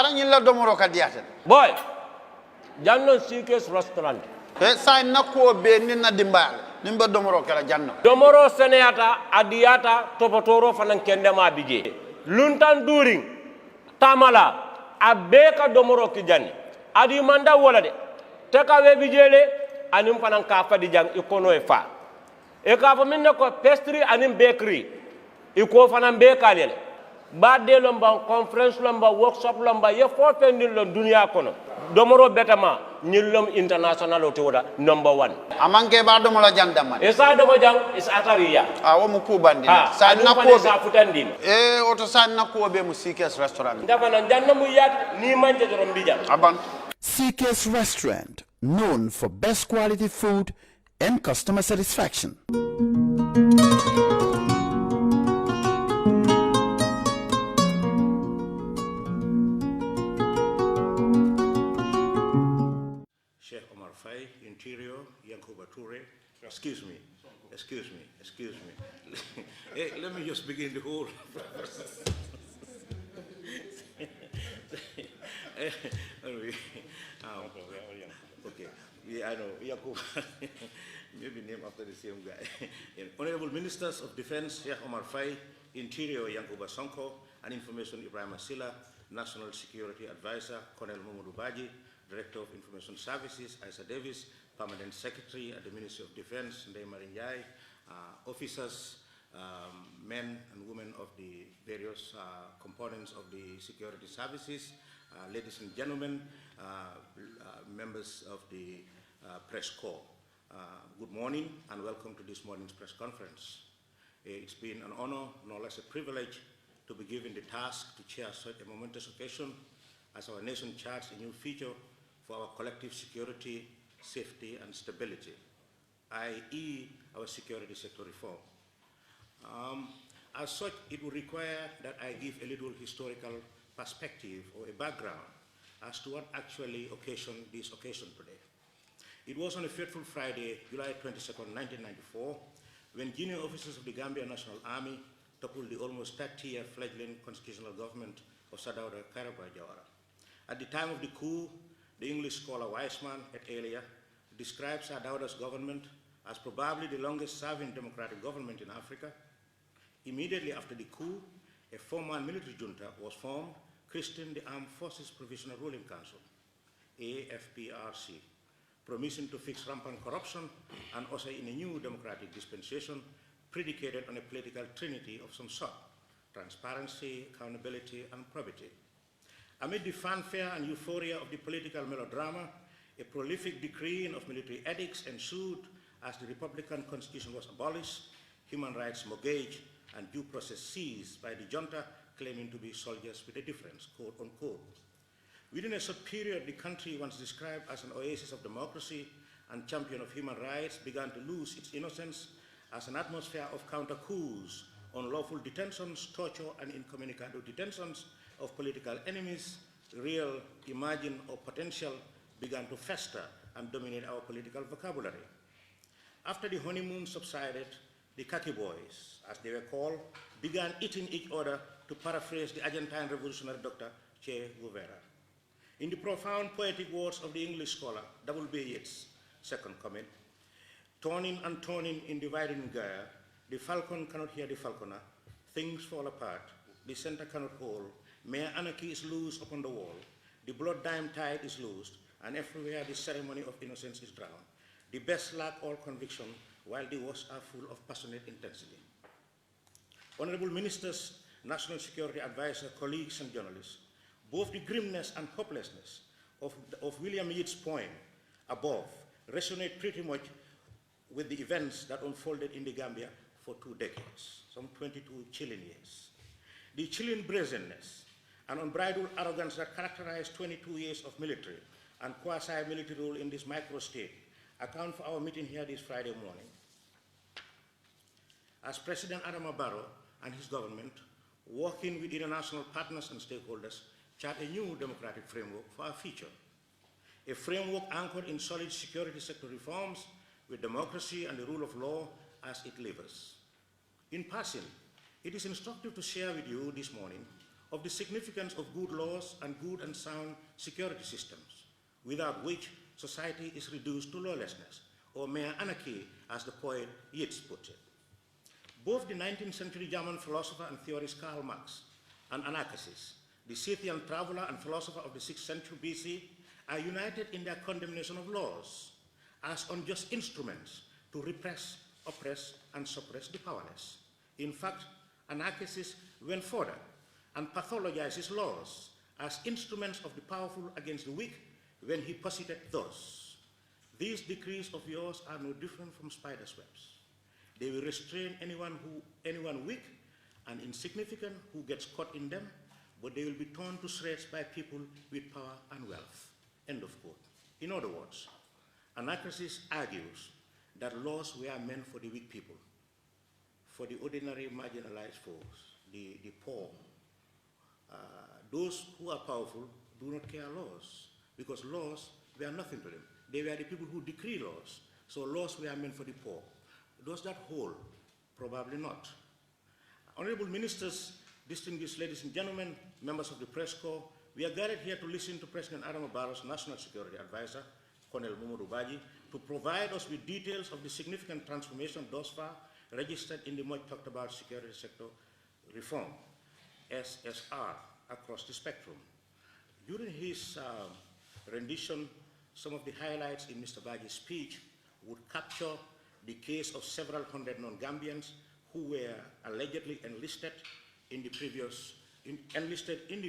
bara ñilla domoro ka diaten boy jannon sikes restaurant sa nakko be ni na dimbal nimba domoro kala janno domoro seneyata adiyata topotoro fanan kendema bije luntan during tamala abeka domoro ki janni adi manda wala de te ka we bijele anim fanan ka fadi jang ikono e fa e ka fa minne ko pastry anim bakery iko fanan be kalele badde lomba conference lomba workshop lomba ye fo fendin lo dunia kono domoro betama ñillom international o tewoda number 1 amanke ba domo la jandama e sa domo jang is atariya wo mu kubandi sa nakko sa futandin oto sa nakko be mu CKS restaurant ndafa nan janna mu yat ni manje dorom bija aban CK's Restaurant, known for best quality food and customer satisfaction. Sheikh Omar Faye, Interior, Yankuba Toure. Excuse me. Hey, let me just begin the whole. Anyway, okay, yeah, I know, Yakub, maybe named after the same guy. Honorable Ministers of Defense, Sheikh Omar Faye, Interior, Yankuba Sonko, and Information, Ibrahim Asila, National Security Advisor, Colonel Mamadou Baji, Director of Information Services, Isa Davis, Permanent Secretary at the Ministry of Defense, Ndeye Marinyai, officers, men and women of the various components of the security services, ladies and gentlemen, members of the press corps. Good morning and welcome to this morning's press conference. It's been an honor, no less a privilege, to be given the task to chair such a momentous occasion as our nation charts a new future for our collective security, safety, and stability, i.e. our security sector reform. As such, it would require that I give a little historical perspective or a background as to what actually occasioned this occasion today. It was on a fateful Friday, July 22nd, 1994, when junior officers of the Gambia National Army toppled the almost 30-year fledgling constitutional government of Sadauda Karaba Jawara. At the time of the coup, the English scholar Weisman et alia describes Sadauda's government as probably the longest-serving democratic government in Africa. Immediately after the coup, a four-man military junta was formed, christened the Armed Forces Provisional Ruling Council, AFPRC, promising to fix rampant corruption and usher in a new democratic dispensation predicated on a political trinity of some sort: transparency, accountability, and probity. Amid the fanfare and euphoria of the political melodrama, a prolific decreeing of military edicts ensued as the Republican Constitution was abolished, human rights mortgaged, and due process seized by the junta, claiming to be soldiers with a difference, quote unquote. Within a short period, the country, once described as an oasis of democracy and champion of human rights, began to lose its innocence as an atmosphere of counter-coups, unlawful detentions, torture, and incommunicado detentions of political enemies, real, imagined, or potential, began to fester and dominate our political vocabulary. After the honeymoon subsided, the khaki boys, as they were called, began eating each other, to paraphrase the Argentine revolutionary Dr. Che Guevara. In the profound poetic words of the English scholar W.B. Yeats' second comment, turning and turning in dividing gyre, the falcon cannot hear the falconer, things fall apart, the center cannot hold, mere anarchy is loose upon the wall, the blood dime tide is loosed, and everywhere the ceremony of innocence is drowned. The best lack all conviction, while the worst are full of passionate intensity. Honorable Ministers, National Security Advisor, colleagues, and journalists, both the grimness and hopelessness of William Yeats' poem above resonate pretty much with the events that unfolded in the Gambia for 2 decades, some 22 chilling years. The chilling brazenness and unbridled arrogance that characterized 22 years of military and quasi-military rule in this micro-state account for our meeting here this Friday morning. As President Adama Barrow and his government, working with international partners and stakeholders, chart a new democratic framework for our future. A framework anchored in solid security sector reforms with democracy and the rule of law as its levers. In passing, it is instructive to share with you this morning of the significance of good laws and good and sound security systems, without which society is reduced to lawlessness, or mere anarchy, as the poet Yeats puts it. Both the 19th century German philosopher and theorist Karl Marx and Anarchist, the Scythian traveler and philosopher of the 6th century BC, are united in their condemnation of laws as unjust instruments to repress, oppress, and suppress the powerless. In fact, Anarchist went further and pathologizes laws as instruments of the powerful against the weak when he posited thus: "These decrees of yours are no different from spider's webs. They will restrain anyone weak and insignificant who gets caught in them, but they will be torn to shreds by people with power and wealth." End of quote. In other words, Anarchist argues that laws were meant for the weak people, for the ordinary marginalized folks, the poor. Those who are powerful do not care laws, because laws were nothing to them. They were the people who decree laws, so laws were meant for the poor. Does that hold? Probably not. Honorable ministers, distinguished ladies and gentlemen, members of the press corps, we are gathered here to listen to President Adama Barrow's National Security Advisor, Colonel Mamadou Badji, to provide us with details of the significant transformation thus far registered in the much talked about security sector reform, SSR, across the spectrum. During his rendition, some of the highlights in Mr. Badji's speech would capture the case of several hundred non-Gambians who were allegedly enlisted in the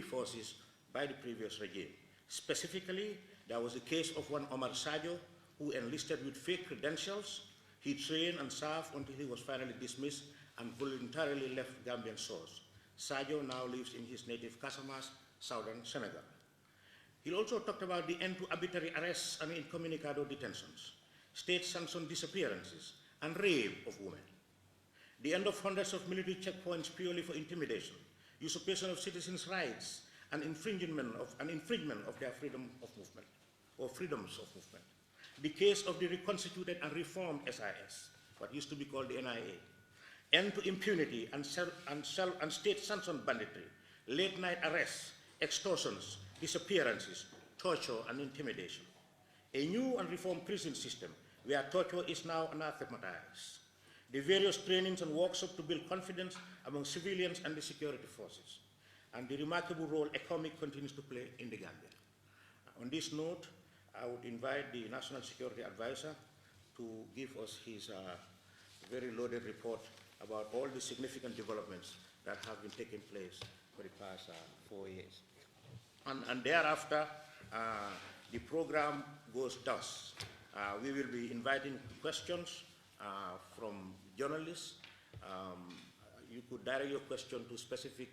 forces by the previous regime. Specifically, there was the case of one Omar Sadio who enlisted with fake credentials. He trained and served until he was finally dismissed and voluntarily left Gambian shores. Sadio now lives in his native Casamance, southern Senegal. He also talked about the end to arbitrary arrests and incommunicado detentions, state-sanctioned disappearances, and rape of women, the end of hundreds of military checkpoints purely for intimidation, usurpation of citizens' rights, and infringement of their freedom of movement, or freedoms of movement. The case of the reconstituted and reformed SIS, what used to be called the NIA, end to impunity and state-sanctioned banditry, late-night arrests, extortions, disappearances, torture, and intimidation. A new and reformed prison system where torture is now anathematized. The various trainings and workshops to build confidence among civilians and the security forces, and the remarkable role economic continues to play in the Gambia. On this note, I would invite the National Security Advisor to give us his very loaded report about all the significant developments that have been taking place for the past 4 years. And thereafter, the program goes thus. We will be inviting questions from journalists. You could direct your question to specific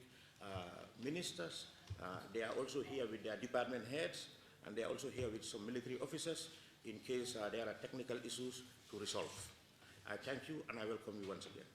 ministers. They are also here with their department heads, and they are also here with some military officers in case there are technical issues to resolve. I thank you, and I welcome you once again.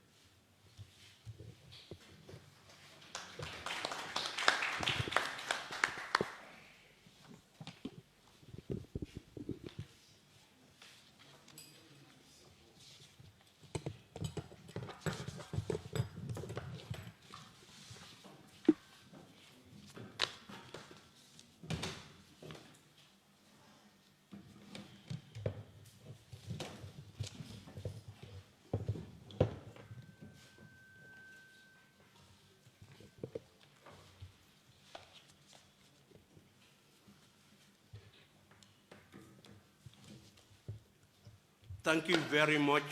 Thank you very much,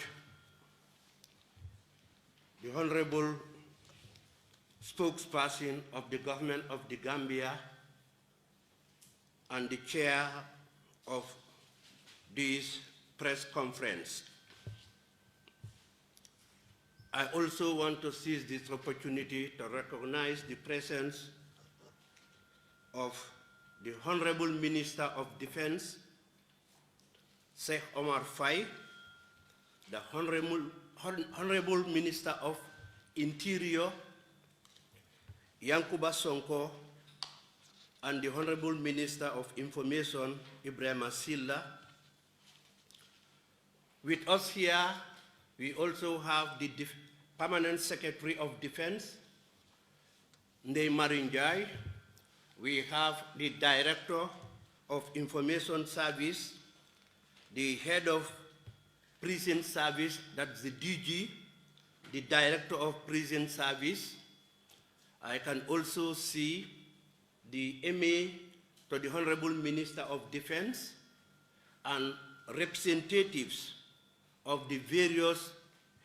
the Honorable Spokesperson of the Government of the Gambia and the Chair of this press conference. I also want to seize this opportunity to recognize the presence of the Honorable Minister of Defense, Sheikh Omar Faye, the Honorable Minister of Interior, Yankuba Sonko, and the Honorable Minister of Information, Ibrahima Silla. With us here, we also have the Permanent Secretary of Defense, Ndei Marinjai. We have the Director of Information Service, the Head of Prison Service, that's the DG, the Director of Prison Service. I can also see the MA to the Honorable Minister of Defense and representatives of the various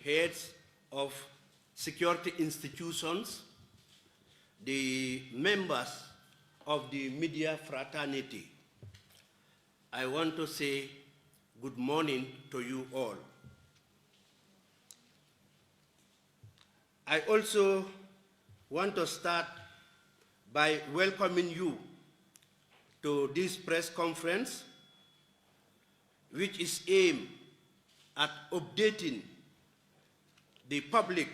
heads of security institutions, the members of the media fraternity. I want to say good morning to you all. I also want to start by welcoming you to this press conference, which is aimed at updating the public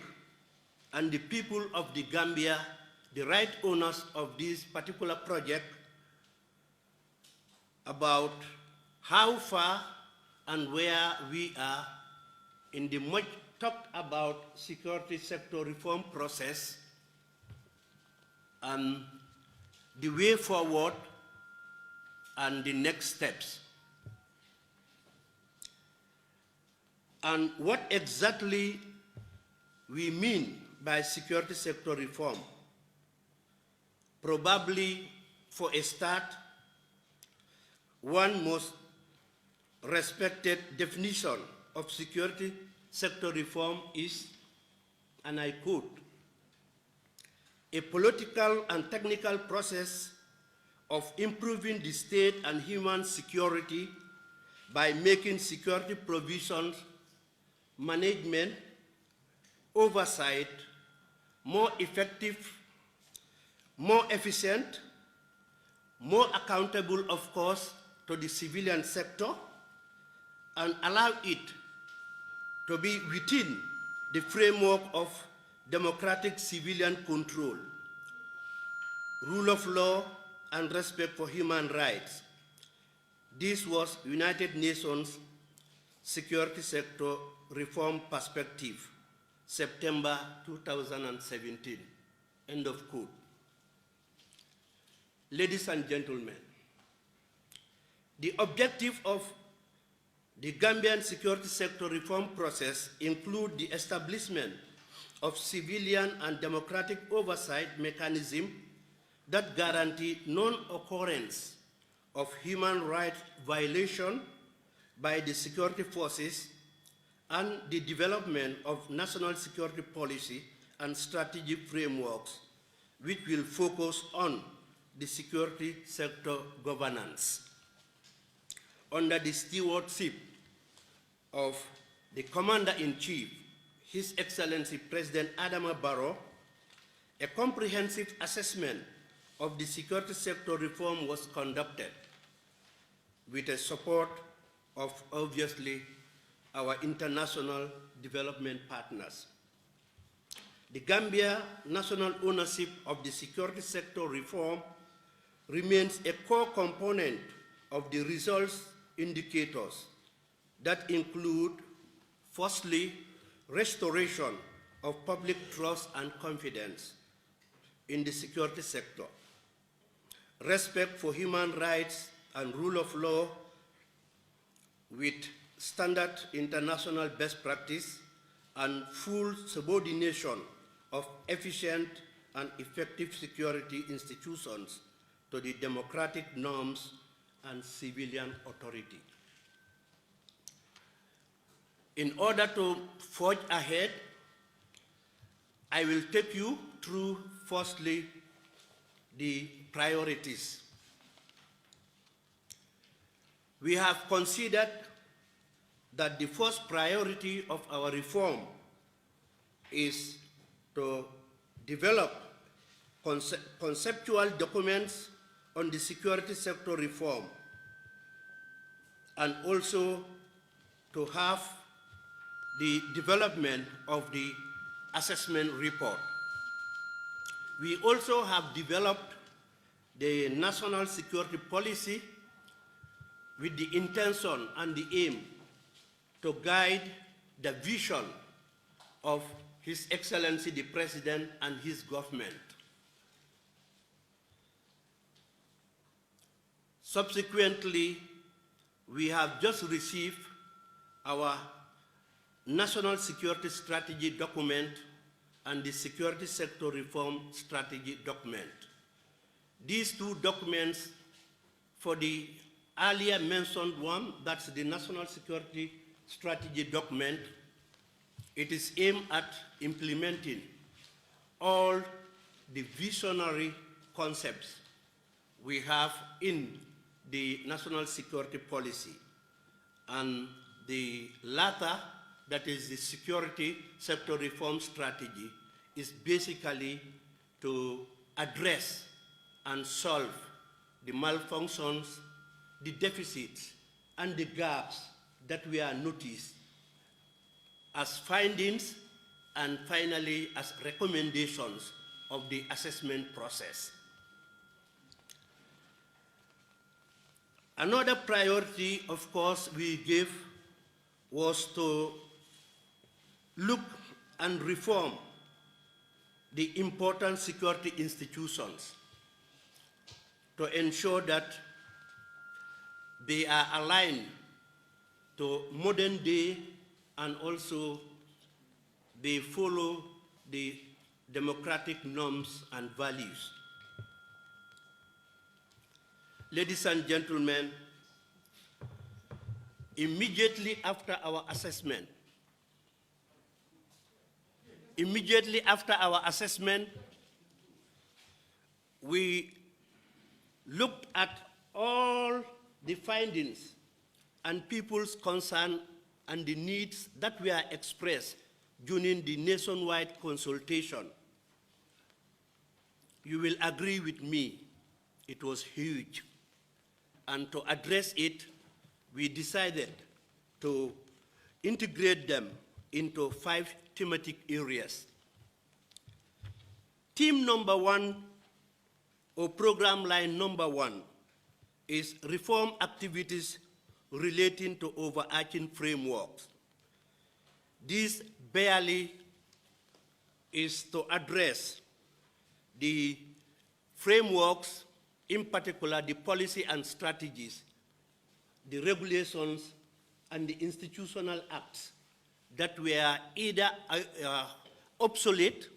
and the people of the Gambia, the right owners of this particular project, about how far and where we are in the much talked about security sector reform process and the way forward and the next steps. And what exactly we mean by security sector reform. Probably for a start, one most respected definition of security sector reform is, and I quote, a political and technical process of improving the state and human security by making security provisions, management, oversight more effective, more efficient, more accountable, of course, to the civilian sector, and allow it to be within the framework of democratic civilian control, rule of law, and respect for human rights. This was United Nations Security Sector Reform Perspective, September 2017, end of quote. Ladies and gentlemen, the objective of the Gambian security sector reform process include the establishment of civilian and democratic oversight mechanism that guarantee non-occurrence of human rights violation by the security forces and the development of national security policy and strategic frameworks which will focus on the security sector governance. Under the stewardship of the Commander-in-Chief, His Excellency President Adama Barrow, a comprehensive assessment of the security sector reform was conducted with the support of, obviously, our international development partners. The Gambia national ownership of the security sector reform remains a core component of the results indicators that include, firstly, restoration of public trust and confidence in the security sector, respect for human rights and rule of law with standard international best practice, and full subordination of efficient and effective security institutions to the democratic norms and civilian authority. In order to forge ahead, I will take you through, firstly, the priorities. We have considered that the first priority of our reform is to develop conceptual documents on the security sector reform, and also to have the development of the assessment report. We also have developed the national security policy with the intention and the aim to guide the vision of His Excellency the President and his government. Subsequently, we have just received our National Security Strategy document and the Security Sector Reform Strategy document. These two documents, for the earlier mentioned one, that's the National Security Strategy document, it is aimed at implementing all the visionary concepts we have in the national security policy. And the latter, that is the Security Sector Reform Strategy, is basically to address and solve the malfunctions, the deficits, and the gaps that we are noticed as findings and finally as recommendations of the assessment process. Another priority, of course, we gave was to look and reform the important security institutions to ensure that they are aligned to modern day and also they follow the democratic norms and values. Ladies and gentlemen, immediately after our assessment, we looked at all the findings and people's concern and the needs that were expressed during the nationwide consultation. You will agree with me, it was huge. And to address it, we decided to integrate them into 5 thematic areas. Theme number 1, or program line number 1, is reform activities relating to overarching frameworks. This barely is to address the frameworks, in particular the policy and strategies, the regulations, and the institutional acts that were either obsolete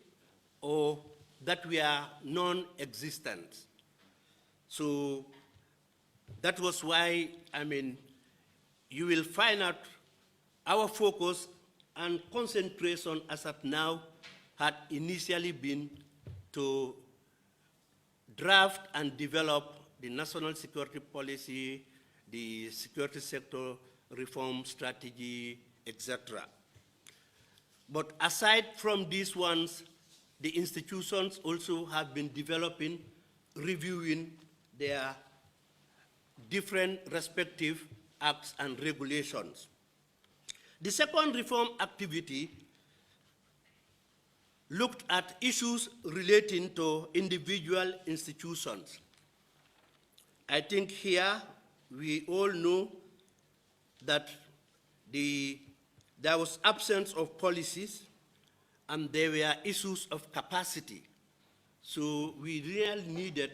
or that were non-existent. So that was why, you will find out our focus and concentration as of now had initially been to draft and develop the national security policy, the security sector reform strategy, etc. But aside from these ones, the institutions also have been developing, reviewing their different respective acts and regulations. The second reform activity looked at issues relating to individual institutions. I think here we all know that there was absence of policies and there were issues of capacity. So we really needed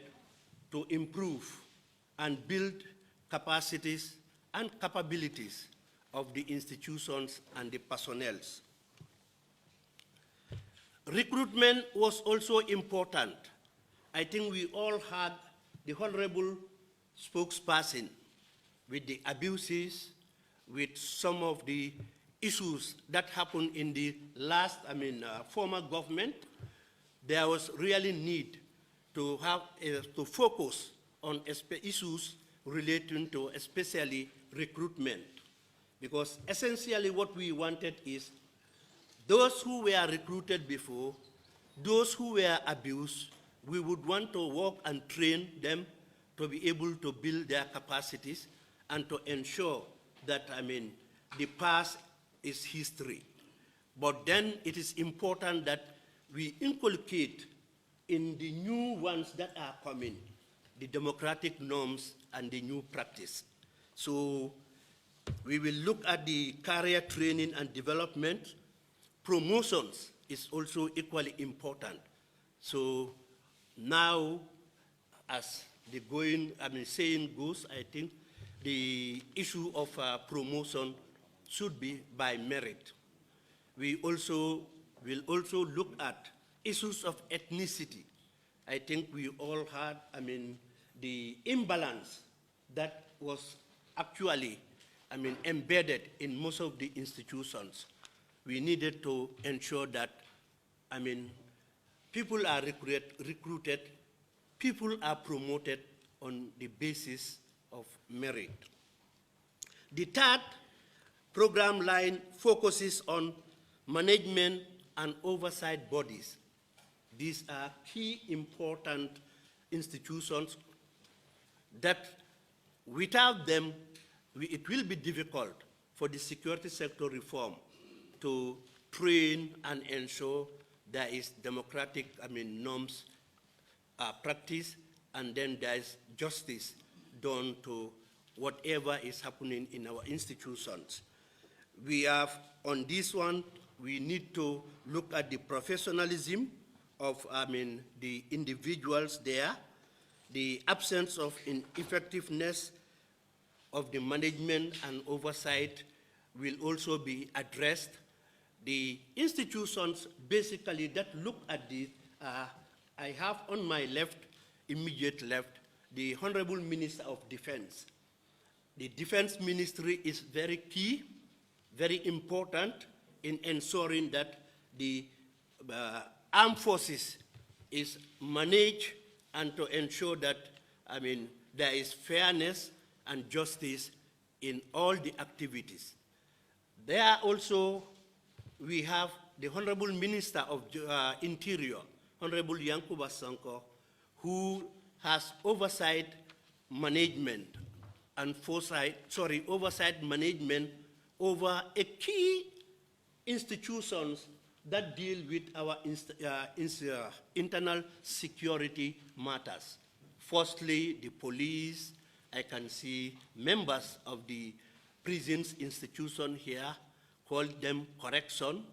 to improve and build capacities and capabilities of the institutions and the personnel. Recruitment was also important. I think we all had the honorable spokesperson with the abuses, with some of the issues that happened in the last, former government. There was really need to have to focus on issues relating to especially recruitment, because essentially what we wanted is those who were recruited before, those who were abused, we would want to work and train them to be able to build their capacities and to ensure that, the past is history. But then it is important that we inculcate in the new ones that are coming, the democratic norms and the new practice. So we will look at the career training and development. Promotions is also equally important. So now, as saying goes, I think the issue of promotion should be by merit. We will also look at issues of ethnicity. I think we all had, the imbalance that was actually, embedded in most of the institutions. We needed to ensure that, people are recruited, people are promoted on the basis of merit. The third program line focuses on management and oversight bodies. These are key important institutions that without them, it will be difficult for the security sector reform to train and ensure there is democratic norms practice, and then there is justice done to whatever is happening in our institutions. We have, on this one, we need to look at the professionalism of the individuals there, the absence of ineffectiveness of the management and oversight will also be addressed. The institutions basically that look at this, I have on my left, immediate left, the Honorable Minister of Defense. The Defense Ministry is very key, very important in ensuring that the armed forces is managed and to ensure that, there is fairness and justice in all the activities. There also, we have the Honorable Minister of Interior, Honorable Yankuba Sanko, who has oversight management and oversight management over a key institutions that deal with our internal security matters. Firstly, the police. I can see members of the prisons institution here, call them correction.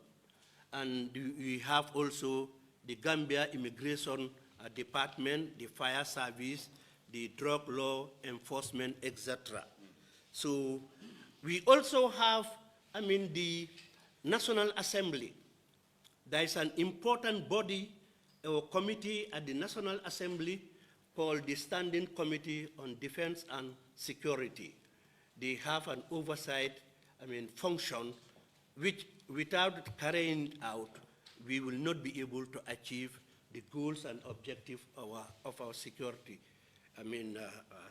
And we have also the Gambia Immigration Department, the fire service, the drug law enforcement, etc. So we also have, the National Assembly. There is an important body or committee at the National Assembly called the Standing Committee on Defense and Security. They have an oversight, function, which without carrying out, we will not be able to achieve the goals and objectives of our security,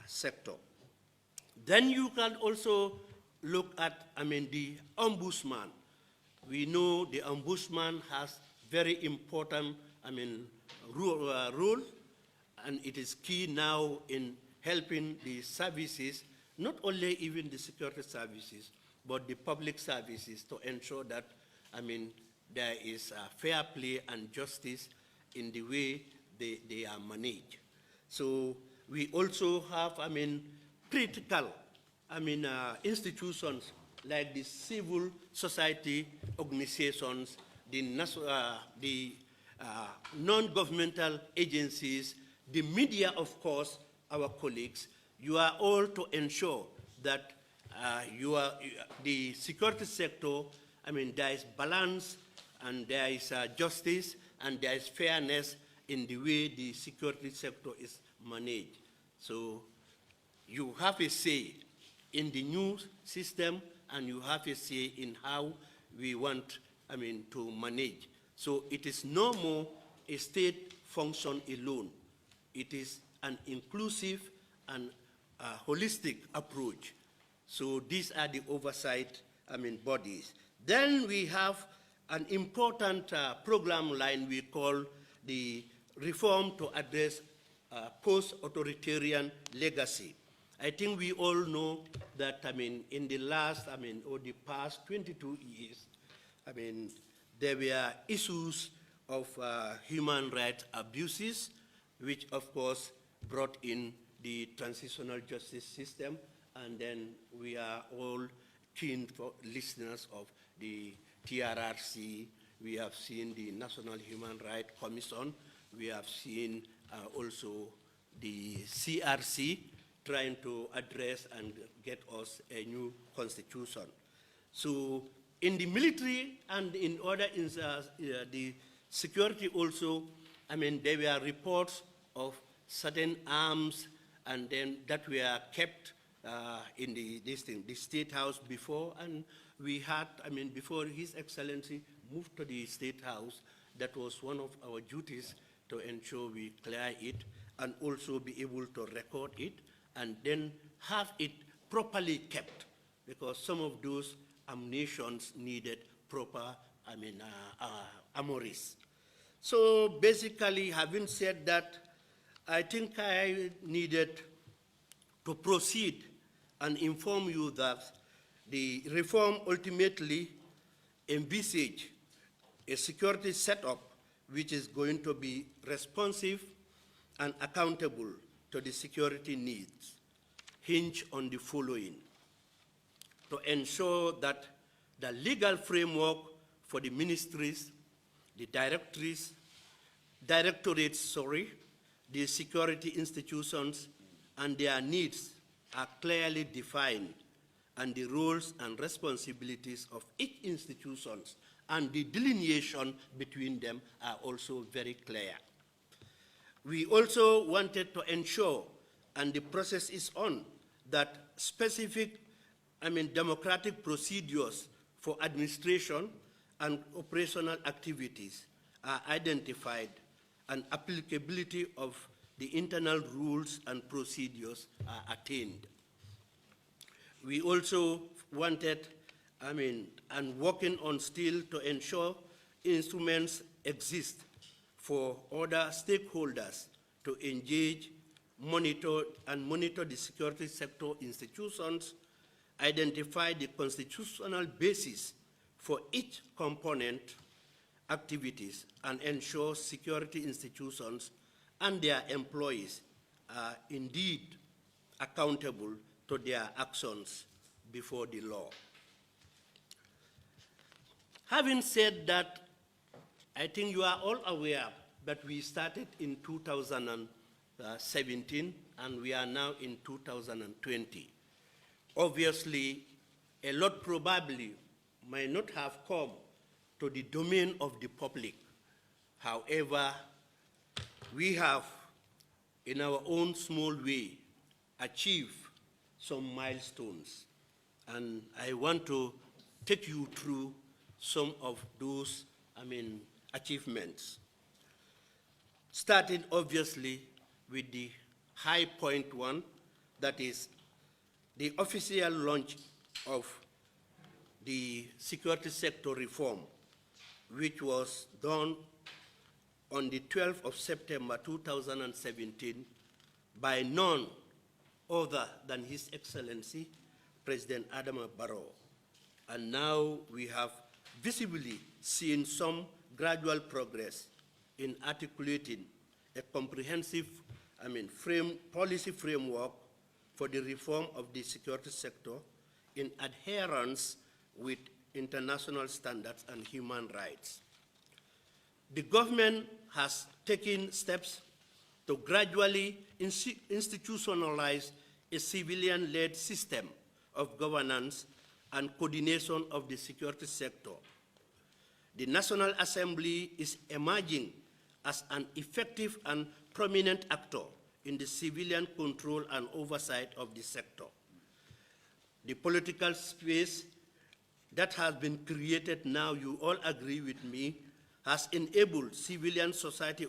sector. Then you can also look at, the ombudsman. We know the ombudsman has very important, role, and it is key now in helping the services, not only even the security services, but the public services to ensure that, there is fair play and justice in the way they are managed. So we also have, critical, institutions like the civil society organizations, the non-governmental agencies, the media, of course, our colleagues. You are all to ensure that the security sector, there is balance and there is justice and there is fairness in the way the security sector is managed. So you have a say in the new system and you have a say in how we want, to manage. So it is no more a state function alone. It is an inclusive and holistic approach. So these are the oversight, bodies. Then we have an important program line we call the reform to address post-authoritarian legacy. I think we all know that, in the last, or the past 22 years, there were issues of human rights abuses, which of course brought in the transitional justice system, and then we are all keen for listeners of the TRRC. We have seen the National Human Rights Commission. We have seen also the CRC, trying to address and get us a new constitution. So in the military and in other the security also, I mean, there were reports of certain arms and then that were kept in the State House before, and we had, I mean, before His Excellency moved to the State House, that was one of our duties to ensure we clear it and also be able to record it and then have it properly kept, because some of those ammunitions needed proper, I mean, armories. So basically, having said that, I think I needed to proceed and inform you that the reform ultimately envisage a security setup which is going to be responsive and accountable to the security needs, hinge on the following: to ensure that the legal framework for the ministries, the directorates, the security institutions, and their needs are clearly defined, and the roles and responsibilities of each institution and the delineation between them are also very clear. We also wanted to ensure, and the process is on, that specific, I mean, democratic procedures for administration and operational activities are identified, and applicability of the internal rules and procedures are attained. We also wanted, I mean, and working on still to ensure instruments exist for other stakeholders to engage, monitor the security sector institutions, identify the constitutional basis for each component activities, and ensure security institutions and their employees are indeed accountable to their actions before the law. Having said that, I think you are all aware that we started in 2017 and we are now in 2020. Obviously, a lot probably might not have come to the domain of the public. However, we have, in our own small way, achieved some milestones. And I want to take you through some of those, I mean, achievements. Starting obviously with the high point one, that is the official launch of the security sector reform, which was done on the 12th of September 2017 by none other than His Excellency, President Adama Barrow. And now we have visibly seen some gradual progress in articulating a comprehensive, I mean, policy framework for the reform of the security sector in adherence with international standards and human rights. The government has taken steps to gradually institutionalize a civilian-led system of governance and coordination of the security sector. The National Assembly is emerging as an effective and prominent actor in the civilian control and oversight of the sector. The political space that has been created now, you all agree with me, has enabled civil society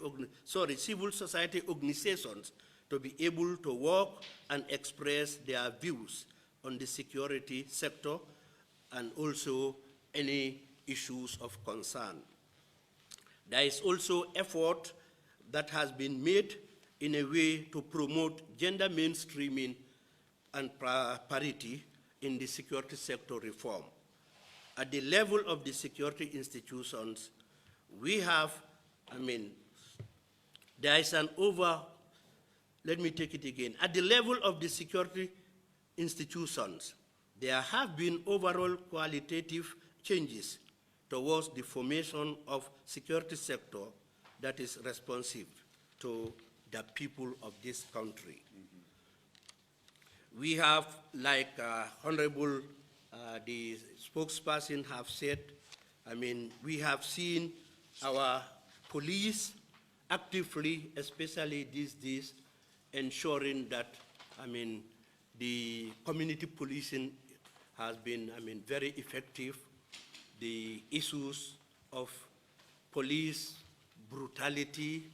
organizations to be able to work and express their views on the security sector and also any issues of concern. There is also effort that has been made in a way to promote gender mainstreaming and parity in the security sector reform. At the level of the security institutions, we have, I mean, there is an let me take it again. At the level of the security institutions, there have been overall qualitative changes towards the formation of security sector that is responsive to the people of this country. We have, like Honorable the spokesperson have said, I mean, we have seen our police actively, especially these days, ensuring that, I mean, the community policing has been, I mean, very effective. The issues of police brutality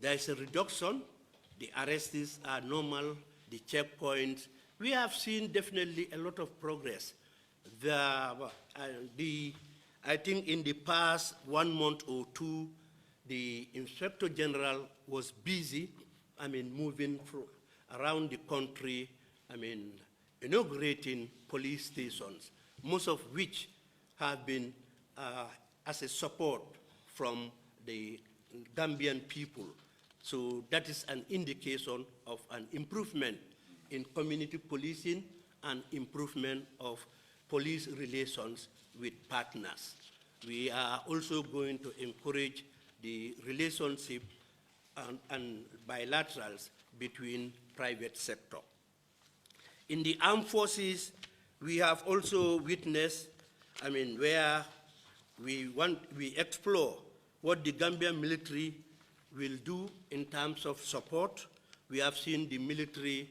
there is a reduction. The arrests are normal, the checkpoints. We have seen definitely a lot of progress. I think in the past 1 month or two, the Inspector General was busy, I mean, moving around the country, I mean, inaugurating police stations, most of which have been as a support from the Gambian people. So that is an indication of an improvement in community policing and improvement of police relations with partners. We are also going to encourage the relationship and bilaterals between private sector. In the armed forces, we have also witnessed, I mean, where we explore what the Gambian military will do in terms of support. We have seen the military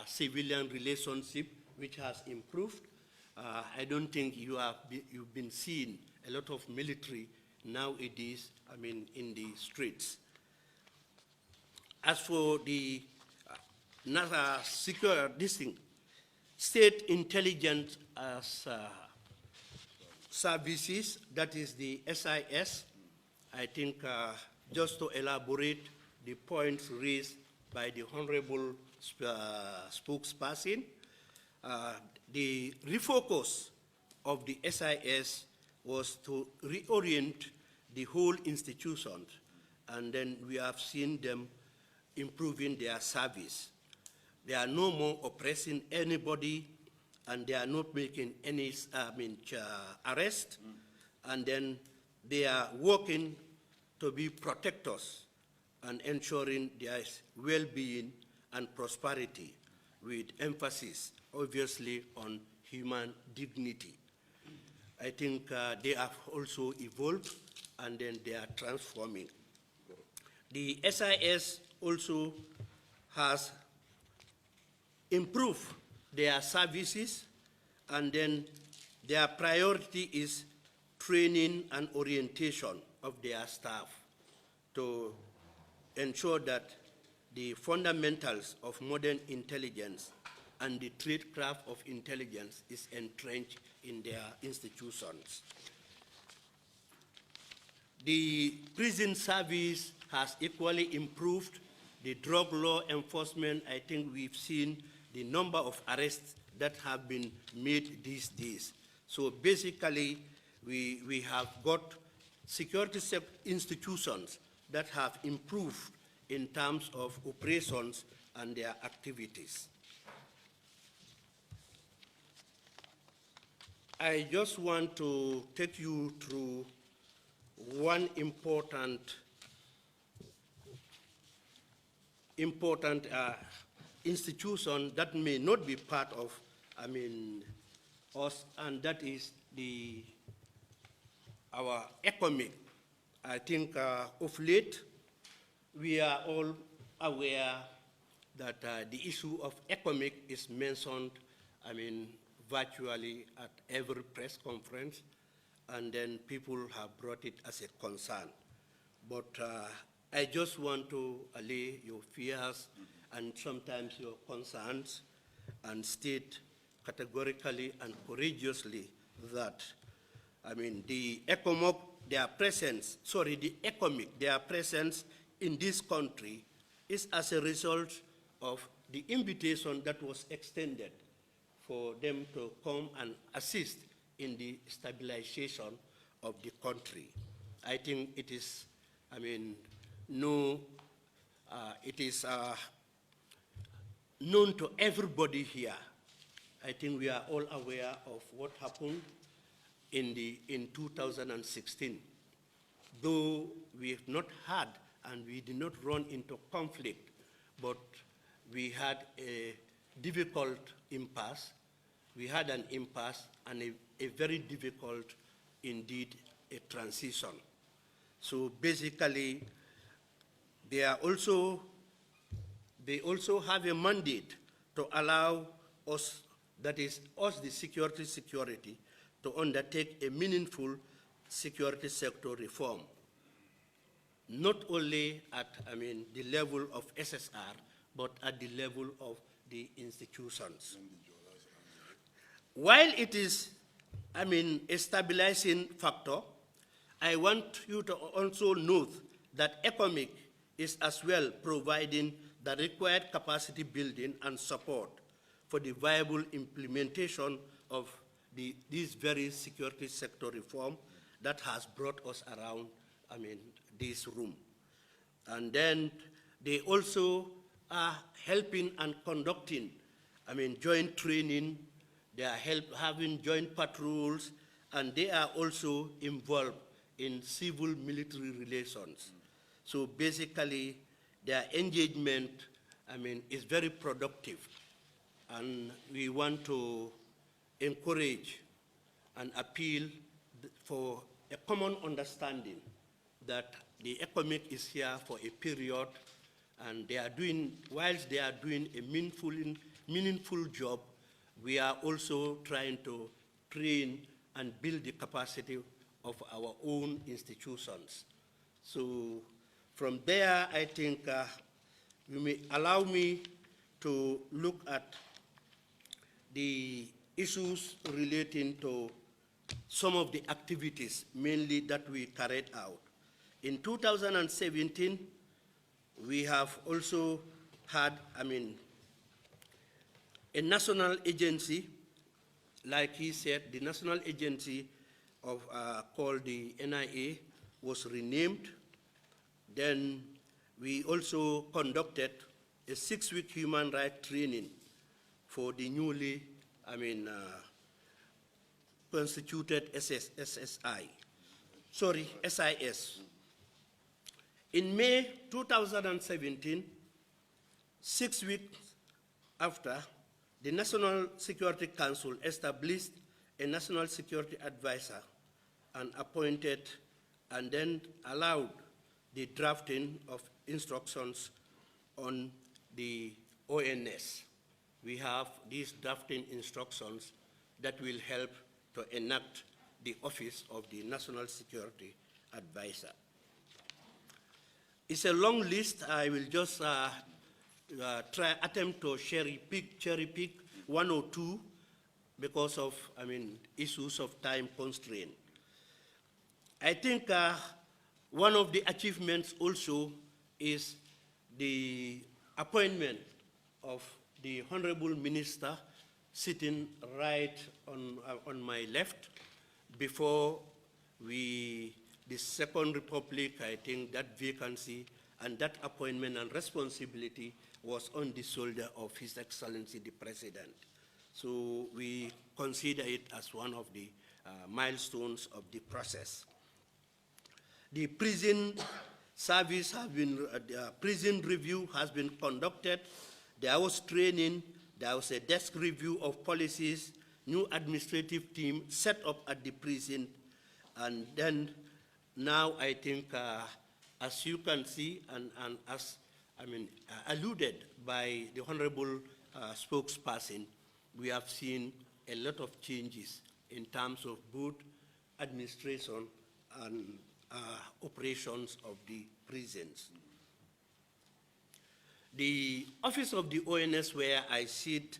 civilian relationship, which has improved. I don't think you've been seeing a lot of military nowadays, I mean, in the streets. As for the state intelligence services, that is the SIS, I think just to elaborate the points raised by the Honorable spokesperson, the refocus of the SIS was to reorient the whole institution, and then we have seen them improving their service. They are no more oppressing anybody, and they are not making any arrest, and then they are working to be protectors and ensuring their well-being and prosperity, with emphasis, obviously, on human dignity. I think they have also evolved, and then they are transforming. The SIS also has improved their services, and then their priority is training and orientation of their staff to ensure that the fundamentals of modern intelligence and the tradecraft of intelligence is entrenched in their institutions. The prison service has equally improved. The drug law enforcement, I think we've seen the number of arrests that have been made these days. So basically, we have got security institutions that have improved in terms of operations and their activities. I just want to take you through one important institution that may not be part of, us, and that is our ECOMIC. I think of late, we are all aware that the issue of ECOMIC is mentioned, virtually at every press conference, and then people have brought it as a concern. But I just want to allay your fears and sometimes your concerns and state categorically and courageously that, the ECOMIC, their presence in this country is as a result of the invitation that was extended for them to come and assist in the stabilization of the country. I think it is, it is known to everybody here. I think we are all aware of what happened in 2016. though we have not had and we did not run into conflict, but we had a difficult impasse. We had an impasse and a very difficult, indeed, a transition. So basically, they also have a mandate to allow us, that is us, the security, to undertake a meaningful security sector reform, not only at, the level of SSR, but at the level of the institutions. While it is, a stabilizing factor, I want you to also note that ECOMIC is as well providing the required capacity building and support for the viable implementation of this very security sector reform that has brought us around, this room. And then they also are helping and conducting, joint training. They are having joint patrols, and they are also involved in civil-military relations. So basically, their engagement, is very productive. And we want to encourage and appeal for a common understanding that the ECOMIC is here for a period, and they are doing, whilst they are doing a meaningful job, we are also trying to train and build the capacity of our own institutions. So from there, I think you may allow me to look at the issues relating to some of the activities, mainly that we carried out. In 2017, we have also had, a national agency, like he said, the national agency of, called the NIA was renamed. Then we also conducted a 6-week human rights training for the newly, constituted SIS. In May 2017, 6 weeks after, the National Security Council established a National Security Advisor and appointed and then allowed the drafting of instructions on the ONS. We have these drafting instructions that will help to enact the office of the National Security Advisor. It's a long list. I will just attempt to cherry pick 1 or 2 because of, issues of time constraint. I think one of the achievements also is the appointment of the Honorable Minister sitting right on my left. Before the Second Republic, I think that vacancy and that appointment and responsibility was on the shoulder of His Excellency the President. So we consider it as one of the milestones of the process. The prison service has been, prison review has been conducted. There was training, there was a desk review of policies, new administrative team set up at the prison, and then now I think, as you can see, and as alluded by the Honorable spokesperson, we have seen a lot of changes in terms of both administration and operations of the prisons. The office of the ONS, where I sit,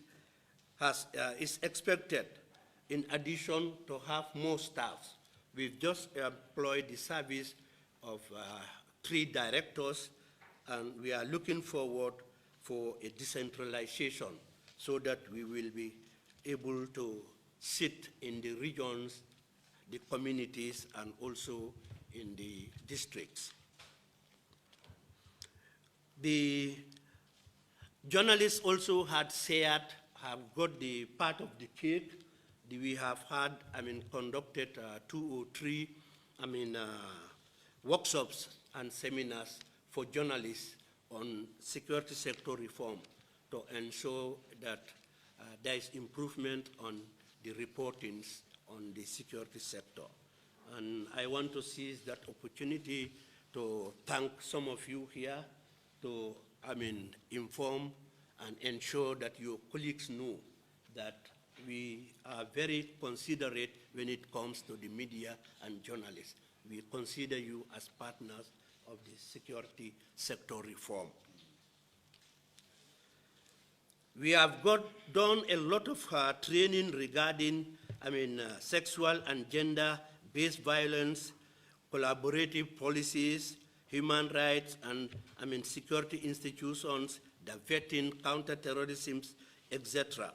is expected, in addition, to have more staff. We've just employed the service of 3 directors, and we are looking forward for a decentralization so that we will be able to sit in the regions, the communities, and also in the districts. The journalists also had shared, have got the part of the cake. We have had, conducted 2 or 3, workshops and seminars for journalists on security sector reform to ensure that there is improvement on the reportings on the security sector. And I want to seize that opportunity to thank some of you here to, inform and ensure that your colleagues know that we are very considerate when it comes to the media and journalists. We consider you as partners of the security sector reform. We have done a lot of training regarding, sexual and gender-based violence, collaborative policies, human rights, and security institutions, the vetting, counterterrorism, etc.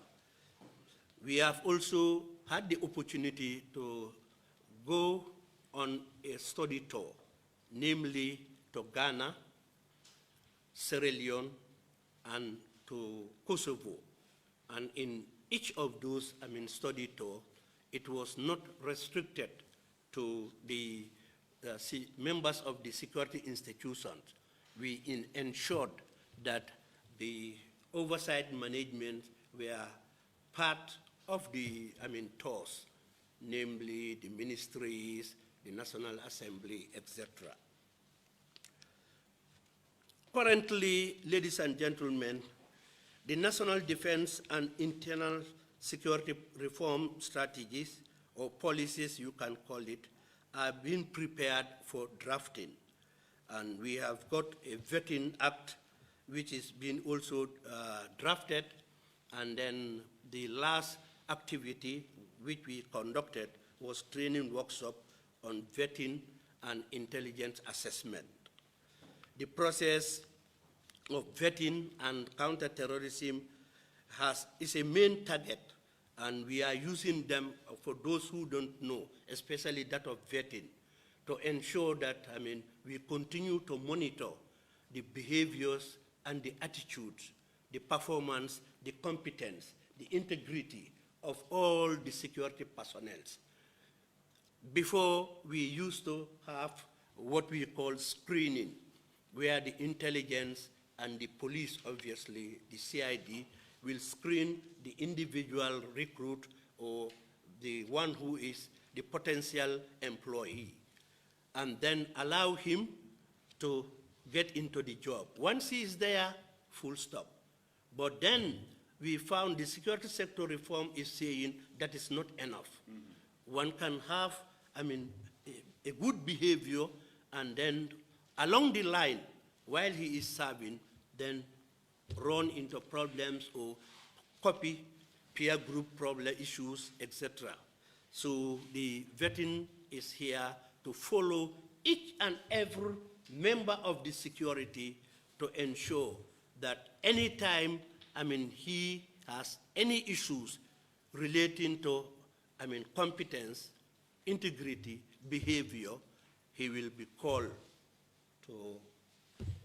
We have also had the opportunity to go on a study tour, namely to Ghana, Sierra Leone, and to Kosovo. And in each of those study tour, it was not restricted to the members of the security institutions. We ensured that the oversight management were part of the tours, namely the ministries, the National Assembly, etc. Currently, ladies and gentlemen, the National Defense and Internal Security Reform strategies, or policies you can call it, are being prepared for drafting. And we have got a vetting act which is being also drafted, and then the last activity which we conducted was training workshop on vetting and intelligence assessment. The process of vetting and counterterrorism is a main target, and we are using them for those who don't know, especially that of vetting, to ensure that we continue to monitor the behaviors and the attitudes, the performance, the competence, the integrity of all the security personnel. Before, we used to have what we call screening, where the intelligence and the police, obviously, the CID, will screen the individual recruit or the one who is the potential employee, and then allow him to get into the job. Once he is there, full stop. But then we found the security sector reform is saying that is not enough. Mm-hmm. One can have, a good behavior, and then along the line, while he is serving, then run into problems or copy peer group problem issues, etc. So the vetting is here to follow each and every member of the security to ensure that anytime, he has any issues relating to, competence, integrity, behavior, he will be called to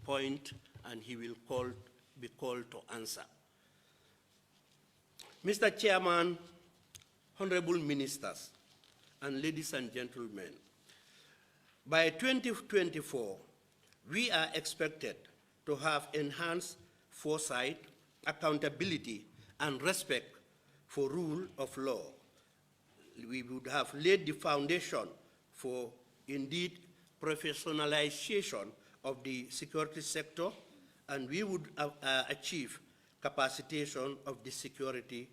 point, and he will be called to answer. Mr. Chairman, honorable ministers, and ladies and gentlemen, by 2024, we are expected to have enhanced foresight, accountability, and respect for rule of law. We would have laid the foundation for, indeed, professionalization of the security sector, and we would achieve capacitation of the security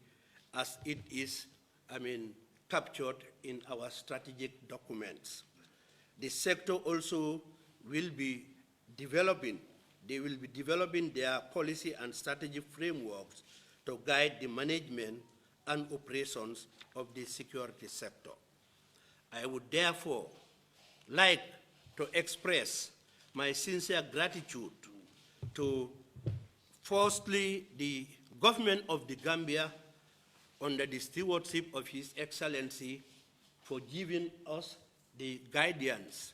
as it is, captured in our strategic documents. The sector also will be developing, they will be developing their policy and strategy frameworks to guide the management and operations of the security sector. I would therefore like to express my sincere gratitude to, firstly, the government of the Gambia under the stewardship of His Excellency for giving us the guidance,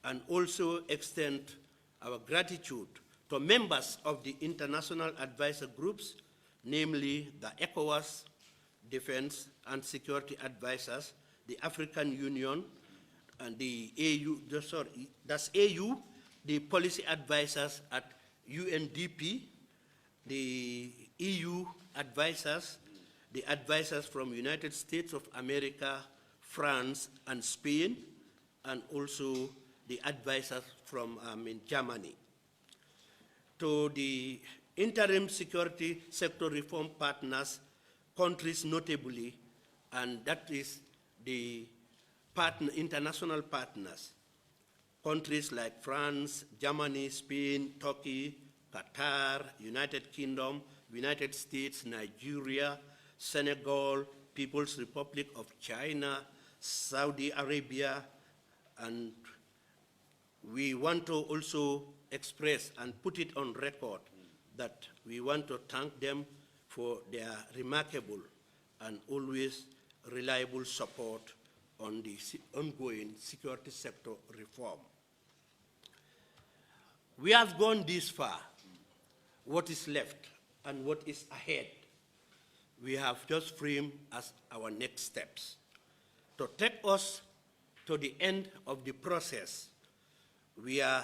and also extend our gratitude to members of the international advisor groups, namely the ECOWAS Defense and Security Advisors, the African Union, and the AU, that's AU, the policy advisors at UNDP, the EU advisors, the advisors from United States of America, France, and Spain, and also the advisors from Germany. To the interim security sector reform partners, countries notably, and that is the international partners, countries like France, Germany, Spain, Turkey, Qatar, United Kingdom, United States, Nigeria, Senegal, People's Republic of China, Saudi Arabia, and we want to also express and put it on record that we want to thank them for their remarkable and always reliable support on the ongoing security sector reform. We have gone this far. What is left and what is ahead, we have just framed as our next steps. To take us to the end of the process, we are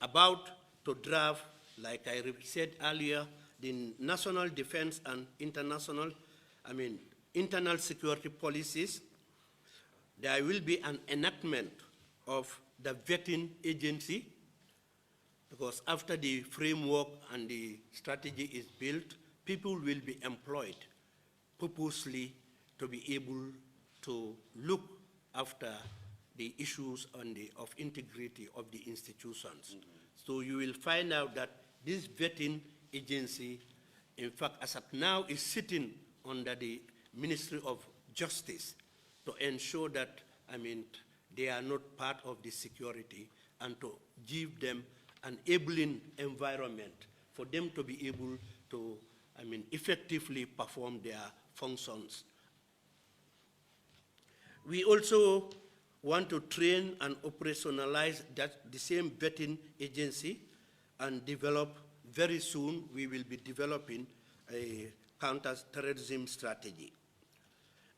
about to draft, like I said earlier, the national defense and internal security policies. There will be an enactment of the vetting agency, because after the framework and the strategy is built, people will be employed purposely to be able to look after the issues of integrity of the institutions. So you will find out that this vetting agency, in fact, as of now, is sitting under the Ministry of Justice to ensure that, they are not part of the security, and to give them an enabling environment for them to be able to, effectively perform their functions. We also want to train and operationalize the same vetting agency and develop, very soon, we will be developing a counter-terrorism strategy.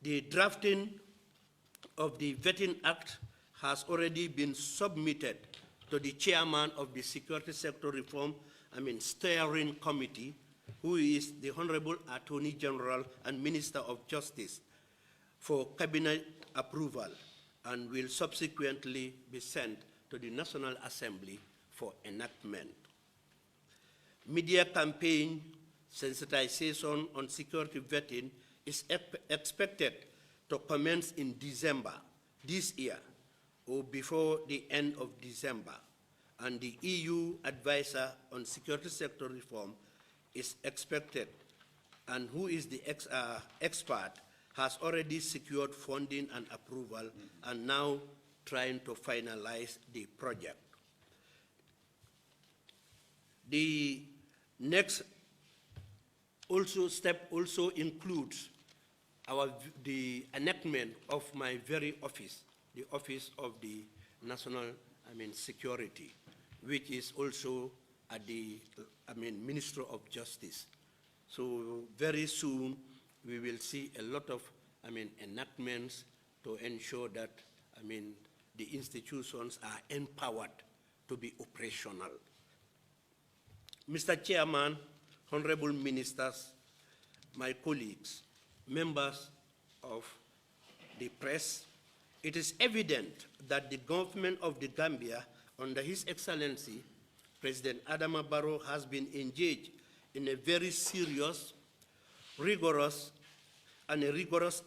The drafting of the Vetting Act has already been submitted to the chairman of the Security Sector Reform, Steering Committee, who is the Honorable Attorney General and Minister of Justice, for cabinet approval, and will subsequently be sent to the National Assembly for enactment. Media campaign sensitization on security vetting is expected to commence in December this year, or before the end of December, and the EU advisor on security sector reform is expected, and who is the expert, has already secured funding and approval, and now trying to finalize the project. The next step also includes the enactment of my very office, the Office of the National Security, which is also at the Ministry of Justice. So very soon we will see a lot of enactments to ensure that the institutions are empowered to be operational. Mr. Chairman, honorable ministers, my colleagues, members of the press, it is evident that the government of the Gambia, under His Excellency, President Adama Barrow, has been engaged in a very serious, rigorous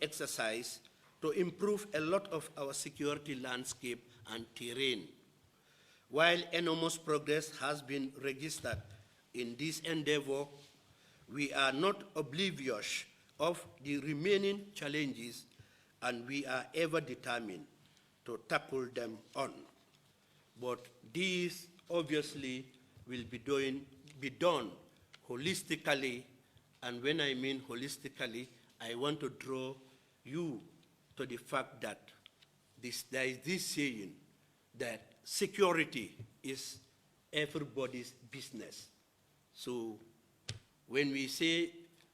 exercise to improve a lot of our security landscape and terrain. While enormous progress has been registered in this endeavor, we are not oblivious of the remaining challenges, and we are ever determined to tackle them on. But these obviously will be done holistically, and when I mean holistically, I want to draw you to the fact that there is this saying that security is everybody's business. So when we say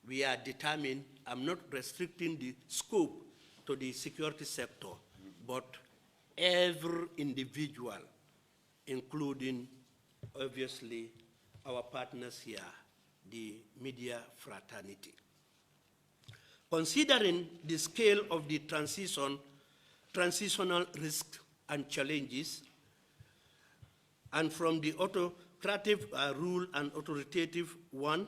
we are determined, I'm not restricting the scope to the security sector, but every individual, including, obviously, our partners here, the media fraternity. Considering the scale of the transitional risks and challenges, and from the autocratic rule and authoritative one,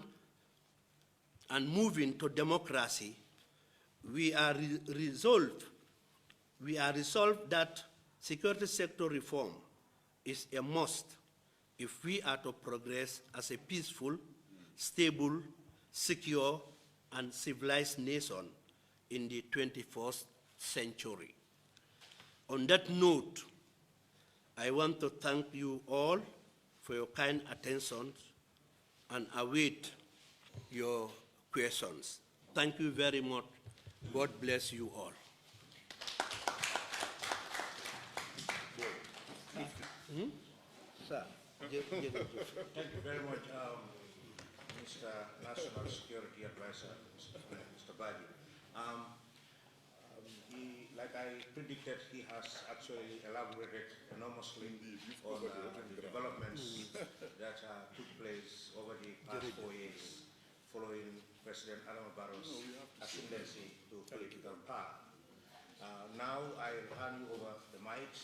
and moving to democracy, we are resolved that security sector reform is a must if we are to progress as a peaceful, stable, secure, and civilized nation in the 21st century. On that note, I want to thank you all for your kind attention and await your questions. Thank you very much. God bless you all. Sir. Thank you very much, Mr. National Security Advisor, Mr. Badi. Like I predicted, he has actually elaborated enormously on the developments that took place over the past 4 years following President Adama Barrow's ascendancy to political power. Now I'll hand you over the mic,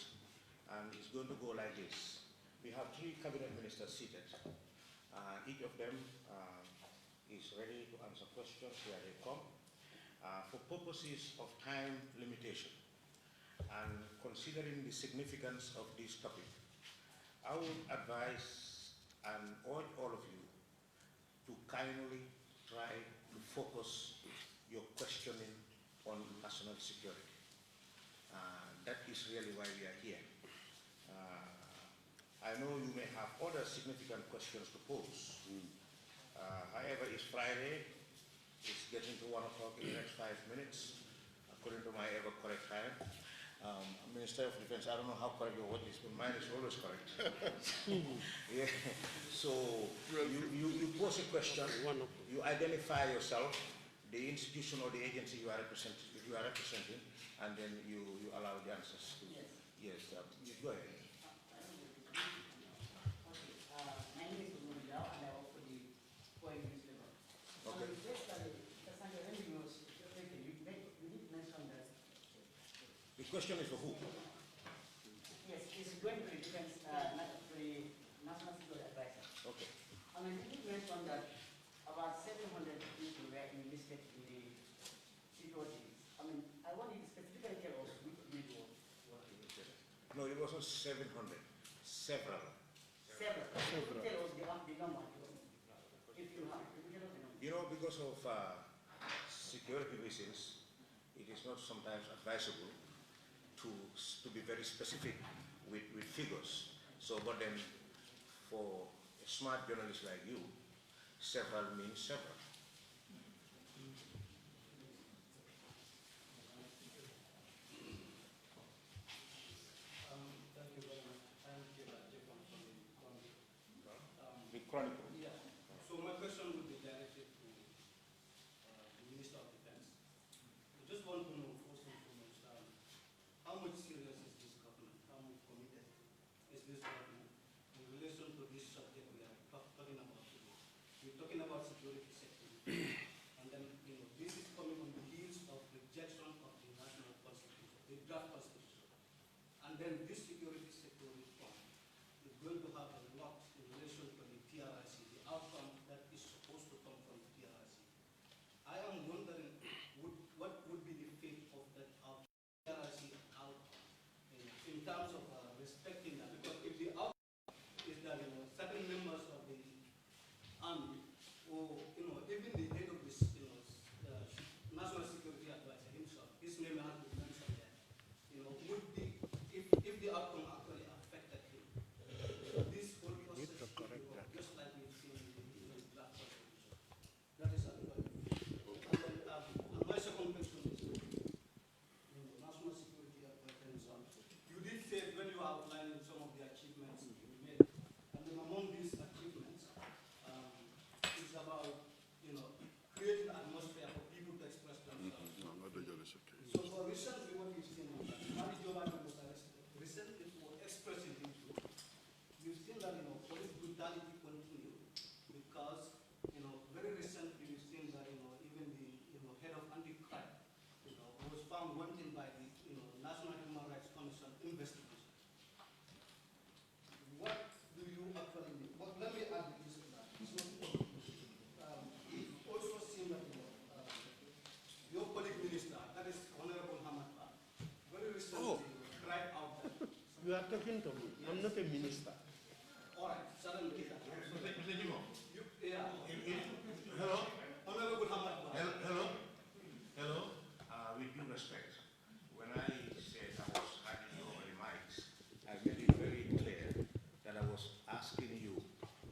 and it's going to go like this. We have 3 cabinet ministers seated. Each of them is ready to answer questions. Here they come. For purposes of time limitation and considering the significance of this topic, I would advise and urge all of you to kindly try to focus your questioning on national security. That is really why we are here. I know you may have other significant questions to pose. However, it's Friday. It's getting to 1 o'clock in the next 5 minutes, according to my ever correct time. Minister of Defense, I don't know how correct your watch is, but mine is always correct. Yeah. So you pose a question, you identify yourself, the institution or the agency you are representing, and then you allow the answers. Yes, go ahead. The question is for who? Yes, it's going to the defense, the National Security Advisor. Okay. I mean, you mentioned that about 700 people were enlisted in the security. I mean, I want you to specifically tell us which people were enlisted. No, it wasn't 700. Several. Several. Tell us the number. If you have, if you tell us the number. You know, because of security reasons, it is not sometimes advisable to be very specific with figures. So, but then for a smart journalist like you, several means several. Thank you very much. I'm Kerr from the Chronicle. The Chronicle. Yeah. So my question would be directed to the Minister of Defense. I just want to know, first and foremost, how much serious is this government? How much committed is this government in relation to this subject we are talking about today? We're talking about security sector. And then, this is coming on the heels of rejection of the national constitution, the draft constitution. And then this security sector reform is going to have a lot in relation to the TRIC, the outcome that is supposed to come from the TRIC. I am wondering what would be the fate of that TRIC outcome in terms of respecting that, because if the are talking to me. I'm not a minister. All right, suddenly. Yeah. Hello? Honorable Hamad. Hello? With due respect, when I said I was handing you over the mics, I made it very clear that I was asking you,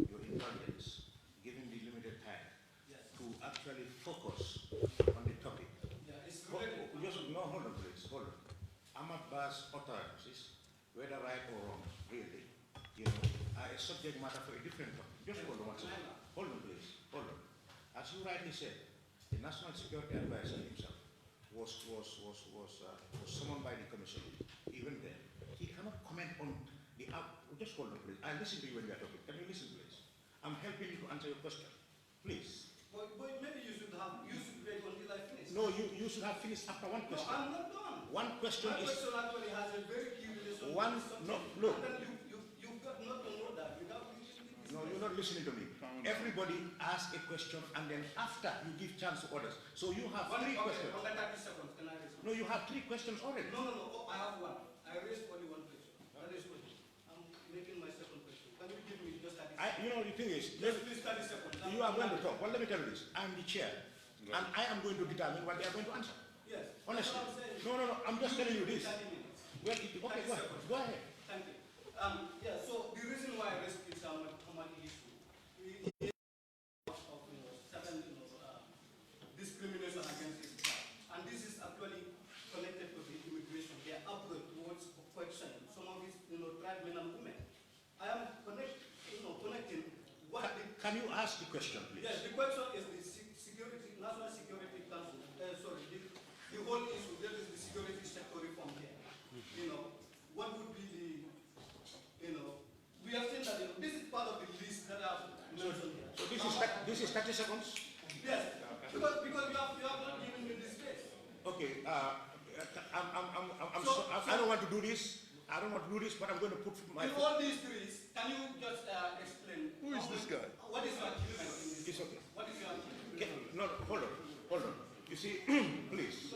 your indulgence, given the limited time, to actually focus on the topic. Yeah, it's related. Hold on, please, hold on. Ahmad Bar's utterances, whether right or wrong, really, are a subject matter for a different topic. Just hold on one second. Hold on, please, hold on. As you rightly said, the National Security Advisor himself was summoned by the Commission. Even then, he cannot comment on the just hold on, please. I listen to you when you are talking. Can you listen, please? I'm helping you to answer your question. Please. But maybe you should wait until I finish. No, you should have finished after one question. No, I'm not done. One question My is. question actually has a very key relation. One, no, look. And then you've got not to know that without listening. No, you're not listening to me. Everybody asks a question and then after you give chance to others. So you have three questions. Okay, 30 seconds. Can I respond? No, you have 3 questions already. No. Oh, I have one. I raised only one question. That is one. I'm making my second question. Can you give me just 30 seconds? The thing is, Just please 30 seconds. you are going to talk. Well, let me tell you this. I'm the chair. And I am going to determine what they are going to answer. Yes. Honestly. That's what I'm saying. No. I'm just telling you this. 30 minutes. Well, okay, go ahead. Thank you. Yeah, so the reason why I raised this common issue is of certain discrimination against Islam. And this is actually connected to the immigration. They are upward towards questioning some of these tribesmen and women. I am connecting what Can you ask the question, please? Yes, the question is the National Security Council, the whole issue, that is the security sector reform here. What would be we have seen that this is part of the list that I've mentioned here. So this is 30 seconds? Yes, because you have not given me this space. Okay, I don't want to do this. I don't want to do this, but I'm going to put my... In all these trees, can you just explain? Who is this guy? What is your achievement in this? It's okay. What is your achievement? No, hold on. You see, please.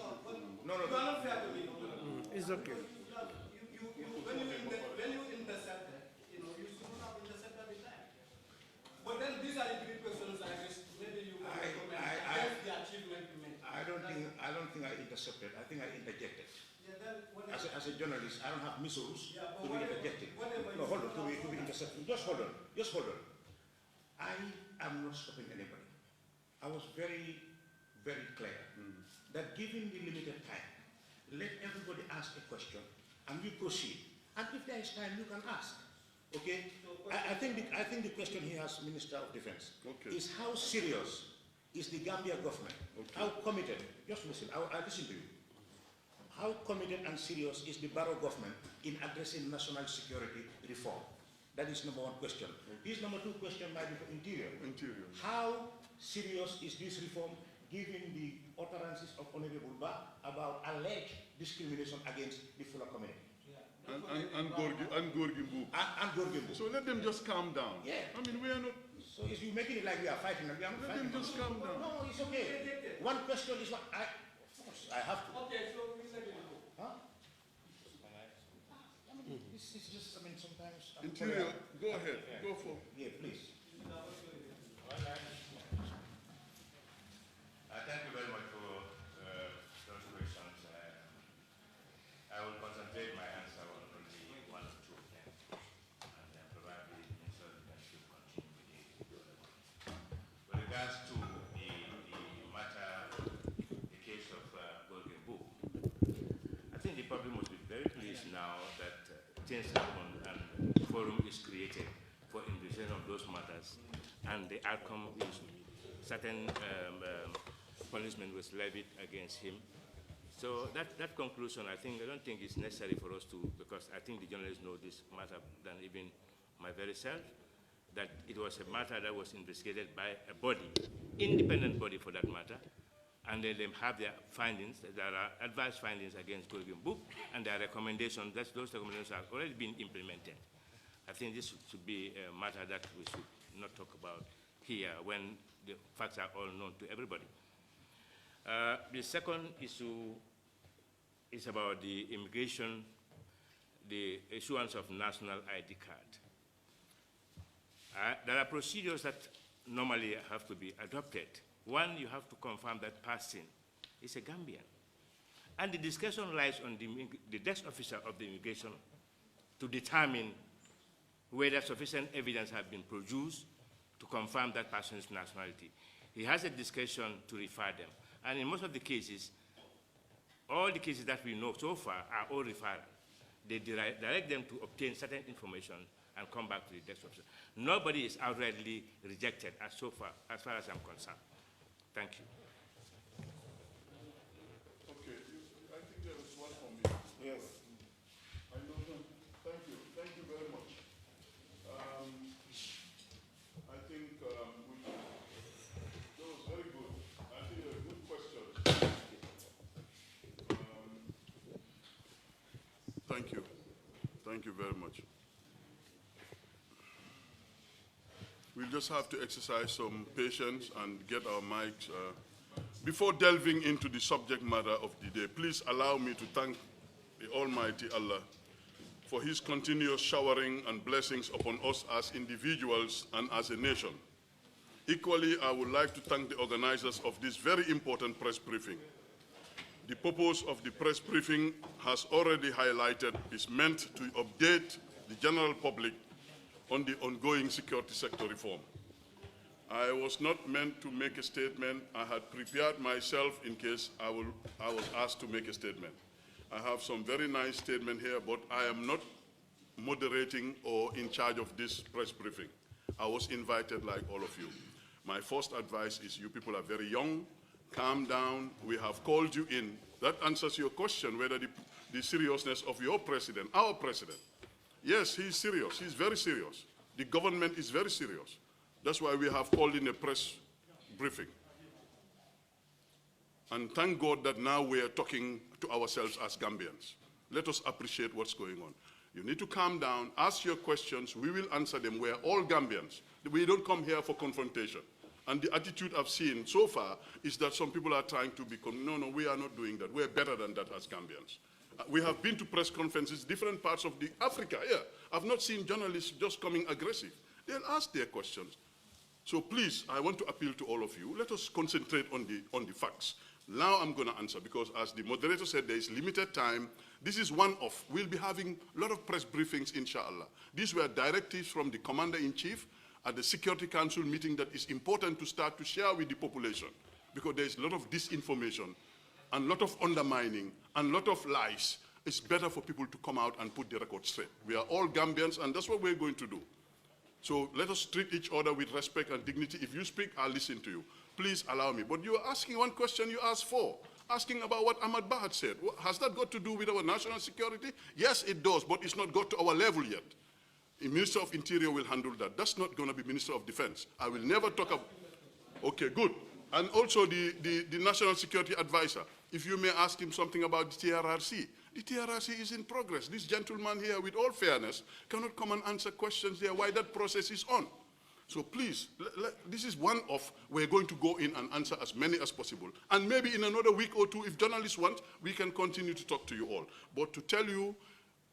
No. You are not fair to me. It's okay. When you intercept it, you should not have intercepted the time. But then these are the 3 questions I raised. Maybe you can comment against the achievement you made. I don't think I intercepted. I think I interjected. Yeah, then whatever. As a journalist, I don't have missiles to be whatever- interjected. whatever No, you hold on, feel to be intercepted. Just hold on. I am not stopping anybody. I was very, very clear that given the limited time, let everybody ask a question and we proceed. And if there is time, you can ask. Okay? I think the question he has, Minister of Defense, is how serious is the Gambia government? How committed? Just listen. I listen to you. How committed and serious is the Barrow government in addressing national security reform? That is number 1 question. This number 2 question might be for Interior. How serious is this reform given the utterances of Honorable Ba about alleged discrimination against the Fula community? And Gorgi Mbu. And Gorgi Mbu. So let them just calm down. Yeah. I mean, we are not... So is you making it like we are fighting? And we are not Let fighting. them just calm down. No, it's okay. One question is what I have to. Okay, so we let it go. Huh? This is just, sometimes... Interior, go ahead. Go for... Yeah, please. Thank you very much for those questions. I will concentrate my answer on only 1 or 2 of them, and then probably Minister of Defense should continue with the other one. With regards to the matter, the case of Golden Book, I think the public must be very pleased now that things happen and a forum is created for investigation of those matters, and the outcome is certain punishment was levied against him. So that conclusion, I don't think it's necessary for us to, because I think the journalists know this matter than even my very self, that it was a matter that was investigated by a body, independent body for that matter, and then they have their findings, there are advice findings against Golden Book, and their recommendations, those recommendations have already been implemented. I think this should be a matter that we should not talk about here when the facts are all known to everybody. The second issue is about the immigration, the issuance of national ID card. There are procedures that normally have to be adopted. One, you have to confirm that person is a Gambian. And the discussion lies on the desk officer of the immigration to determine whether sufficient evidence has been produced to confirm that person's nationality. He has a discretion to refer them. And in most of the cases, all the cases that we know so far are all referred. They direct them to obtain certain information and come back to the desk officer. Nobody is outrightly rejected as far as I'm concerned. Thank you. Okay, I think there is one for me. Yes. I know them. Thank you very much. I think that was very good. I think they're good questions. Thank you very much. We'll just have to exercise some patience and get our mics. Before delving into the subject matter of the day, please allow me to thank the Almighty Allah for his continuous showering and blessings upon us as individuals and as a nation. Equally, I would like to thank the organizers of this very important press briefing. The purpose of the press briefing has already highlighted is meant to update the general public on the ongoing security sector reform. I was not meant to make a statement. I had prepared myself in case I was asked to make a statement. I have some very nice statement here, but I am not moderating or in charge of this press briefing. I was invited like all of you. My first advice is you people are very young. Calm down. We have called you in. That answers your question, whether the seriousness of your president, our president. Yes, he's serious. He's very serious. The government is very serious. That's why we have called in a press briefing. And thank God that now we are talking to ourselves as Gambians. Let us appreciate what's going on. You need to calm down, ask your questions, we will answer them. We are all Gambians. We don't come here for confrontation. And the attitude I've seen so far is that some people are trying to become, no, we are not doing that. We're better than that as Gambians. We have been to press conferences, different parts of Africa, yeah. I've not seen journalists just coming aggressive. They'll ask their questions. So please, I want to appeal to all of you. Let us concentrate on the facts. Now I'm going to answer because as the moderator said, there is limited time. This is one of, we'll be having a lot of press briefings, inshallah. These were directives from the Commander-in-Chief at the Security Council meeting that is important to start to share with the population because there is a lot of disinformation and a lot of undermining and a lot of lies. It's better for people to come out and put the record straight. We are all Gambians and that's what we're going to do. So let us treat each other with respect and dignity. If you speak, I'll listen to you. Please allow me. But you are asking one question you asked for, asking about what Ahmad Bahad said. Has that got to do with our national security? Yes, it does, but it's not got to our level yet. The Minister of Interior will handle that. That's not going to be Minister of Defense. I will never talk about... Okay, good. And also the National Security Advisor. If you may ask him something about the TRRC. The TRRC is in progress. This gentleman here, with all fairness, cannot come and answer questions there why that process is on. So please, this is one of, we're going to go in and answer as many as possible. And maybe in another week or two, if journalists want, we can continue to talk to you all. But to tell you,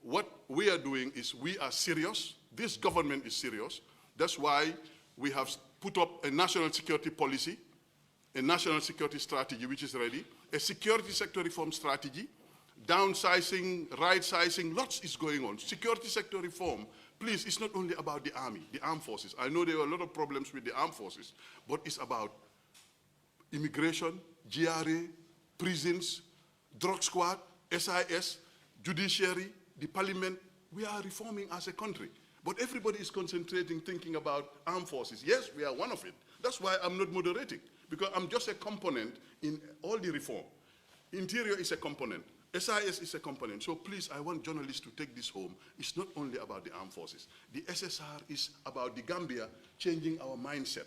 what we are doing is we are serious. This government is serious. That's why we have put up a national security policy, a national security strategy which is ready, a security sector reform strategy, downsizing, right-sizing, lots is going on. Security sector reform, please, it's not only about the army, the armed forces. I know there are a lot of problems with the armed forces, but it's about immigration, GRA, prisons, drug squad, SIS, judiciary, the parliament. We are reforming as a country. But everybody is concentrating, thinking about armed forces. Yes, we are one of it. That's why I'm not moderating, because I'm just a component in all the reform. Interior is a component. SIS is a component. So please, I want journalists to take this home. It's not only about the armed forces. The SSR is about the Gambia changing our mindset,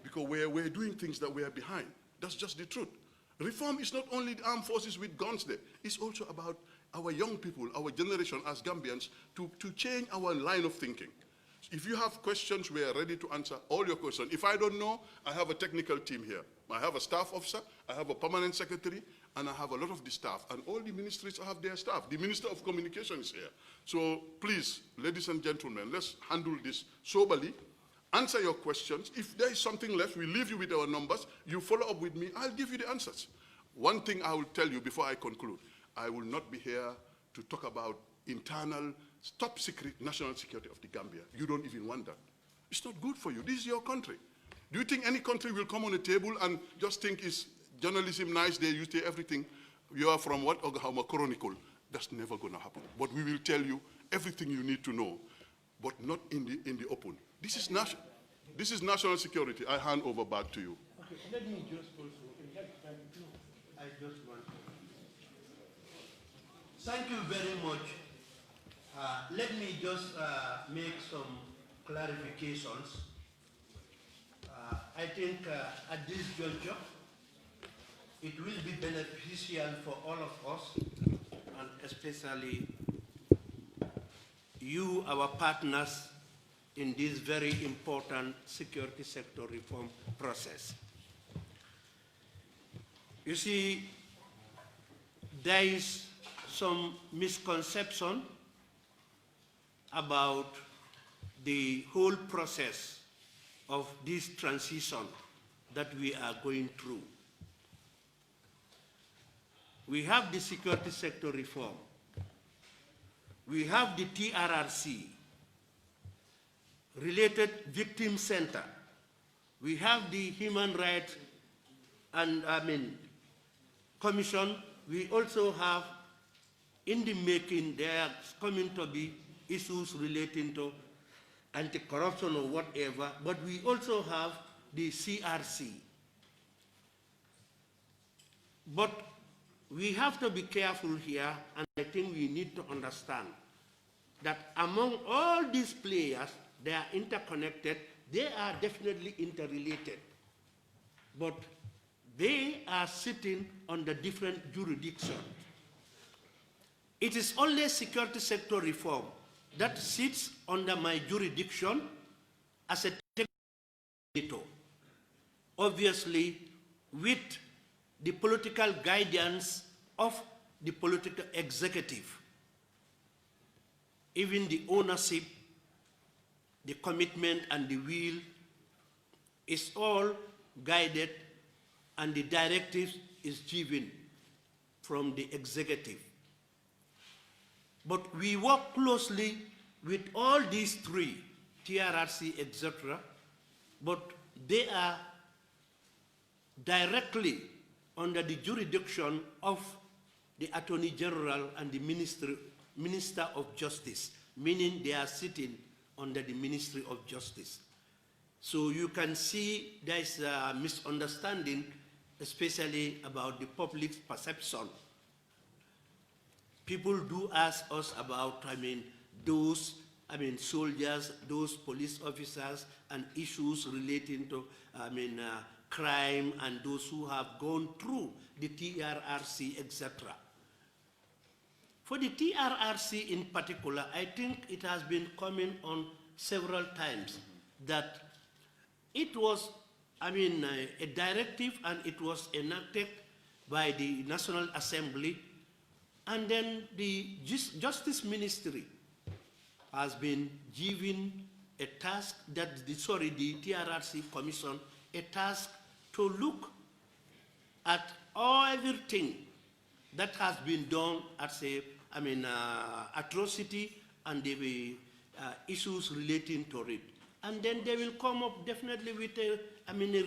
because we're doing things that we are behind. That's just the truth. Reform is not only the armed forces with guns there. It's also about our young people, our generation as Gambians, to change our line of thinking. If you have questions, we are ready to answer all your questions. If I don't know, I have a technical team here. I have a staff officer, I have a permanent secretary, and I have a lot of the staff. And all the ministries have their staff. The Minister of Communication is here. So please, ladies and gentlemen, let's handle this soberly. Answer your questions. If there is something left, we leave you with our numbers. You follow up with me, I'll give you the answers. One thing I will tell you before I conclude, I will not be here to talk about internal, top secret national security of the Gambia. You don't even want that. It's not good for you. This is your country. Do you think any country will come on a table and just think it's journalism nice day, you say everything, you are from what, Oklahoma Chronicle? That's never going to happen. But we will tell you everything you need to know, but not in the open. This is national security. I hand over back to you. Okay, let me just also, I just want to. Thank you very much. Let me just make some clarifications. I think at this juncture, it will be beneficial for all of us, and especially you, our partners, in this very important security sector reform process. You see, there is some misconception about the whole process of this transition that we are going through. We have the security sector reform. We have the TRRC, related victim center. We have the human rights and commission. We also have, in the making, there are coming to be issues relating to anti-corruption or whatever, but we also have the CRC. But we have to be careful here, and I think we need to understand that among all these players, they are interconnected, they are definitely interrelated, but they are sitting under different jurisdictions. It is only security sector reform that sits under my jurisdiction as a technical, obviously with the political guidance of the political executive. Even the ownership, the commitment and the will is all guided, and the directive is given from the executive. But we work closely with all these three, TRRC, etc., but they are directly under the jurisdiction of the Attorney General and the Minister of Justice, meaning they are sitting under the Ministry of Justice. So you can see there is a misunderstanding, especially about the public's perception. People do ask us about, those, soldiers, those police officers, and issues relating to, crime, and those who have gone through the TRRC, etc. For the TRRC in particular, I think it has been coming on several times that it was, a directive, and it was enacted by the National Assembly, and then the Justice Ministry has been given a task that the TRRC Commission, a task to look at everything that has been done as a, atrocity and the issues relating to it. And then they will come up definitely with a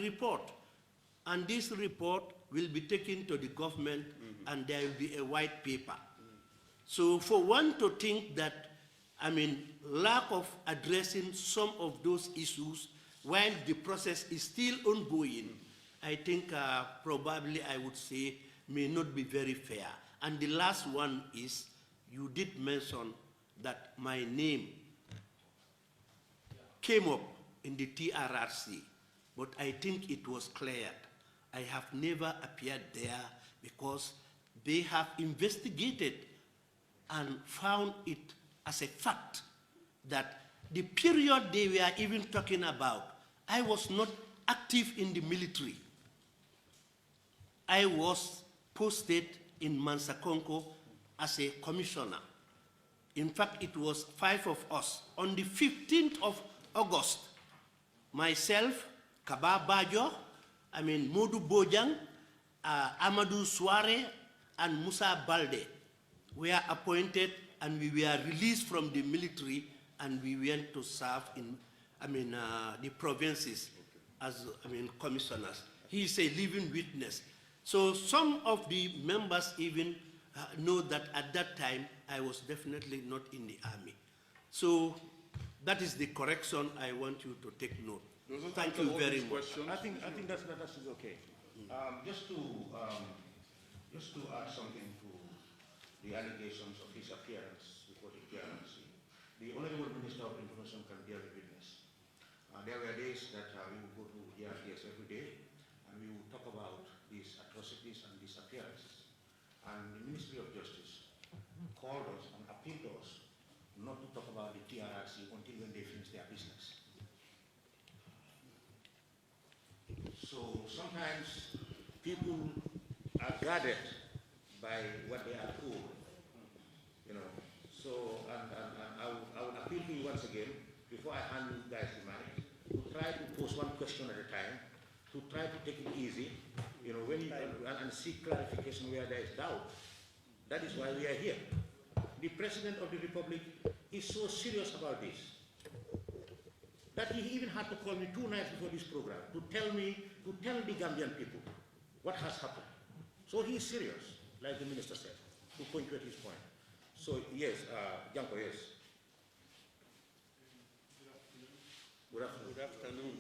report. And this report will be taken to the government, and there will be a white paper. So for one to think that, lack of addressing some of those issues while the process is still ongoing, I think probably I would say may not be very fair. And the last one is, you did mention that my name came up in the TRRC, but I think it was cleared. I have never appeared there because they have investigated and found it as a fact that the period they were even talking about, I was not active in the military. I was posted in Mansakonko as a commissioner. In fact, it was 5 of us. On the 15th of August, myself, Kaba Bajo, Modu Bojang, Amadou Suare, and Musa Balde were appointed, and we were released from the military, and we went to serve in the provinces as commissioners. He is a living witness. So some of the members even know that at that time I was definitely not in the army. So that is the correction I want you to take note. Thank you very much. I think that's okay. Just to add something to the allegations of his appearance before the PRC, the Honorable Minister of Information can bear witness. There were days that we would go to DRDS every day, and we would talk about these atrocities and disappearances. And the Ministry of Justice called us and appealed to us not to talk about the TRRC until when they finish their business. So sometimes people are guarded by what they are told, So, and I would appeal to you once again, before I hand you guys the mic, to try to pose one question at a time, to try to take it easy, and seek clarification where there is doubt. That is why we are here. The President of the Republic is so serious about this that he even had to call me 2 nights before this program to tell the Gambian people what has happened. So he is serious, like the Minister said, to punctuate his point. So yes, Janko, yes. Good afternoon. Good afternoon.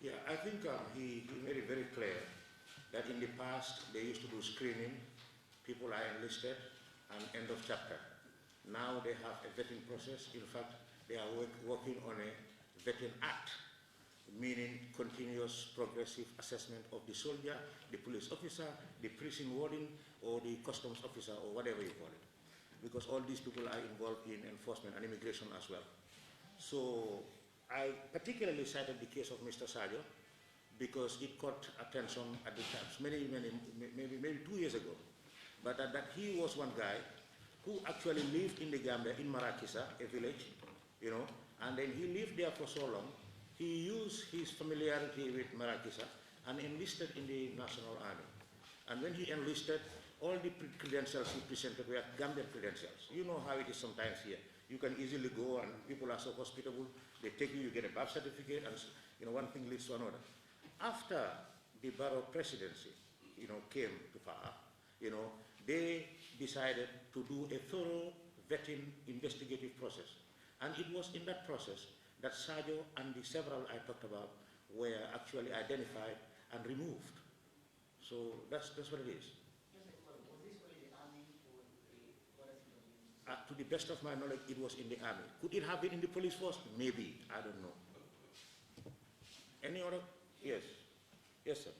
Yeah, I think he made it very clear that in the past they used to do screening, people are enlisted, and end of chapter. Now they have a vetting process. In fact, they are working on a vetting act, meaning continuous progressive assessment of the soldier, the police officer, the prison warden, or the customs officer, or whatever you call it. Because all these people are involved in enforcement and immigration as well. So I particularly cited the case of Mr. Sadio because it caught attention at the time, maybe 2 years ago. But that he was one guy who actually lived in the Gambia, in Marakisa, a village, and then he lived there for so long. He used his familiarity with Marakisa and enlisted in the National Army. And when he enlisted, all the credentials he presented were Gambian credentials. You know how it is sometimes here. You can easily go, and people are so hospitable. They take you, you get a birth certificate, and one thing leads to another. After the Barrow presidency, came to power, they decided to do a thorough vetting investigative process. And it was in that process that Sadio and the several I talked about were actually identified and removed. So that's what it is. To the best of my knowledge, it was in the army. Could it have been in the police force? Maybe. I don't know. Any other? Yes. Yes, sir.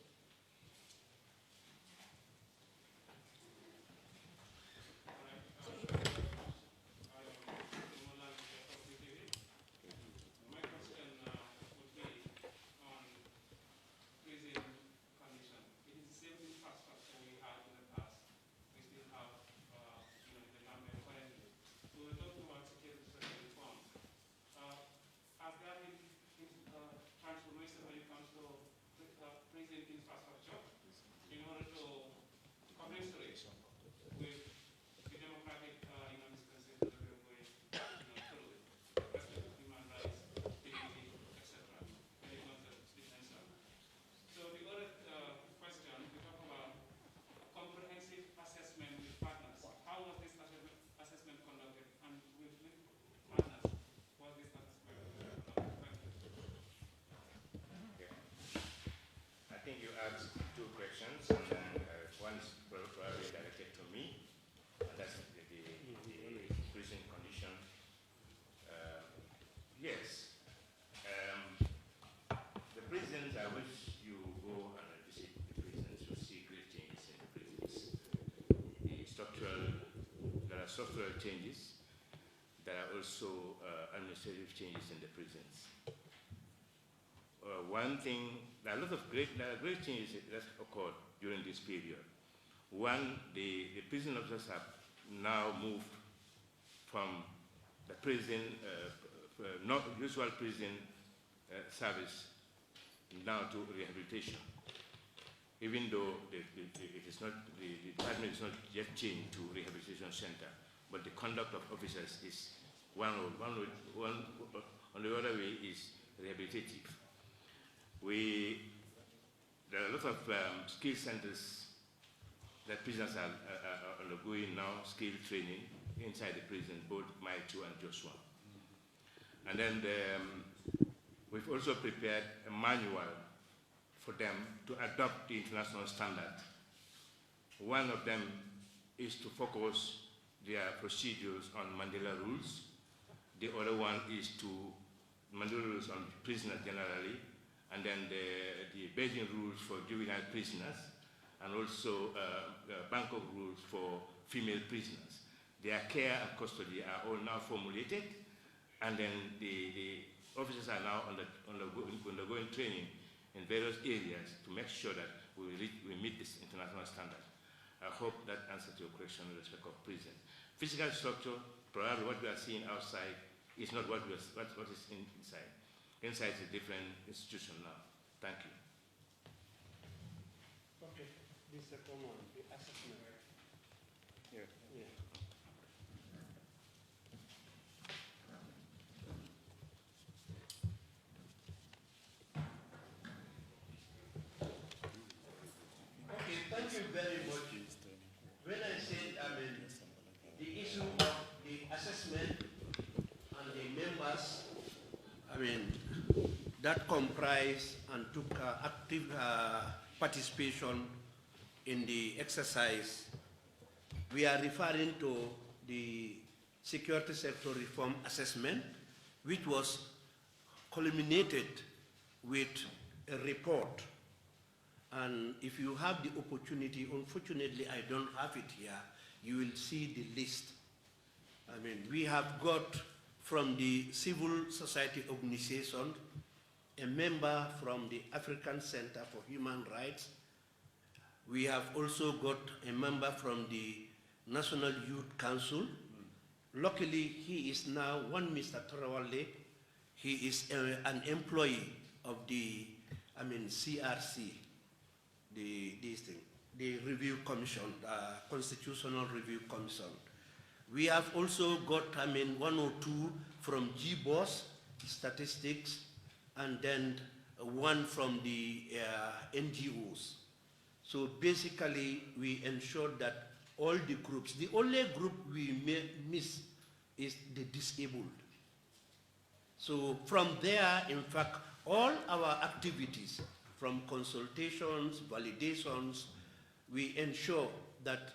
prisons, I wish you go and visit the prisons. You see great changes in the prisons. There are structural changes. There are also administrative changes in the prisons. One thing, there are great changes that occurred during this period. One, the prison officers have now moved from the prison, not usual prison service now to rehabilitation. Even though the department is not yet changed to rehabilitation center, but the conduct of officers is on the other way is rehabilitative. There are a lot of skill centers that prisoners are undergoing now, skill training inside the prison, both Maitu and Joshua. And then we've also prepared a manual for them to adopt the international standard. One of them is to focus their procedures on Mandela rules. The other one is to Mandela rules on prisoners generally, and then the Beijing rules for juvenile prisoners, and also Bangkok rules for female prisoners. Their care and custody are all now formulated, and then the officers are now undergoing training in various areas to make sure that we meet this international standard. I hope that answers your question with respect of prison. Physical structure, probably what we are seeing outside is not what is inside. Inside is a different institution now. Thank you. Okay, this second one, the assessment. Yeah. Okay, thank you very much. When I said, the issue of the assessment and the members, that comprised and took active participation in the exercise, we are referring to the security sector reform assessment, which was culminated with a report. And if you have the opportunity, unfortunately I don't have it here, you will see the list. We have got from the civil society organization, a member from the African Center for Human Rights. We have also got a member from the National Youth Council. Luckily, he is now one Mr. Torawale. He is an employee of the, CRC, the Review Commission, Constitutional Review Commission. We have also got, one or two from GBOS, statistics, and then one from the NGOs. So basically, we ensured that all the groups, the only group we miss is the disabled. So from there, in fact, all our activities, from consultations, validations, we ensure that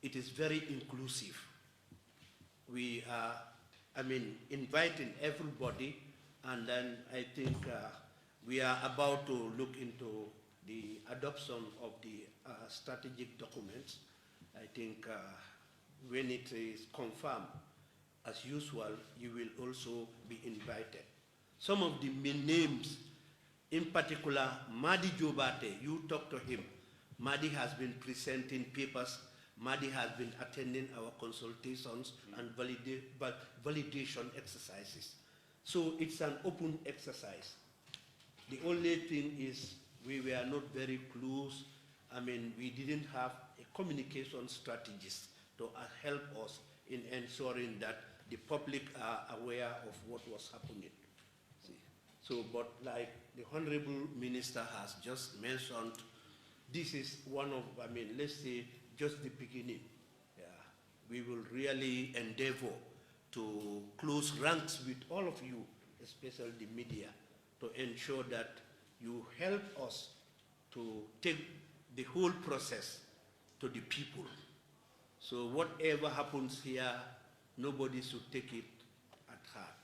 it is very inclusive. We are, inviting everybody, and then I think we are about to look into the adoption of the strategic documents. I think when it is confirmed, as usual, you will also be invited. Some of the main names, in particular, Madi Jobate, you talk to him. Madi has been presenting papers. Madi has been attending our consultations and validation exercises. So it's an open exercise. The only thing is we were not very close. We didn't have a communication strategist to help us in ensuring that the public are aware of what was happening. See? So, but like the Honorable Minister has just mentioned, this is one of, let's say, just the beginning. Yeah. We will really endeavor to close ranks with all of you, especially the media, to ensure that you help us to take the whole process to the people. So whatever happens here, nobody should take it at heart.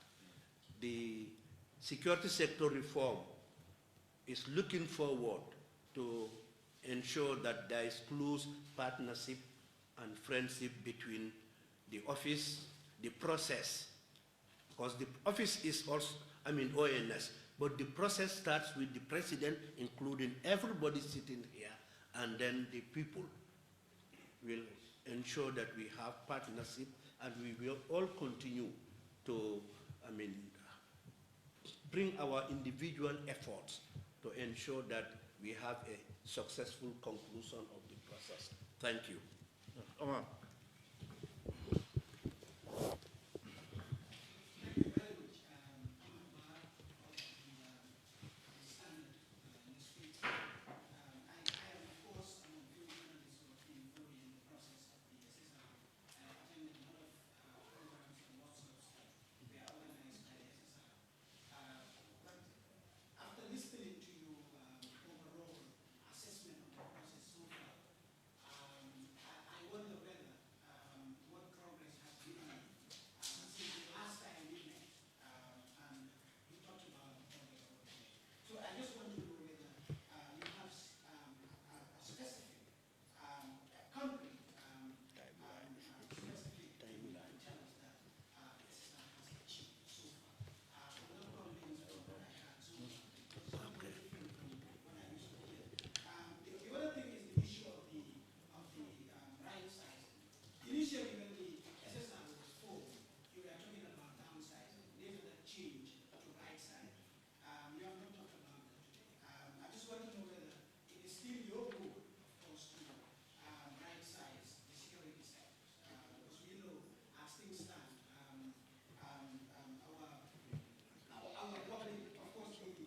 The security sector reform is looking forward to ensure that there is close partnership and friendship between the office, the process, because the office is also, ONS, but the process starts with the president, including everybody sitting here, and then the people will ensure that we have partnership, and we will all continue to, bring our individual efforts to ensure that we have a successful conclusion of the process. Thank you. Omar. Initially, when the SSR was formed, you were talking about downsizing. Later, that changed to right side. You have not talked about that today. I just want to know whether it is still your goal, of course, to right size the security sectors. Because we know, as things stand, our public, of course, like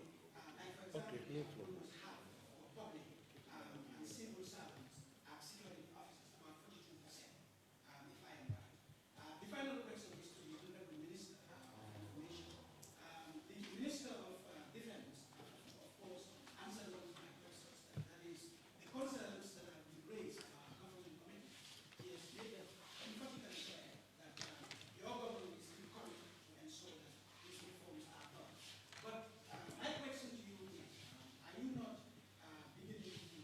for example, almost half of public and civil servants are security officers, about 42%. If I am right. The final question is to the Honorable Minister of Information. The Minister of Defense, of course, answered one of my questions. That is, the concerns that have been raised about government committee. He has made that emphatically clear that your government is still committed to ensure that these reforms are done. But my question to you is, are you not beginning to,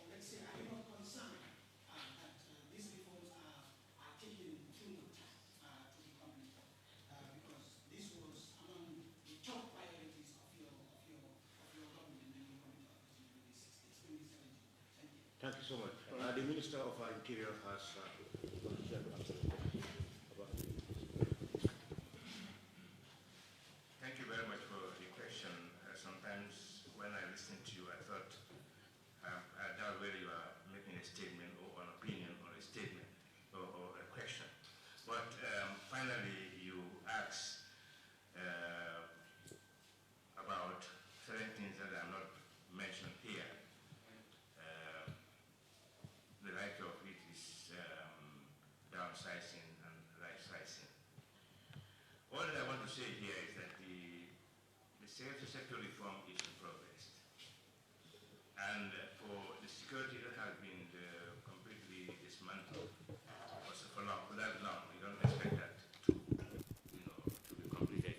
or let's say, are you not concerned that these reforms are taking too much to be completed? Because this was among the top priorities of your government and your committee office in 2016. Thank you. Thank you so much. The Minister of Interior has Thank you very much for the question. Sometimes when I listen to you, I thought I doubt whether you are making a statement or an opinion or a statement or a question. But finally, you asked about certain things that are not mentioned here. The like of it is downsizing and right-sizing. All that I want to say here is that the security sector reform is in progress. And for the security that has been completely dismantled for that long, we don't expect that to be completed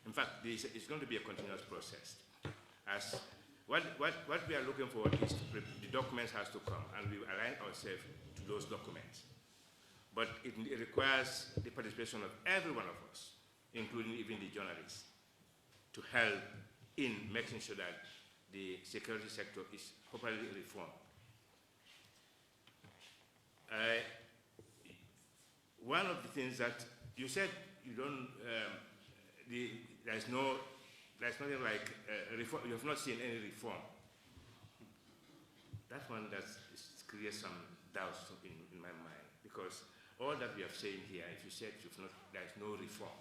in fact, it's going to be a continuous process. As what we are looking for is the documents has to come, and we align ourselves to those documents. But it requires the participation of every one of us, including even the journalists, to help in making sure that the security sector is properly reformed. One of the things that you said, you don't, there's nothing like reform. You have not seen any reform. That one creates some doubts in my mind, because all that we have said here, if you said there is no reform,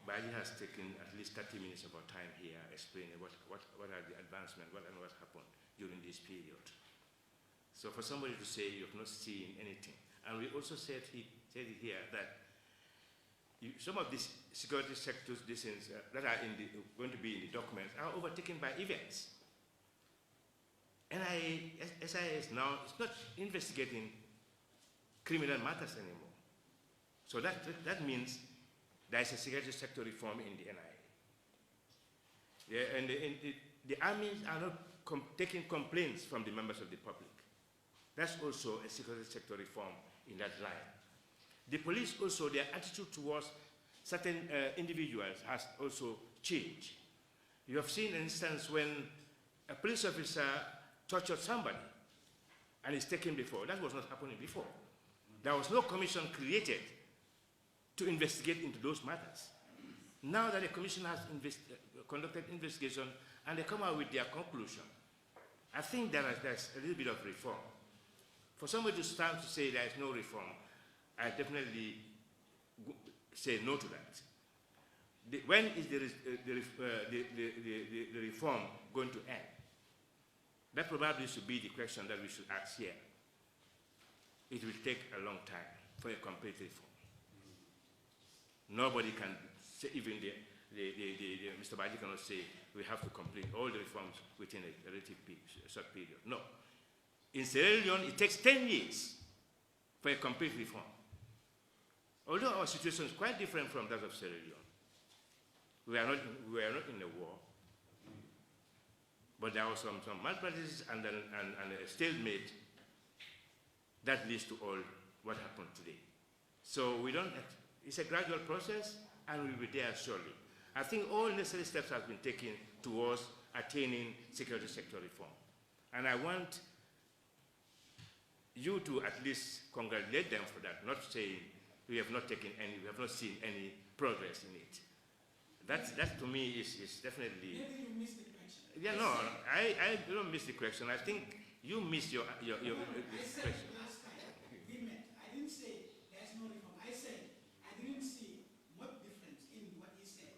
Baji has taken at least 30 minutes of our time here explaining what are the advancements, what happened during this period. So for somebody to say you have not seen anything, and we also said here that some of these security sectors decisions that are going to be in the documents are overtaken by events. SIS now is not investigating criminal matters anymore. So that means there is a security sector reform in the NIA. Yeah, and the armies are not taking complaints from the members of the public. That's also a security sector reform in that line. The police also, their attitude towards certain individuals has also changed. You have seen an instance when a police officer tortured somebody and is taken before. That was not happening before. There was no commission created to investigate into those matters. Now that the commission has conducted investigation and they come out with their conclusion, I think there's a little bit of reform. For somebody to stand to say there is no reform, I definitely say no to that. When is the reform going to end? That probably should be the question that we should ask here. It will take a long time for a complete reform. Nobody can say, even Mr. Baji cannot say we have to complete all the reforms within a relatively short period. No. In Sierra Leone, it takes 10 years for a complete reform. Although our situation is quite different from that of Sierra Leone. We are not in a war, but there was some malpractices and a stalemate that leads to all what happened today. So it's a gradual process, and we'll be there shortly. I think all necessary steps have been taken towards attaining security sector reform. And I want you to at least congratulate them for that, not saying we have not seen any progress in it. That to me is definitely. Maybe you missed the question. Yeah, no, I don't miss the question. I think you missed your question. I said last time we met, I didn't say there's no reform. I said I didn't see much difference in what he said.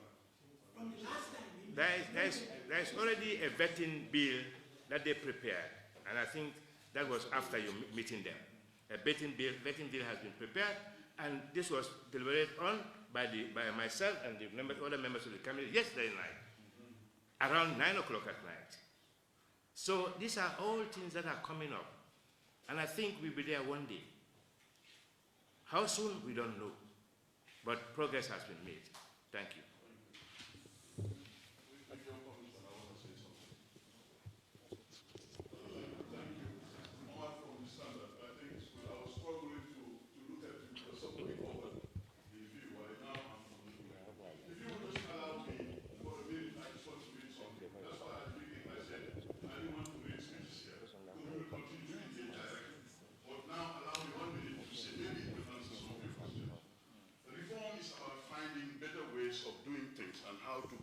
From the last time we met. There's already a vetting bill that they prepared, and I think that was after you meeting them. A vetting bill has been prepared, and this was deliberated on by myself and the other members of the cabinet yesterday night, around 9 o'clock at night. So these are all things that are coming up, and I think we'll be there one day. How soon, we don't know, but progress has been made. Thank you.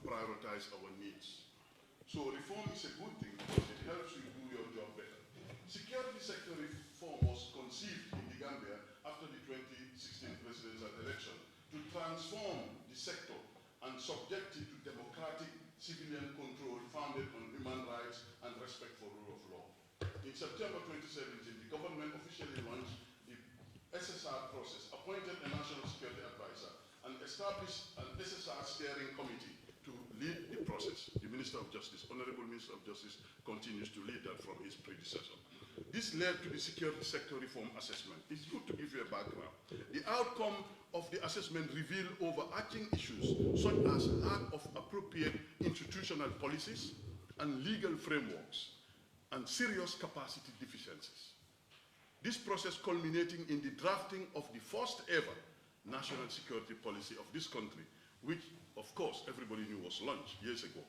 Prioritize our needs. So reform is a good thing because it helps you do your job better. Security sector reform was conceived in the Gambia after the 2016 presidential election to transform the sector and subject it to democratic civilian control founded on human rights and respect for rule of law. In September 2017, the government officially launched the SSR process, appointed a national security advisor, and established an SSR steering committee to lead the process. The Minister of Justice, Honorable Minister of Justice, continues to lead that from his predecessor. This led to the security sector reform assessment. It's good to give you a background. The outcome of the assessment revealed overarching issues such as lack of appropriate institutional policies and legal frameworks and serious capacity deficiencies. This process culminating in the drafting of the first ever national security policy of this country, which, of course, everybody knew was launched years ago.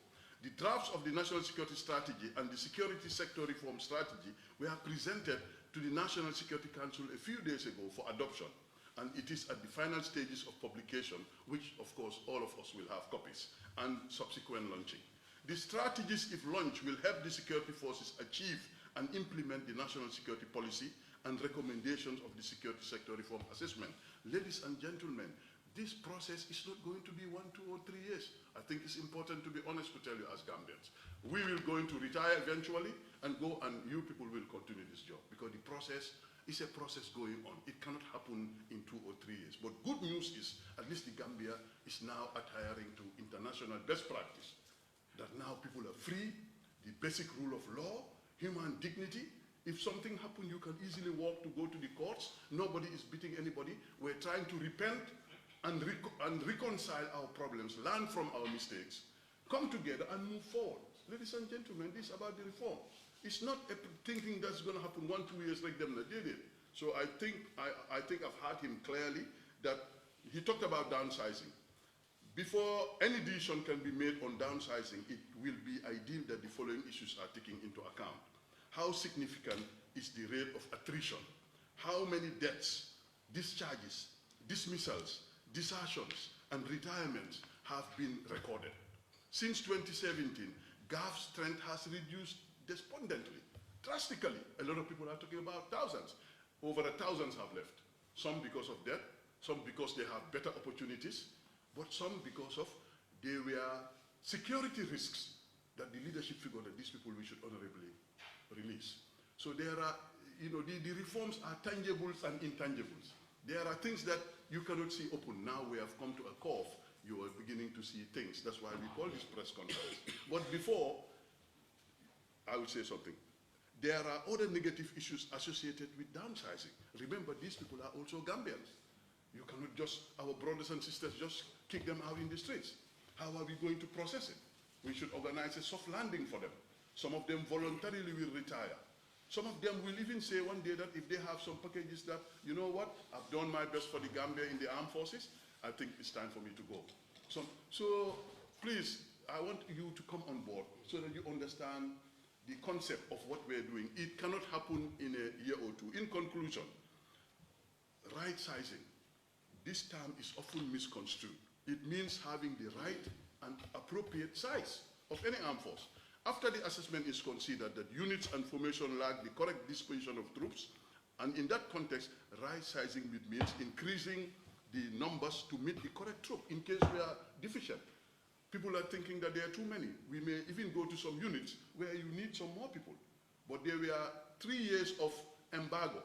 The drafts of the National Security Strategy and the Security Sector Reform Strategy were presented to the National Security Council a few days ago for adoption, and it is at the final stages of publication, which, of course, all of us will have copies, and subsequent launching. The strategies, if launched, will help the security forces achieve and implement the national security policy and recommendations of the Security Sector Reform Assessment. Ladies and gentlemen, this process is not going to be 1, 2, or 3 years. I think it's important to be honest to tell you as Gambians. We will going to retire eventually and go, and you people will continue this job because the process is a process going on. It cannot happen in 2 or 3 years. But good news is at least the Gambia is now adhering to international best practice, that now people are free, the basic rule of law, human dignity. If something happened, you can easily walk to go to the courts. Nobody is beating anybody. We're trying to repent and reconcile our problems, learn from our mistakes, come together and move forward. Ladies and gentlemen, this is about the reform. It's not a thinking that's going to happen 1, 2 years like them that did it. So I think I've heard him clearly that he talked about downsizing. Before any decision can be made on downsizing, it will be ideal that the following issues are taken into account. How significant is the rate of attrition? How many deaths, discharges, dismissals, desertions, and retirements have been recorded? Since 2017, GAF's strength has reduced despondently, drastically. A lot of people are talking about thousands. Over 1,000 have left. Some because of death, some because they have better opportunities, but some because of there were security risks that the leadership figured that these people we should honorably release. So there are, the reforms are tangibles and intangibles. There are things that you cannot see open. Now we have come to a curve. You are beginning to see things. That's why we call this press conference. But before, I will say something. There are other negative issues associated with downsizing. Remember, these people are also Gambians. You cannot just, our brothers and sisters, just kick them out in the streets. How are we going to process it? We should organize a soft landing for them. Some of them voluntarily will retire. Some of them will even say one day that if they have some packages that, you know what, I've done my best for the Gambia in the armed forces, I think it's time for me to go. So please, I want you to come on board so that you understand the concept of what we're doing. It cannot happen in a year or two. In conclusion, right sizing. This term is often misconstrued. It means having the right and appropriate size of any armed force. After the assessment is considered that units and formation lack the correct disposition of troops, and in that context, right sizing means increasing the numbers to meet the correct troop in case we are deficient. People are thinking that there are too many. We may even go to some units where you need some more people. But there were 3 years of embargo.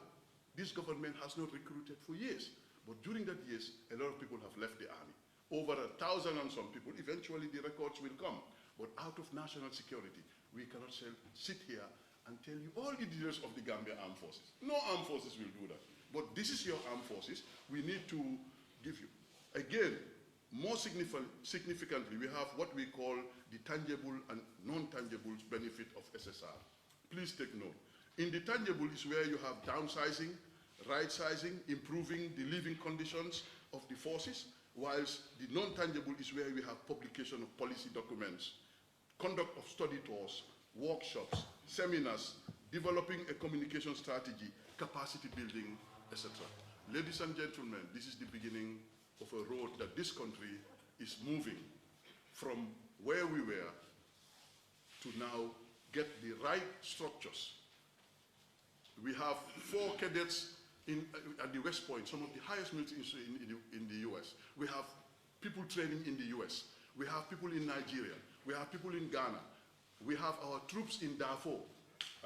This government has not recruited for years. But during that years, a lot of people have left the army. Over 1,000 and some people. Eventually the records will come. But out of national security, we cannot sit here and tell you all the details of the Gambia Armed Forces. No armed forces will do that. But this is your armed forces. We need to give you. Again, more significantly, we have what we call the tangible and non-tangible benefit of SSR. Please take note. In the tangible is where you have downsizing, right-sizing, improving the living conditions of the forces, whilst the non-tangible is where we have publication of policy documents, conduct of study tours, workshops, seminars, developing a communication strategy, capacity building, etc. Ladies and gentlemen, this is the beginning of a road that this country is moving from where we were to now get the right structures. We have 4 cadets at the West Point, some of the highest military in the US. We have people training in the US. We have people in Nigeria. We have people in Ghana. We have our troops in Darfur.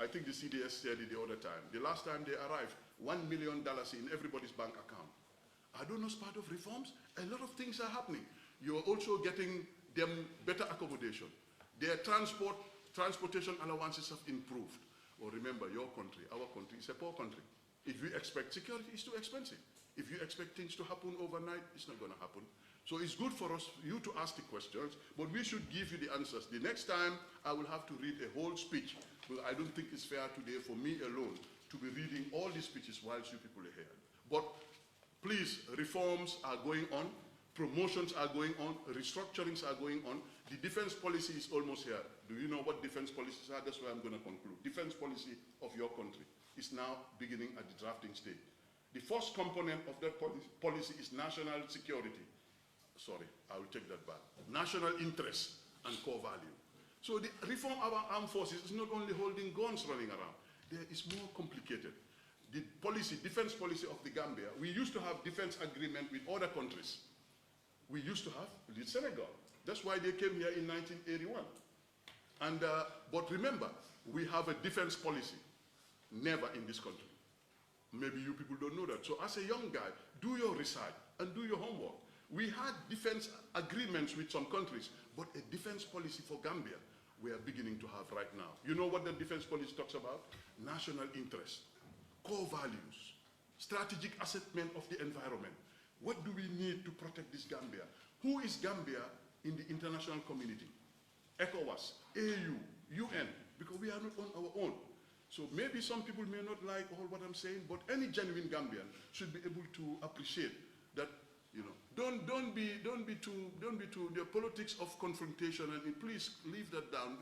I think the CDS said it the other time. The last time they arrived, $1 million in everybody's bank account. Are those part of reforms? A lot of things are happening. You are also getting them better accommodation. Their transportation allowances have improved. Well, remember, your country, our country, is a poor country. If you expect security, it's too expensive. If you expect things to happen overnight, it's not going to happen. So it's good for us, you to ask the questions, but we should give you the answers. The next time, I will have to read a whole speech, but I don't think it's fair today for me alone to be reading all these speeches whilst you people are here. But please, reforms are going on, promotions are going on, restructurings are going on. The defense policy is almost here. Do you know what defense policies are? That's where I'm going to conclude. Defense policy of your country is now beginning at the drafting stage. The first component of that policy is national security. Sorry, I will take that back. National interest and core value. So the reform of our armed forces is not only holding guns running around. There is more complicated. The policy, defense policy of the Gambia, we used to have defense agreement with other countries. We used to have with Senegal. That's why they came here in 1981. And, but remember, we have a defense policy. Never in this country. Maybe you people don't know that. So as a young guy, do your research and do your homework. We had defense agreements with some countries, but a defense policy for Gambia we are beginning to have right now. You know what the defense policy talks about? National interest, core values, strategic assessment of the environment. What do we need to protect this Gambia? Who is Gambia in the international community? ECOWAS, AU, UN, because we are not on our own. So maybe some people may not like all what I'm saying, but any genuine Gambian should be able to appreciate that, you know, don't be too the politics of confrontation, and please leave that down.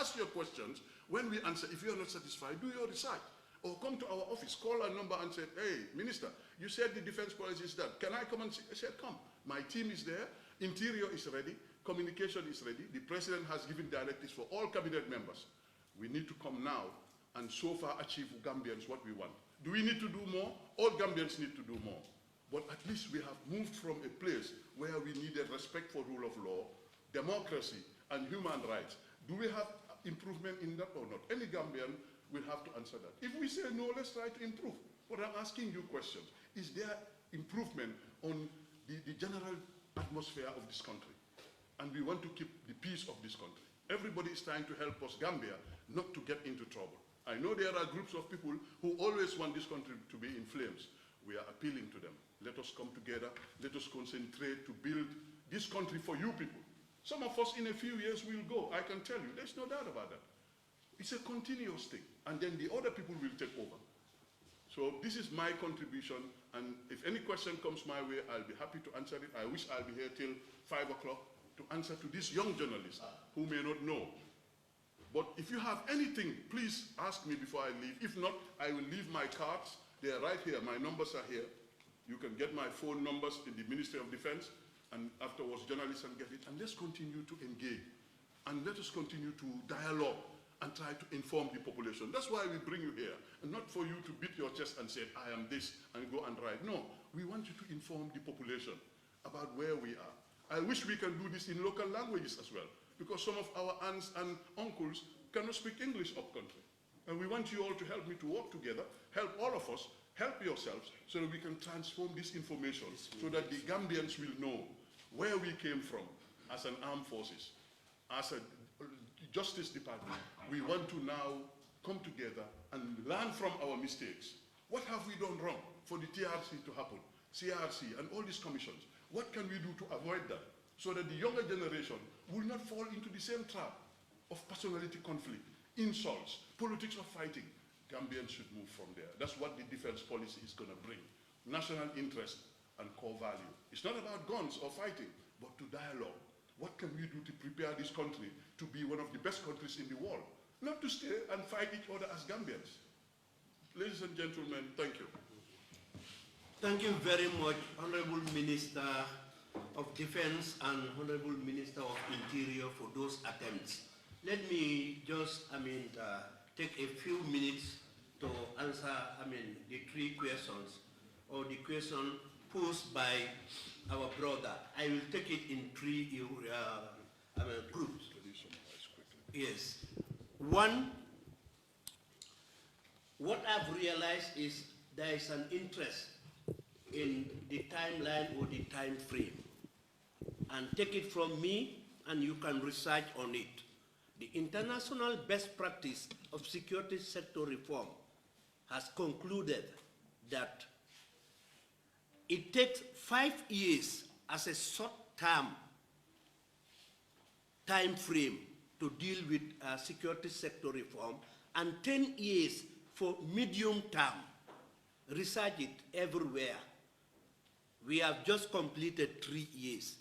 Ask your questions. When we answer, if you are not satisfied, do your research. Or come to our office, call our number and say, hey, Minister, you said the defense policy is done. Can I come and see? I said, come. My team is there. Interior is ready. Communication is ready. The President has given directives for all cabinet members. We need to come now and so far achieve Gambians what we want. Do we need to do more? All Gambians need to do more. But at least we have moved from a place where we needed respect for rule of law, democracy, and human rights. Do we have improvement in that or not? Any Gambian will have to answer that. If we say no, let's try to improve. But I'm asking you questions. Is there improvement on the general atmosphere of this country? And we want to keep the peace of this country. Everybody is trying to help us, Gambia, not to get into trouble. I know there are groups of people who always want this country to be in flames. We are appealing to them. Let us come together. Let us concentrate to build this country for you people. Some of us in a few years will go, I can tell you. There's no doubt about that. It's a continuous thing. And then the other people will take over. So this is my contribution. And if any question comes my way, I'll be happy to answer it. I wish I'll be here till 5 o'clock to answer to this young journalist who may not know. But if you have anything, please ask me before I leave. If not, I will leave my cards. They are right here. My numbers are here. You can get my phone numbers in the Ministry of Defense, and afterwards journalists can get it. And let's continue to engage. And let us continue to dialogue and try to inform the population. That's why we bring you here, and not for you to beat your chest and say, I am this, and go and write. No, we want you to inform the population about where we are. I wish we can do this in local languages as well, because some of our aunts and uncles cannot speak English up country. And we want you all to help me to work together, help all of us, help yourselves, so that we can transform this information, so that the Gambians will know where we came from as an armed forces, as a Justice Department. We want to now come together and learn from our mistakes. What have we done wrong for the TRC to happen, CRC, and all these commissions? What can we do to avoid that, so that the younger generation will not fall into the same trap of personality conflict, insults, politics of fighting? Gambians should move from there. That's what the defense policy is going to bring. National interest and core value. It's not about guns or fighting, but to dialogue. What can we do to prepare this country to be one of the best countries in the world? Not to stay and fight each other as Gambians. Ladies and gentlemen, thank you. Thank you very much, Honorable Minister of Defense and Honorable Minister of Interior, for those attempts. Let me just, take a few minutes to answer, the three questions, or the question posed by our brother. I will take it in three groups. Yes. One, what I've realized is there is an interest in the timeline or the time frame. And take it from me, and you can research on it. The international best practice of security sector reform has concluded that it takes 5 years as a short-term time frame to deal with security sector reform, and 10 years for medium term. Research it everywhere. We have just completed 3 years.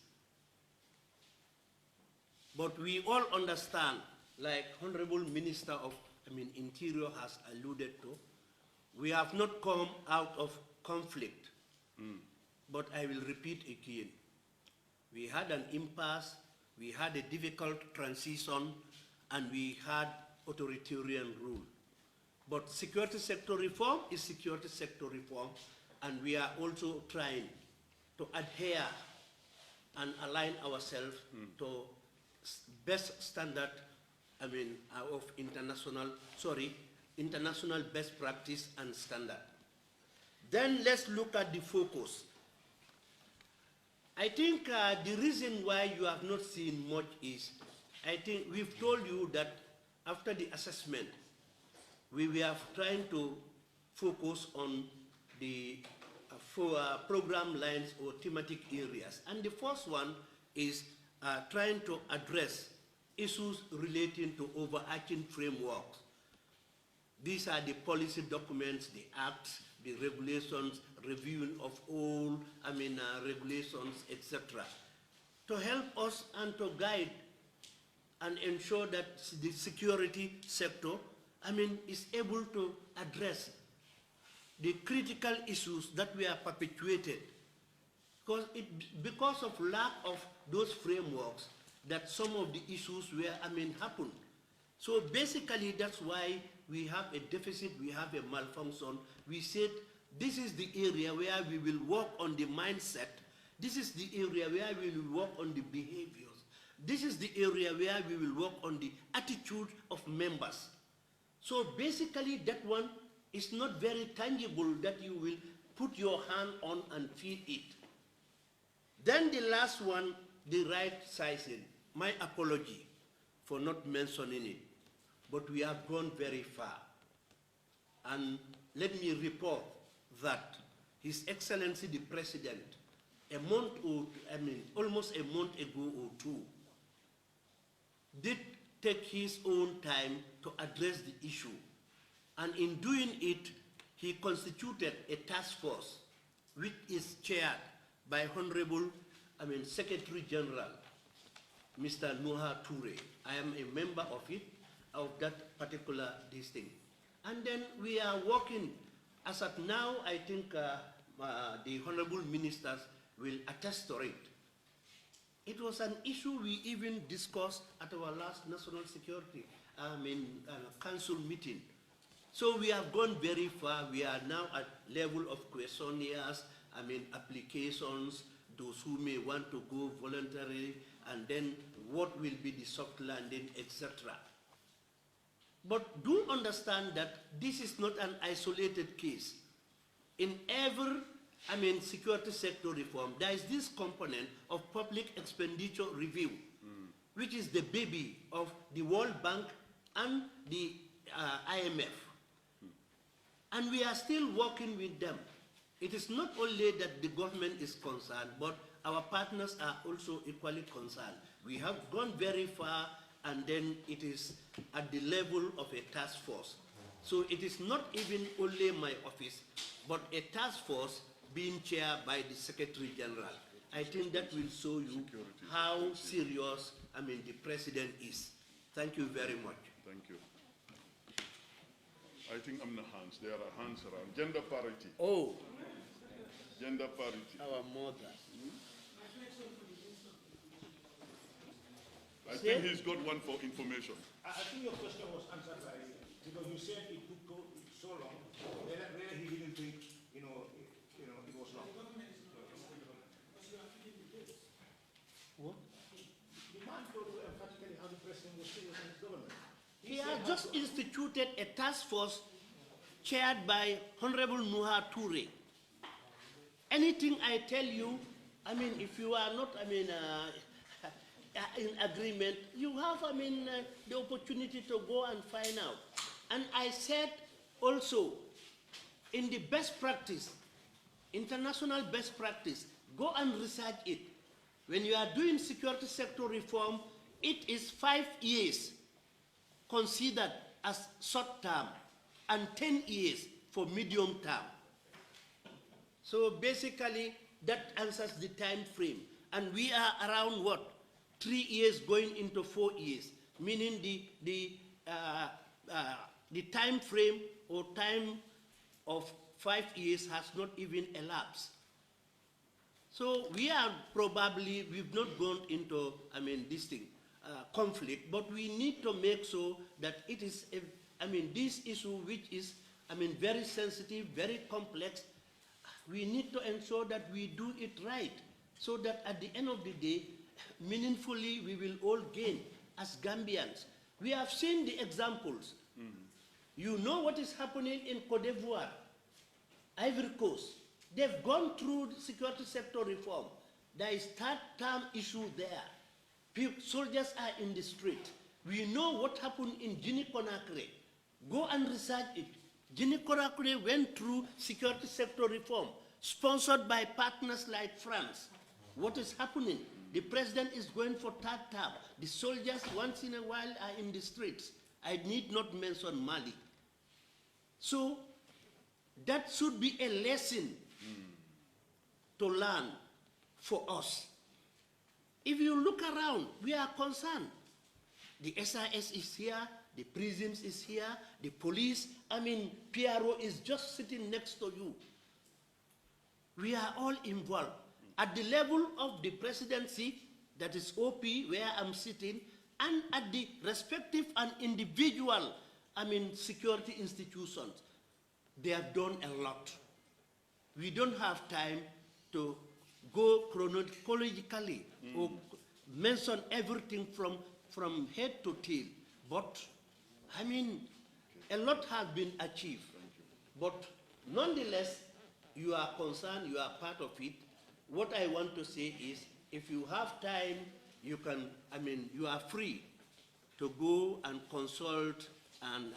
But we all understand, like Honorable Minister of Interior has alluded to, we have not come out of conflict. But I will repeat again. We had an impasse, we had a difficult transition, and we had authoritarian rule. But security sector reform is security sector reform, and we are also trying to adhere and align ourselves to best standard, of international best practice and standard. Then let's look at the focus. I think the reason why you have not seen much is, I think we've told you that after the assessment, we were trying to focus on the program lines or thematic areas. And the first one is trying to address issues relating to overarching frameworks. These are the policy documents, the acts, the regulations, reviewing of all, regulations, etc. To help us and to guide and ensure that the security sector, is able to address the critical issues that were perpetuated. Because of lack of those frameworks, that some of the issues were, happened. So basically, that's why we have a deficit, we have a malfunction. We said, this is the area where we will work on the mindset. This is the area where we will work on the behaviors. This is the area where we will work on the attitude of members. So basically, that one is not very tangible that you will put your hand on and feel it. Then the last one, the right sizing. My apology for not mentioning it, but we have gone very far. And let me report that His Excellency the President, almost a month ago or two, did take his own time to address the issue. And in doing it, he constituted a task force, which is chaired by Honorable, Secretary General, Mr. Nuha Toure. I am a member of it, of that particular thing. And then we are working, as at now, I think the Honorable Ministers will attest to it. It was an issue we even discussed at our last National Security Council meeting. So we have gone very far. We are now at level of questionnaires, applications, those who may want to go voluntarily, and then what will be the soft landing, etc. But do understand that this is not an isolated case. In every security sector reform, there is this component of public expenditure review, which is the baby of the World Bank and the IMF. And we are still working with them. It is not only that the government is concerned, but our partners are also equally concerned. We have gone very far, and then it is at the level of a task force. So it is not even only my office, but a task force being chaired by the Secretary General. I think that will show you how serious, the President is. Thank you very much. Thank you. I think I'm the hands. There are hands around. Gender parity. Oh. Gender parity. Our mother. I think he's got one for information. I think your question was answered by, because you said it took so long, whether he didn't think, it was long. What? The man told you emphatically how the president was serious in his government. He has just instituted a task force chaired by Honorable Nuha Toure. Anything I tell you, if you are not, in agreement, you have, the opportunity to go and find out. And I said also, in the best practice, international best practice, go and research it. When you are doing security sector reform, it is 5 years considered as short term and 10 years for medium term. So basically, that answers the time frame. And we are around what? 3 years going into 4 years, meaning the time frame or time of 5 years has not even elapsed. So we are probably, we've not gone into, this thing, conflict, but we need to make sure that it is, this issue which is, very sensitive, very complex, we need to ensure that we do it right, so that at the end of the day, meaningfully, we will all gain as Gambians. We have seen the examples. You know what is happening in Côte d'Ivoire, Ivory Coast. They've gone through the security sector reform. There is third-term issue there. Soldiers are in the street. We know what happened in Guinea-Conakry. Go and research it. Guinea-Conakry went through security sector reform, sponsored by partners like France. What is happening? The president is going for third term. The soldiers once in a while are in the streets. I need not mention Mali. So that should be a lesson to learn for us. If you look around, we are concerned. The SIS is here, the prisons is here, the police, PRO is just sitting next to you. We are all involved. At the level of the presidency, that is OP, where I'm sitting, and at the respective and individual, security institutions, they have done a lot. We don't have time to go chronologically or mention everything from head to tail. But, a lot has been achieved. But nonetheless, you are concerned, you are part of it. What I want to say is, if you have time, you can, you are free to go and consult and,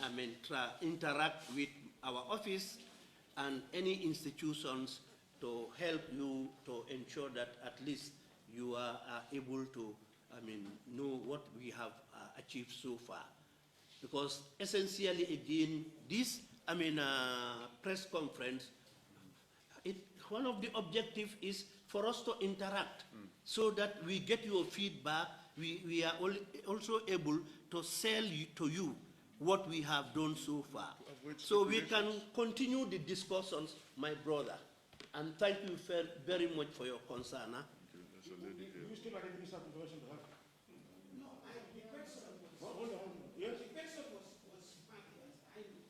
interact with our office and any institutions to help you to ensure that at least you are able to, know what we have achieved so far. Because essentially, again, this, press conference, one of the objectives is for us to interact so that we get your feedback. We are also able to sell to you what we have done so far. So we can continue the discussions, my brother. And thank you very much for your concern. Huh? You still have any information to have? No, the question was, hold on. Yes? The question was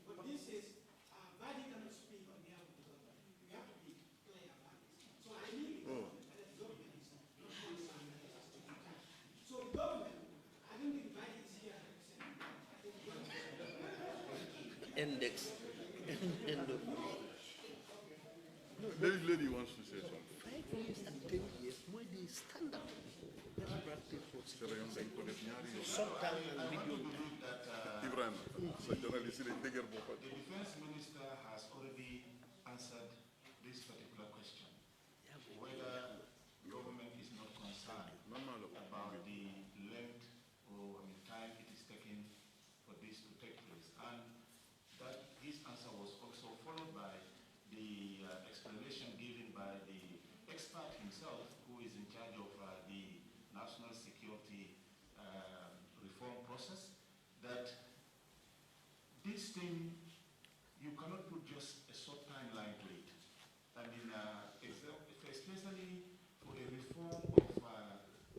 but this is, Badi cannot speak on behalf of the government. You have to be clear about this. So I need the government, and the government is not concerned that it has to be done. So the government, I don't think Badi is here. Index. Lady wants to say something. 5 years and 10 years, more the standard. Best practice for security. Sometimes video. The defense minister has already answered this particular question. Whether government is not concerned about the length or time it is taking for this to take place. And that his answer was also followed by the explanation given by the expert himself, who is in charge of the national security reform process, that this thing, you cannot put just a short timeline to it. Especially for a reform of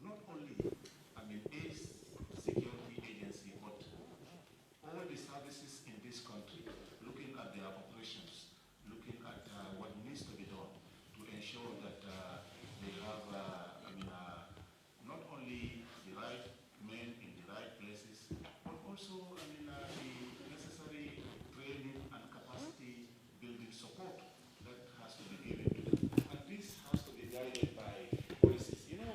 not only, a security agency, but all the services in this country, looking at their operations, looking at what needs to be done to ensure that they have, not only the right men in the right places, but also, the necessary training and capacity building support that has to be given to them. And this has to be guided by policies. You know,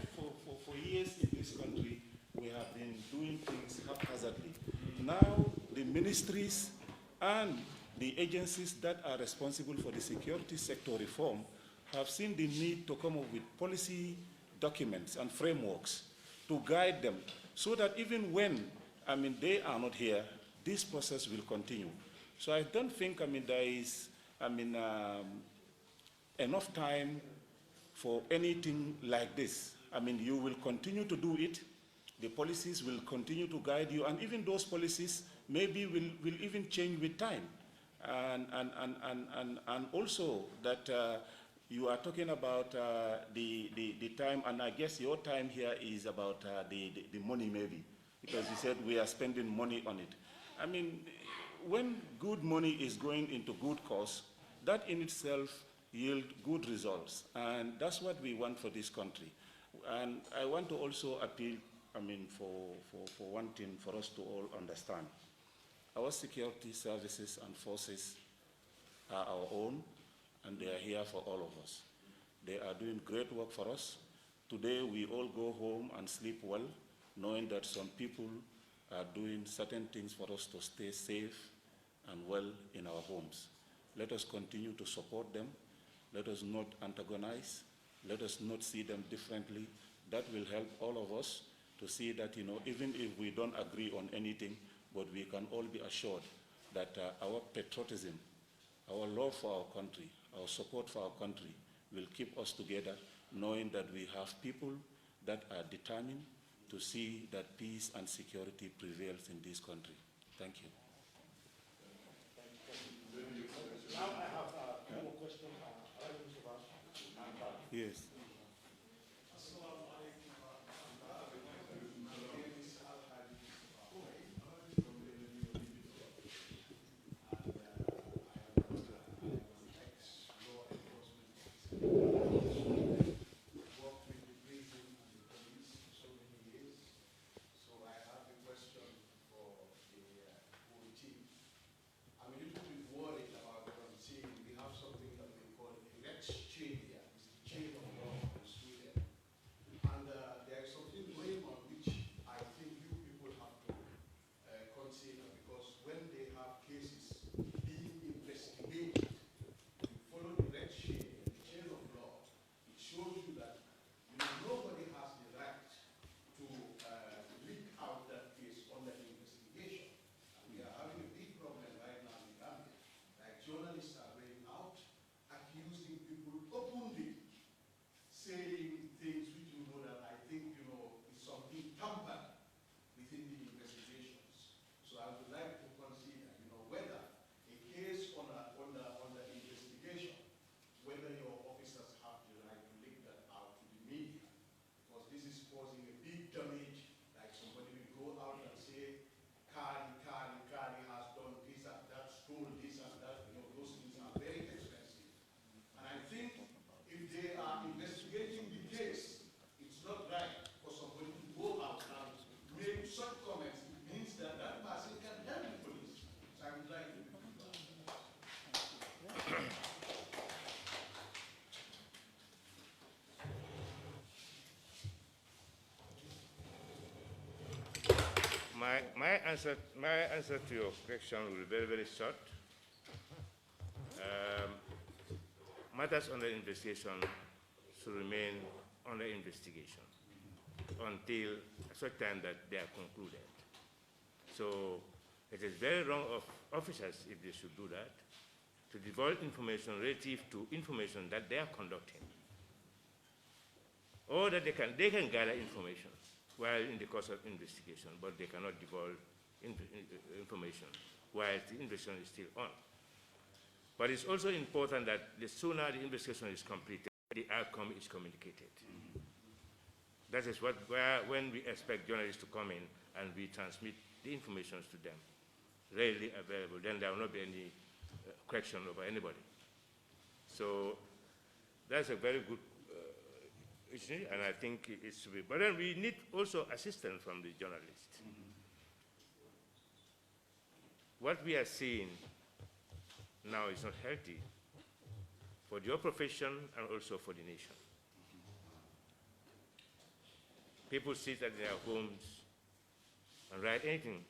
for years in this country, we have been doing things haphazardly. Now, the ministries and the agencies that are responsible for the security sector reform have seen the need to come up with policy documents and frameworks to guide them so that even when, they are not here, this process will continue. So I don't think, there is, enough time for anything like this. You will continue to do it. The policies will continue to guide you, and even those policies maybe will even change with time. And also that you are talking about the time, and I guess your time here is about the money maybe, because you said we are spending money on it. When good money is going into good cause, that in itself yield good results, and that's what we want for this country. And I want to also appeal, for one thing, for us to all understand. Our security services and forces are our own, and they are here for all of us. They are doing great work for us. Today, we all go home and sleep well, knowing that some people are doing certain things for us to stay safe and well in our homes. Let us continue to support them. Let us not antagonize. Let us not see them differently That will help all of us to see that, even if we don't agree on anything, but we can all be assured that our patriotism, our love for our country, our support for our country will keep us together, knowing that we have people that are determined to see that peace and security prevails in this country. Thank you. Now I have two more questions. Yes. My answer to your question will be very, very short. Matters under investigation should remain under investigation until such time that they are concluded. So it is very wrong of officers, if they should do that, to divulge information relative to information that they are conducting, or that they can gather information while in the course of investigation, but they cannot divulge information while the investigation is still on. But it's also important that the sooner the investigation is completed, the outcome is communicated. That is when we expect journalists to come in and we transmit the information to them, readily available, then there will not be any question over anybody. So that's a very good issue, and I think it should be. But then we need also assistance from the journalists. What we are seeing now is not healthy for your profession and also for the nation. People sit at their homes and write anything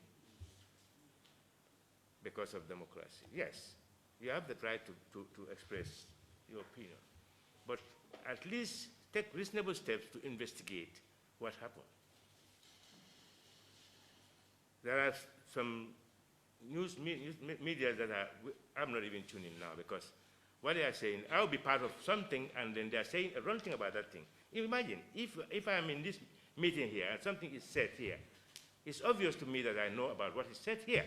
because of democracy. Yes, you have the right to express your opinion, but at least take reasonable steps to investigate what happened. There are some news media that I'm not even tuning now, because what they are saying, I'll be part of something, and then they are saying a wrong thing about that thing. Imagine, if I'm in this meeting here and something is said here, it's obvious to me that I know about what is said here.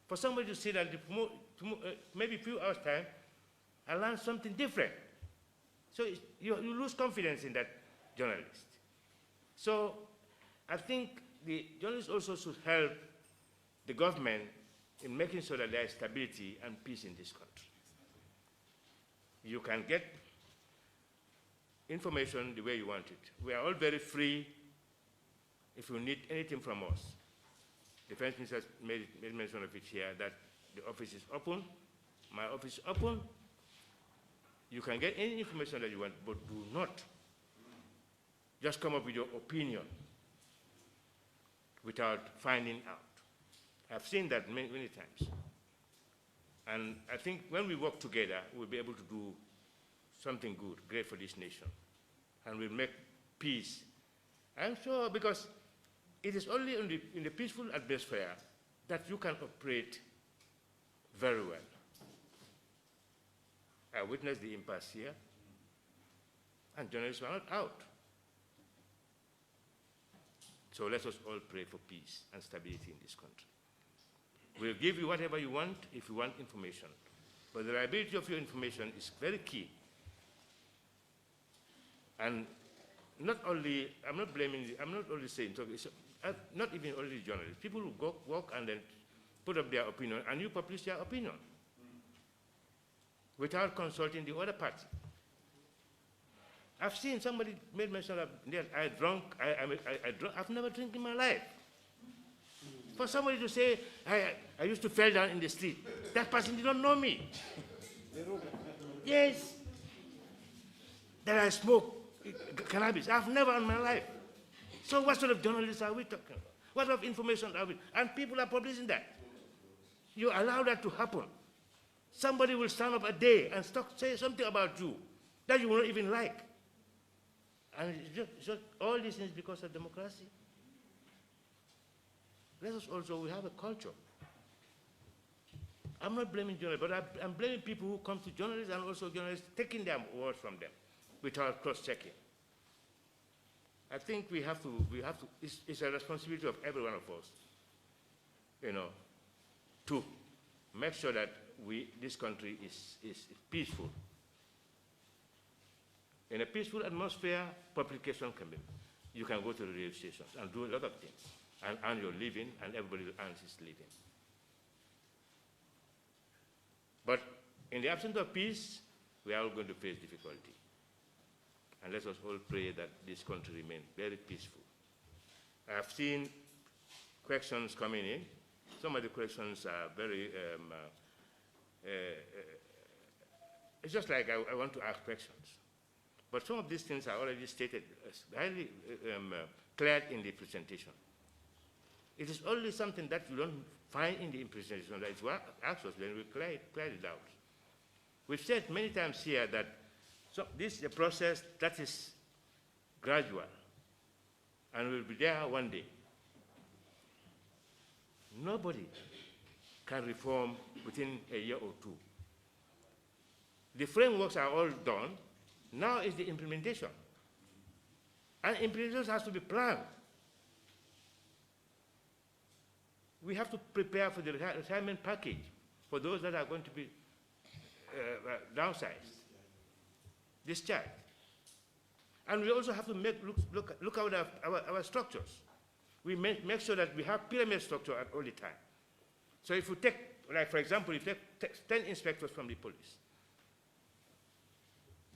For somebody to say that maybe a few hours' time, I learned something different. So you lose confidence in that journalist. So I think the journalists also should help the government in making sure that there is stability and peace in this country. You can get information the way you want it. We are all very free if you need anything from us. The Defense Minister made mention of it here, that the office is open, my office is open. You can get any information that you want, but do not just come up with your opinion without finding out. I've seen that many, many times. And I think when we work together, we'll be able to do something good, great for this nation. And we'll make peace I'm sure, because it is only in the peaceful atmosphere that you can operate very well. I witnessed the impasse here, and journalists were not out. So let us all pray for peace and stability in this country. We'll give you whatever you want if you want information, but the reliability of your information is very key. And not only, I'm not only saying, it's not even only journalists, people who go walk and then put up their opinion, and you publish your opinion without consulting the other party. I've seen somebody made mention of, I've never drank in my life. For somebody to say, I used to fall down in the street, that person did not know me. Yes. That I smoke cannabis. I've never in my life. So what sort of journalists are we talking about? What sort of information are we? And people are publishing that. You allow that to happen. Somebody will stand up a day and say something about you that you will not even like. And it's just all these things because of democracy. Let us also, we have a culture. I'm not blaming journalists, but I'm blaming people who come to journalists and also journalists taking their words from them without cross-checking. I think we have to, it's a responsibility of every one of us, to make sure that this country is peaceful. In a peaceful atmosphere, publication can be, you can go to the radio stations and do a lot of things and earn your living, and everybody earns his living. But in the absence of peace, we are all going to face difficulty. And let us all pray that this country remains very peaceful. I have seen questions coming in. Some of the questions are very, it's just like I want to ask questions. But some of these things are already stated, highly clear in the presentation. It is only something that you don't find in the presentation that is what asks us, then we clear it out. We've said many times here that this is a process that is gradual and will be there one day. Nobody can reform within a year or two. The frameworks are all done. Now is the implementation. And implementation has to be planned. We have to prepare for the retirement package for those that are going to be downsized, discharged. And we also have to look at our structures. We make sure that we have pyramid structure at all the time. So if we take, like for example, if you take 10 inspectors from the police,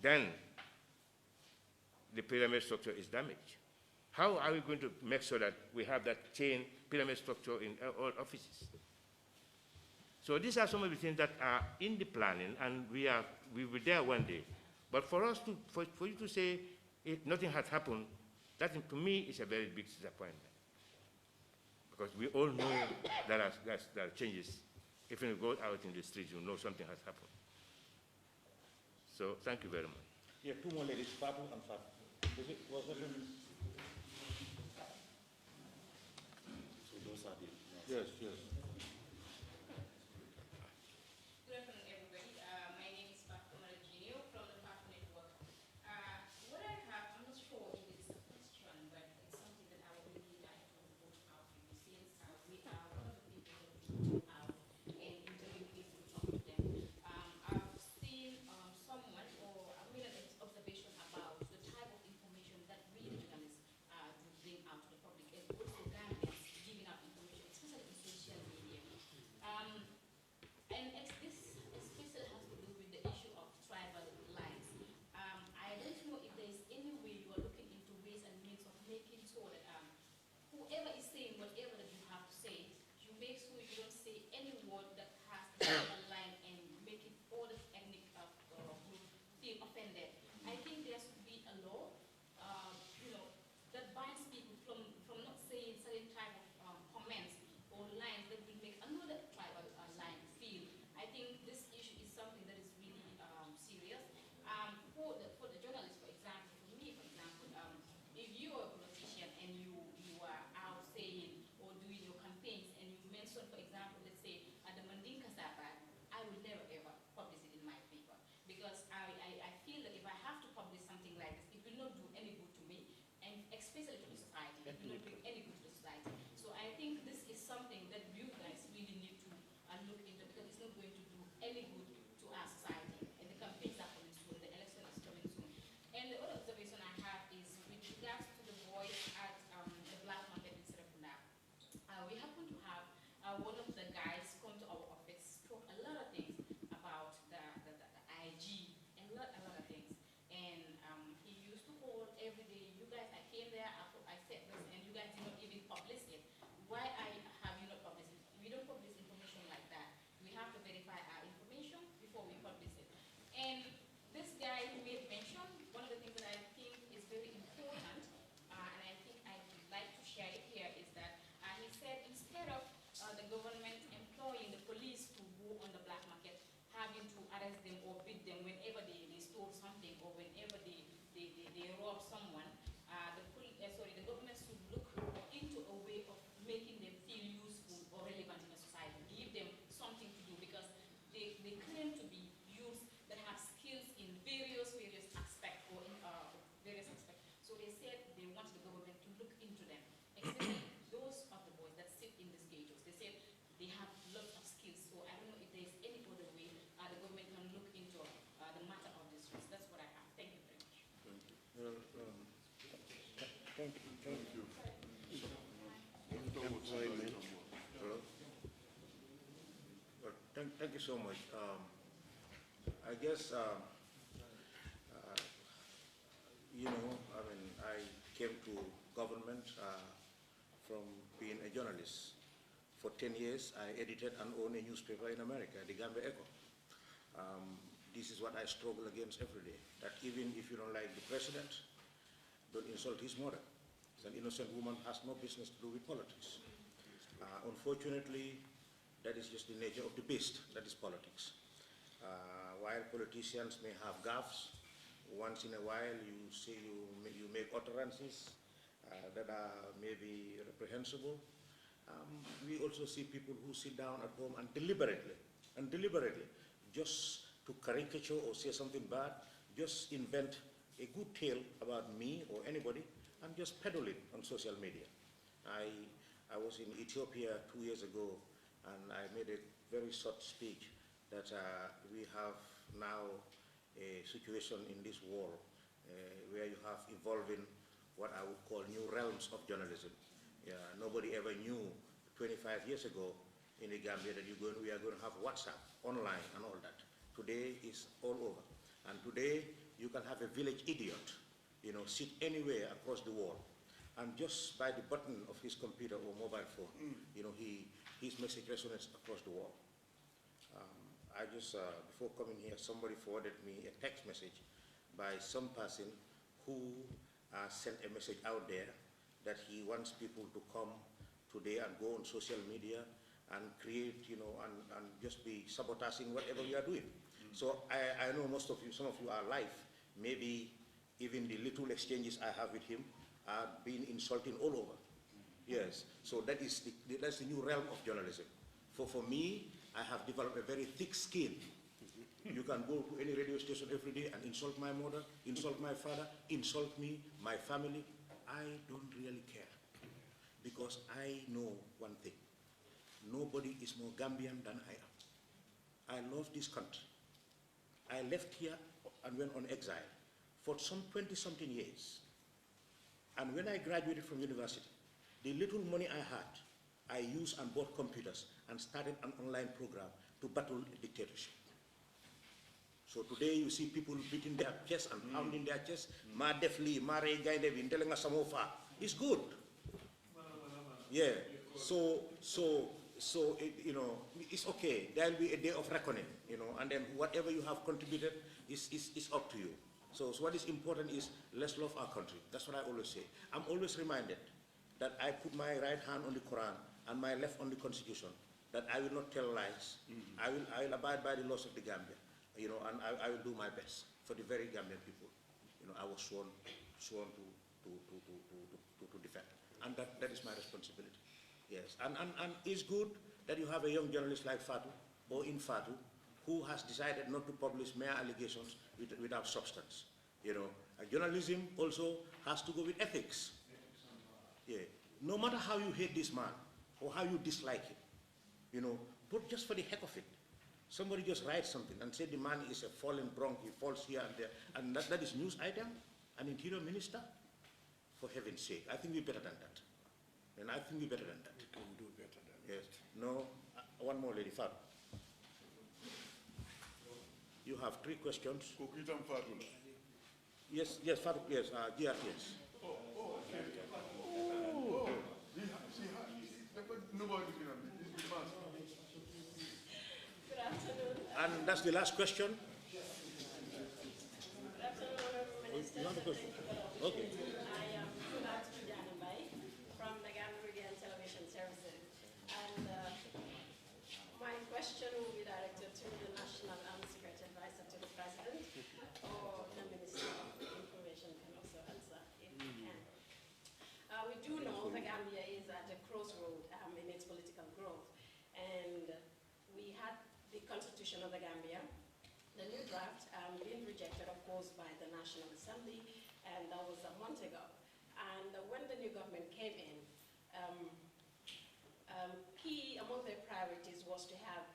then the pyramid structure is damaged. How are we going to make sure that we have that chain pyramid structure in all offices? So these are some of the things that are in the planning, and we will be there one day. But for us for you to say nothing has happened, that to me is a very big disappointment. Because we all know there are changes. If you go out in the streets, you know something has happened. So thank you very much. Yeah, two more ladies, Fatou and Fatou. So those are the... Yes, yes. Good afternoon, everybody. My name is Fatou from the Fatou Network. What I have, I'm not sure if it's a question, but it's something that I would really like to put out to you, since we are one of the people that we put out and interview people, talk to them. I've seen someone, or I've made an observation about the type of information that we, the journalists, do bring out to the public, and also Gambians giving out information, especially in social media. And this especially has to do with the issue of tribal lines. I don't know if there is any way you are looking into ways and means of making sure that whoever is saying whatever that you have to say, you make sure you don't say any word that has a tribal line and make it all the ethnic group feel offended. I think there should be a law, that binds people from not saying certain type of comments or lines that will make another tribal line feel. I think this issue is something that is really serious. For the journalists, for example, for me, for example, if you are a politician especially to the society. It will not bring any good to the society. So I think this is something that you guys really need to look into, because it's not going to do any good to our society. And the campaigns are coming soon, the election is coming soon. And the other observation I have is with regards to the voice at the black market in Serekunda. We happen to have one of the guys come to our office, talk a lot of things about the IG and a lot of things. And he used to call every day. You guys, I came there, I said this, and you guys did not even publish it. Why have you not published it? We don't publish information like that. We have to verify our information before we publish it. And this guy made mention, one of the things that I think is very important, and I think I would like to share it here, is that he said instead of the government employing the police to go on the black market, having to arrest them or beat them whenever they stole something or whenever they rob someone, the government should look into a way of making them feel useful or relevant in the society, give them something to do, because they claim to be youth that have skills in various aspects or in various aspects. So they said they want the government to look into them, especially those of the boys that sit in these ghettos. They said they have lots of skills. So I don't know if there's any other way the government can look into the matter of this risk. That's what I have. Thank you very much. Thank you. Thank you so much. I guess, I came to government from being a journalist. For 10 years, I edited and owned a newspaper in America, the Gambia Echo. This is what I struggle against every day, that even if you don't like the president, don't insult his mother. It's an innocent woman, has no business to do with politics. Unfortunately, that is just the nature of the beast, that is politics. While politicians may have gaffes, once in a while you see you make utterances that are maybe reprehensible. We also see people who sit down at home and deliberately, just to caricature or say something bad, just invent a good tale about me or anybody and just peddle it on social media. I was in Ethiopia 2 years ago, and I made a very short speech that we have now a situation in this world where you have evolving what I would call new realms of journalism. Nobody ever knew 25 years ago in the Gambia that we are going to have WhatsApp online and all that. Today is all over. And today you can have a village idiot, sit anywhere across the world, and just by the button of his computer or mobile phone, his message resonates across the world. I just, before coming here, somebody forwarded me a text message by some person who sent a message out there that he wants people to come today and go on social media and create, and just be sabotaging whatever we are doing. So I know some of you are live. Maybe even the little exchanges I have with him are being insulting all over. Yes, so that's the new realm of journalism. For me, I have developed a very thick skin. You can go to any radio station every day and insult my mother, insult my father, insult me, my family. I don't really care, because I know one thing. Nobody is more Gambian than I am. I love this country. I left here and went on exile for some 20-something years. And when I graduated from university, the little money I had, I used and bought computers and started an online program to battle dictatorship. So today you see people beating their chest and pounding their chest. Ma defli, ma re gainde bin telling us it's good. Yeah. So it's okay. There'll be a day of reckoning, and then whatever you have contributed is up to you. So what is important is let's love our country. That's what I always say. I'm always reminded that I put my right hand on the Quran and my left on the Constitution, that I will not tell lies. I will abide by the laws of the Gambia, and I will do my best for the very Gambian people. I was sworn to defend, and that is my responsibility. Yes, and it's good that you have a young journalist like Fatou, or in Fatou, who has decided not to publish mere allegations without substance. Journalism also has to go with ethics. Yeah. No matter how you hate this man or how you dislike him, you know, but just for the heck of it, somebody just writes something and say the man is a fallen bronc, he falls here and there, and that is news item, an interior minister? For heaven's sake, I think we're better than that. And I think we're better than that. We can do better than Yes. No, one more lady, Fatou. You have 3 questions. Yes, yes, Fatou, yes, GRTS. Good afternoon. And that's the last question. Good afternoon, Honorable Minister. You have a question? Okay. I am Fatou from the Gambia Television Services. And my question will be directed to the National Security Advisor to the President, or the Minister of Information can also answer if he can. We do know the Gambia is at a crossroad in its political growth. And we had the Constitution of the Gambia, the new draft, being rejected, of course, by the National Assembly, and that was a month ago. And when the new government came in, key among their priorities was to have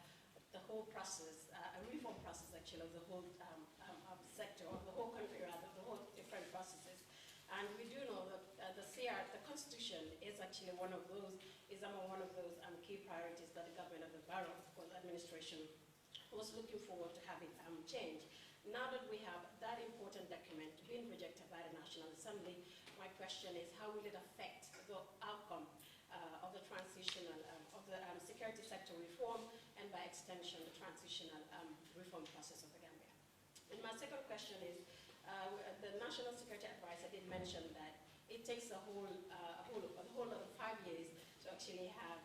the whole process, a reform process actually of the whole sector, of the whole country rather, the whole different processes. And we do know that the Constitution is actually one of those, is among one of those key priorities that the government of the Barrow, or the administration, was looking forward to having changed. Now that we have that important document being rejected by the National Assembly, my question is, how will it affect the outcome of the transitional, of the security sector reform, and by extension, the transitional reform process of the Gambia? And my second question is, the National Security Advisor did mention that it takes a whole lot of 5 years to actually have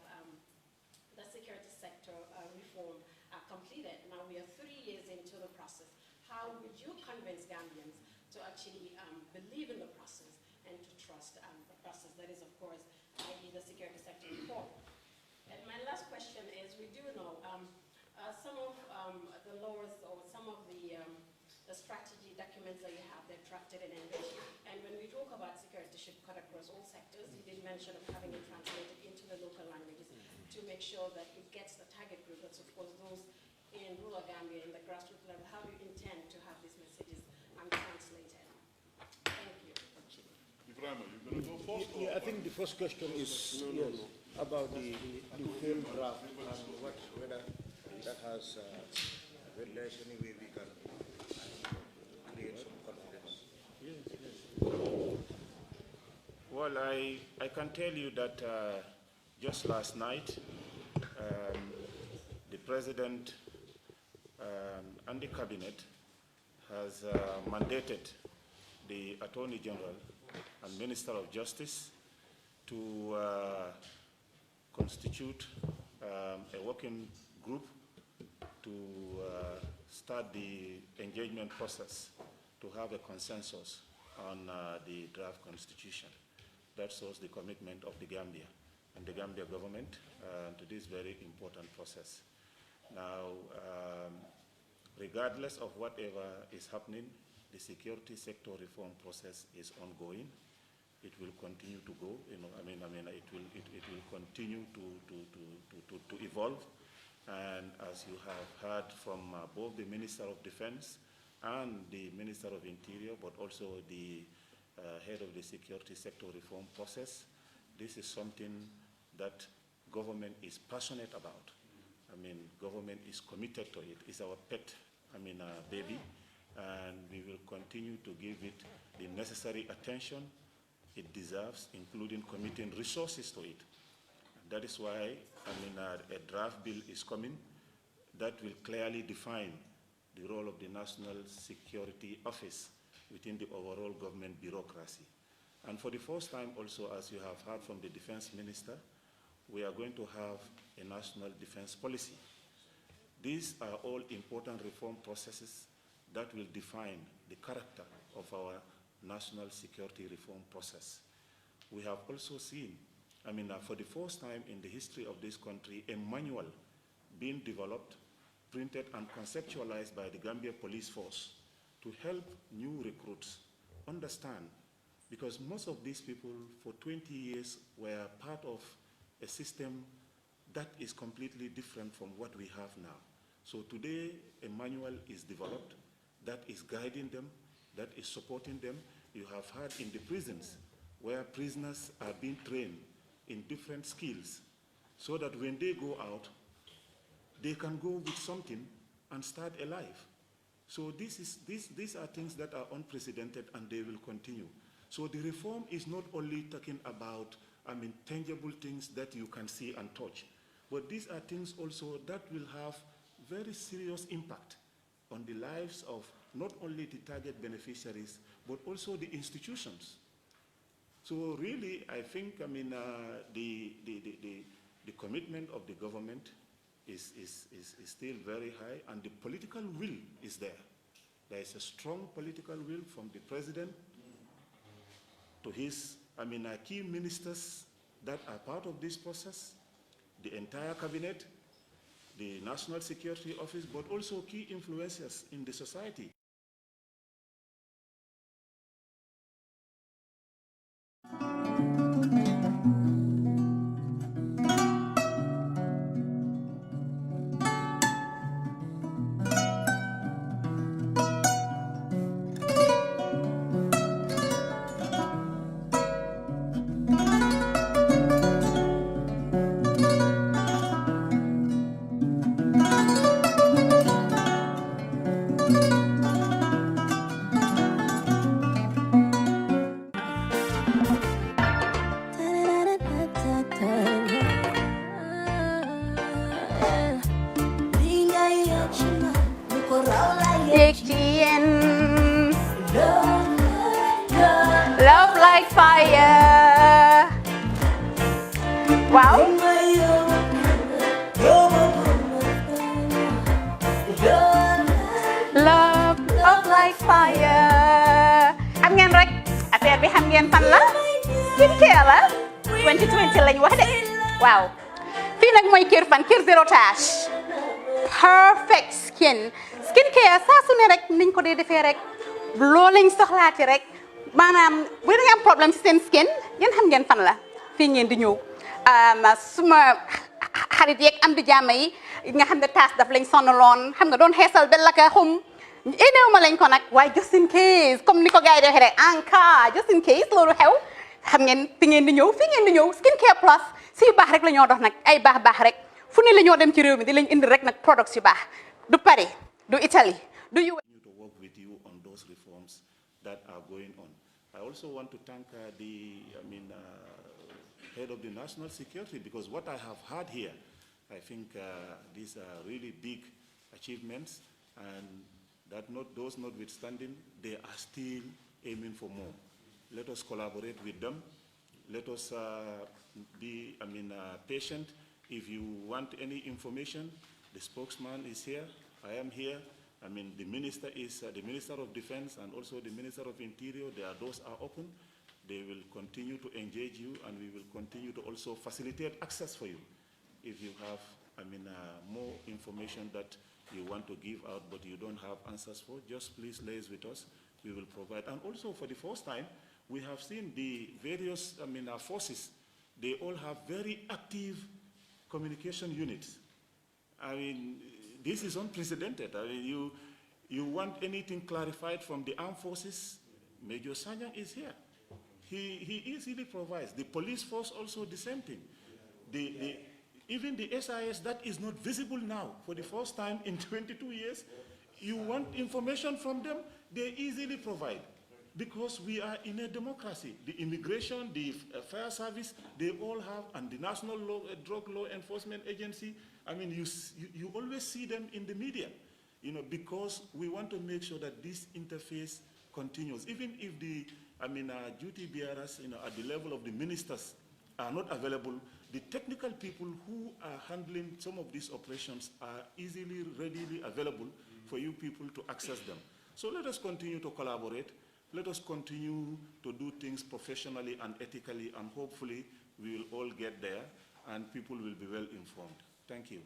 the security sector reform completed. Now we are 3 years into the process. How would you convince Gambians to actually believe in the process and to trust the process that is, of course, i.e. the security sector reform? And my last question is, we do know some of the laws or some of the strategy documents that you have, they're drafted in English. And when we talk about security should cut across all sectors, you did mention of having it translated into the local languages to make sure that it gets the target group, that's of course those in rural Gambia, in the grassroots level. How do you intend to have these messages translated? Thank you. Ibrahim, you're going to go first? Yeah, I think the first question is about the film draft and whether that has, whether there's any way we can create some confidence. Well, I can tell you that just last night, the President and the Cabinet has mandated the Attorney General and Minister of Justice to constitute a working group to start the engagement process to have a consensus on the draft constitution. That shows the commitment of the Gambia and the Gambia government to this very important process. Now, regardless of whatever is happening, the security sector reform process is ongoing. It will continue to go. It will continue to evolve. And as you have heard from both the Minister of Defense and the Minister of Interior, but also the head of the security sector reform process, this is something that government is passionate about. Government is committed to it. It's our pet, baby, and we will continue to give it the necessary attention it deserves, including committing resources to it. And that is why, a draft bill is coming that will clearly define the role of the National Security Office within the overall government bureaucracy. And for the first time also, as you have heard from the Defense Minister, we are going to have a national defense policy. These are all important reform processes that will define the character of our national security reform process. We have also seen, for the first time in the history of this country, a manual being developed, printed and conceptualized by the Gambia Police Force to help new recruits understand because most of these people for 20 years were part of a system that is completely different from what we have now. So today, a manual is developed that is guiding them, that is supporting them. You have heard in the prisons where prisoners are being trained in different skills so that when they go out, they can go with something and start a life. So these are things that are unprecedented and they will continue. So the reform is not only talking about, tangible things that you can see and touch, but these are things also that will have very serious impact on the lives of not only the target beneficiaries, but also the institutions. So really, I think, the commitment of the government is still very high, and the political will is there. There is a strong political will from the president to his, key ministers that are part of this process, the entire cabinet, the National Security Office, but also key influencers in the society. Love like fire. Wow. Love like fire. Xam ngeen rek affaire bi xam ngeen fan la? Skincare la. 2020 lañ wax de. Waaw. Fii nag mooy Kerr fan, Kerr zero tache. Perfect skin. Skincare saa su ne rek niñ ko dee defee rek loo lañ soxlaati rek maanaam bu dee am problème ci seen skin yéen xam ngeen fan la fii ngeen di ñëw suma xarit yeeg am di jàmm yi nga xam ne taas daf lañ sonaloon xam nga doon xeesal bel la ka xum éneew ma lañ ko nag waaye just in case comme ni ko gars yi defee rek en cas just in case loolu xew xam ngeen fi ngeen di ñëw Skincare Plus si yu baax rek la ñoo dox nag ay baax rek fu ne la ñoo dem ci réew mi di lañ indi rek nag products yu baax du Paris do Italy, do you to work with you on those reforms that are going on. I also want to thank the head of the national security, because what I have heard here, I think these are really big achievements, and that those notwithstanding, they are still aiming for more. Let us collaborate with them. Let us be patient. If you want any information, the spokesman is here. I am here. The minister is the Minister of Defense and also the Minister of Interior. Their doors are open. They will continue to engage you, and we will continue to also facilitate access for you. If you have, more information that you want to give out but you don't have answers for, just please liaise with us. We will provide. And also, for the first time, we have seen the various, forces. They all have very active communication units. This is unprecedented. You want anything clarified from the armed forces, Major Sanyang is here. He easily provides. The police force also the same thing. Even the SIS that is not visible now for the first time in 22 years, you want information from them, they easily provide. Because we are in a democracy. The immigration, the fire service, they all have, and the National Drug Law Enforcement Agency, you always see them in the media, because we want to make sure that this interface continues. Even if the, duty bearers, at the level of the ministers are not available, the technical people who are handling some of these operations are easily, readily available for you people to access them. So let us continue to collaborate. Let us continue to do things professionally and ethically, and hopefully we will all get there and people will be well informed. Thank you.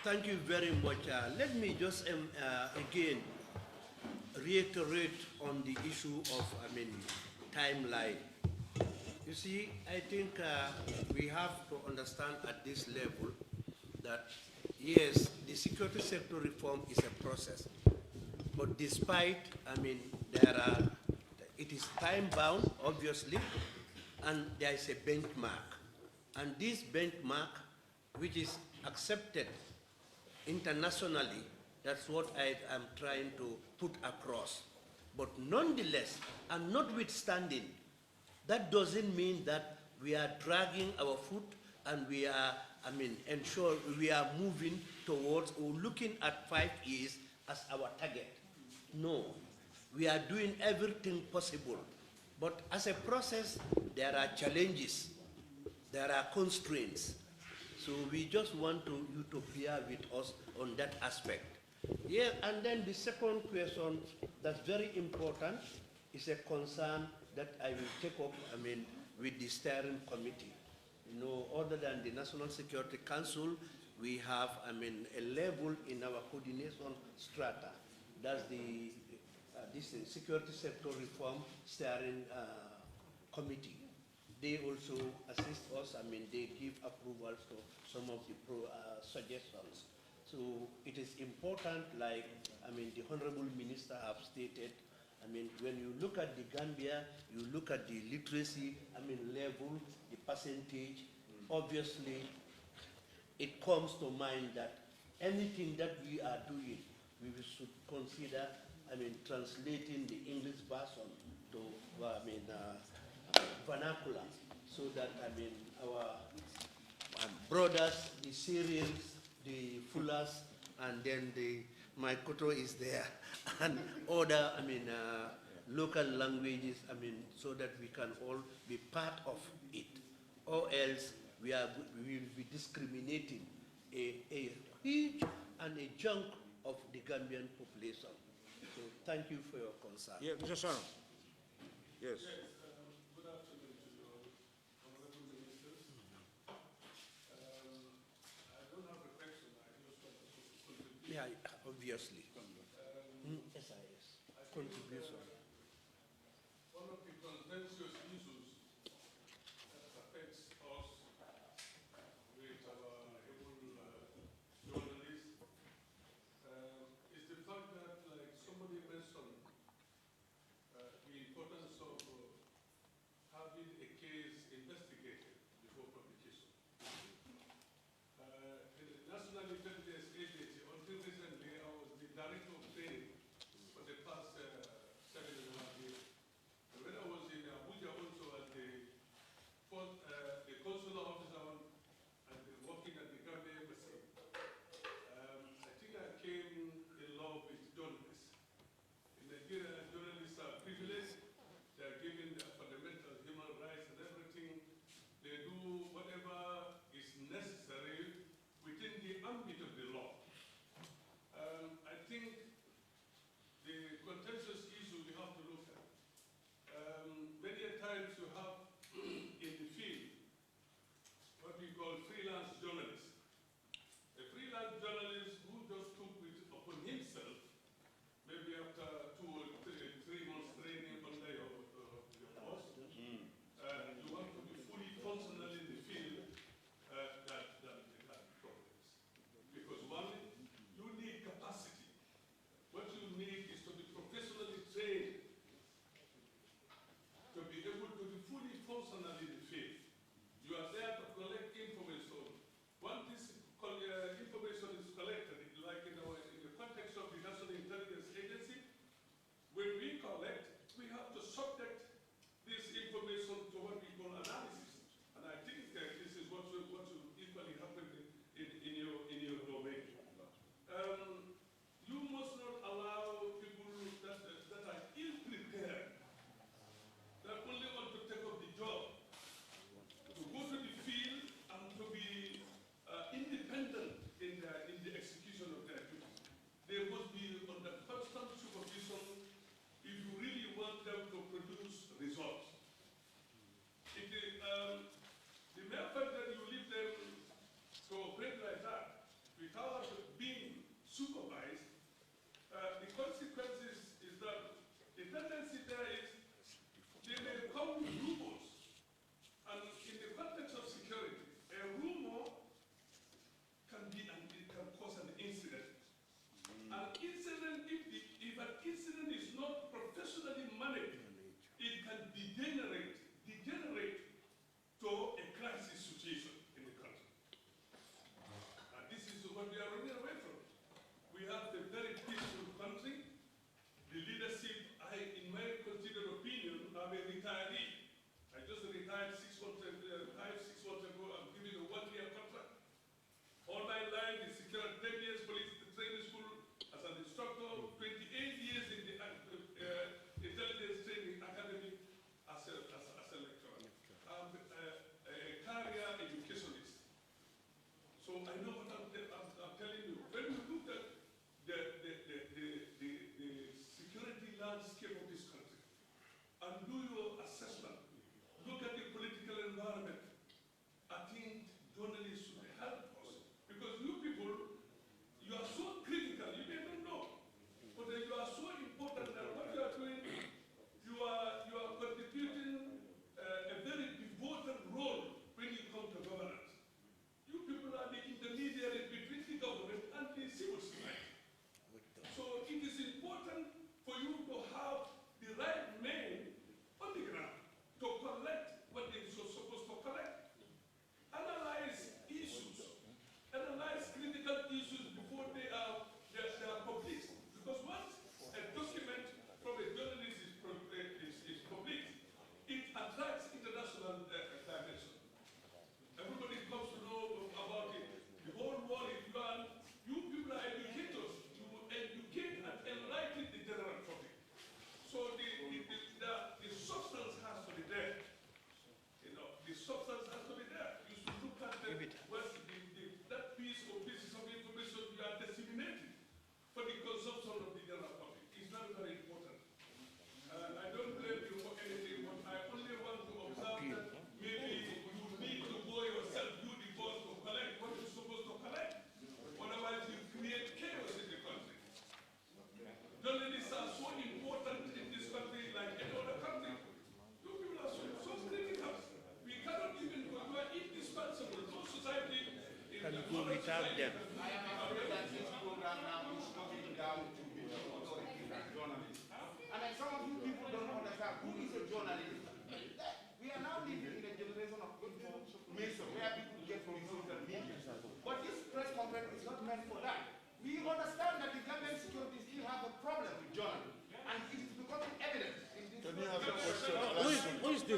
Thank you very much. Let me just again reiterate on the issue of, timeline. You see, I think we have to understand at this level that, yes, the security sector reform is a process. But despite, it is time-bound, obviously, and there is a benchmark. And this benchmark, which is accepted internationally, that's what I am trying to put across. But nonetheless, and notwithstanding, that doesn't mean that we are dragging our foot and we are, ensure we are moving towards or looking at 5 years as our target. No, we are doing everything possible. But as a process, there are challenges, there are constraints. So we just want you to bear with us on that aspect. Yeah, and then the second question that's very important is a concern that I will take up, with the steering committee. You know, other than the National Security Council, we have, a level in our coordination strata. That's the this Security Sector Reform Steering Committee. They also assist us, they give approvals to some of the suggestions. So it is important, like, the Honorable Minister have stated, when you look at the Gambia, you look at the literacy, level, the percentage, obviously, it comes to mind that anything that we are doing, we should consider, translating the English version to, vernacular, so that, our brothers, the Syrians, the Fullers, and then my Koto is there, and other, local languages, so that we can all be part of it. Or else we will be discriminating a huge and a chunk of the Gambian population. So thank you for your concern. Yeah, Mr. Sano. Yes. Good afternoon to you, honorable ministers. I don't have a question. I just want to contribute. Yeah, obviously. SIS. Contribution. One of the contentious issues that affects us with our able journalists is the fact that, like somebody mentioned, the importance of having a case investigated before publication. In the National Intelligence Agency, until recently, I was the director of training for the past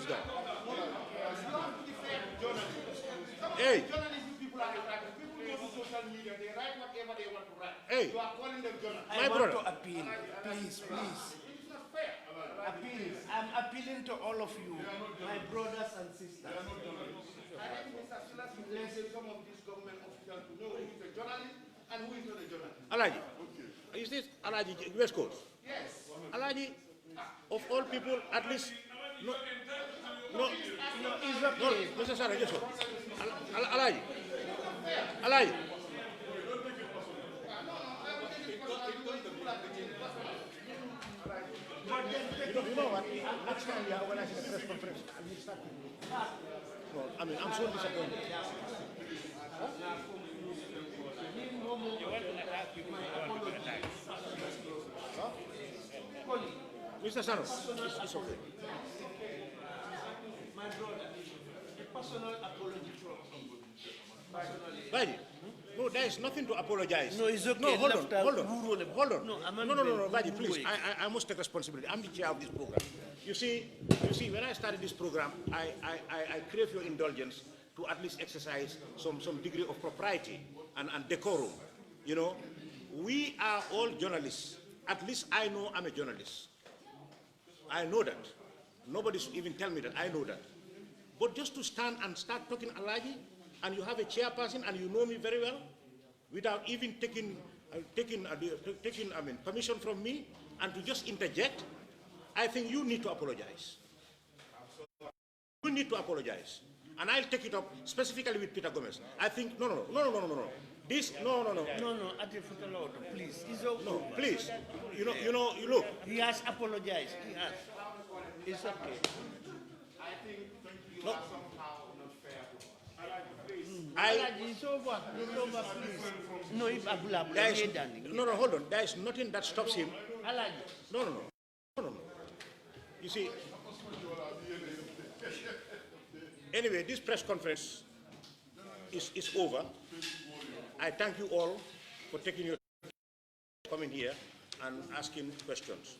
this down. Hey. People are attracted. People go to social media, they write whatever they want to write. Hey. You are calling them journalists. I want to appeal. Please, please. It's not fair. Appeal. I'm appealing to all of you, my brothers and sisters. I think Mr. Silas will let some of these government officials to know who is a journalist and who is not a journalist. Alaji. Is this Alaji West Coast? Yes. Alaji, of all people, at least, no, It's okay. Mr. Sarah, just hold. Alaji. Alaji. You know what? Next time you are organizing a press conference, I will start with you. No, I mean, I'm so disappointed. Mr. Sanos, it's okay. My brother, a personal apology from Baji, no, there is nothing to apologize. No, it's okay. No, hold on. No, Baji, please. I must take responsibility. I'm the chair of this program. You see, when I started this program, I crave your indulgence to at least exercise some degree of propriety and decorum. You know, we are all journalists. At least I know I'm a journalist. I know that. Nobody should even tell me that. I know that. But just to stand and start talking Alaji, and you have a chairperson and you know me very well, without even taking permission from me, and to just interject, I think you need to apologize. You need to apologize. And I'll take it up specifically with Peter Gomez. I think, no. This, no. No, please. It's okay. No, please. You look. He has apologized. He has. It's okay. I think you are somehow not fair. It's over. It's over, please. No, if No, hold on. There is nothing that stops him. No. You see, anyway, this press conference is over. I thank you all for taking your time, coming here and asking questions.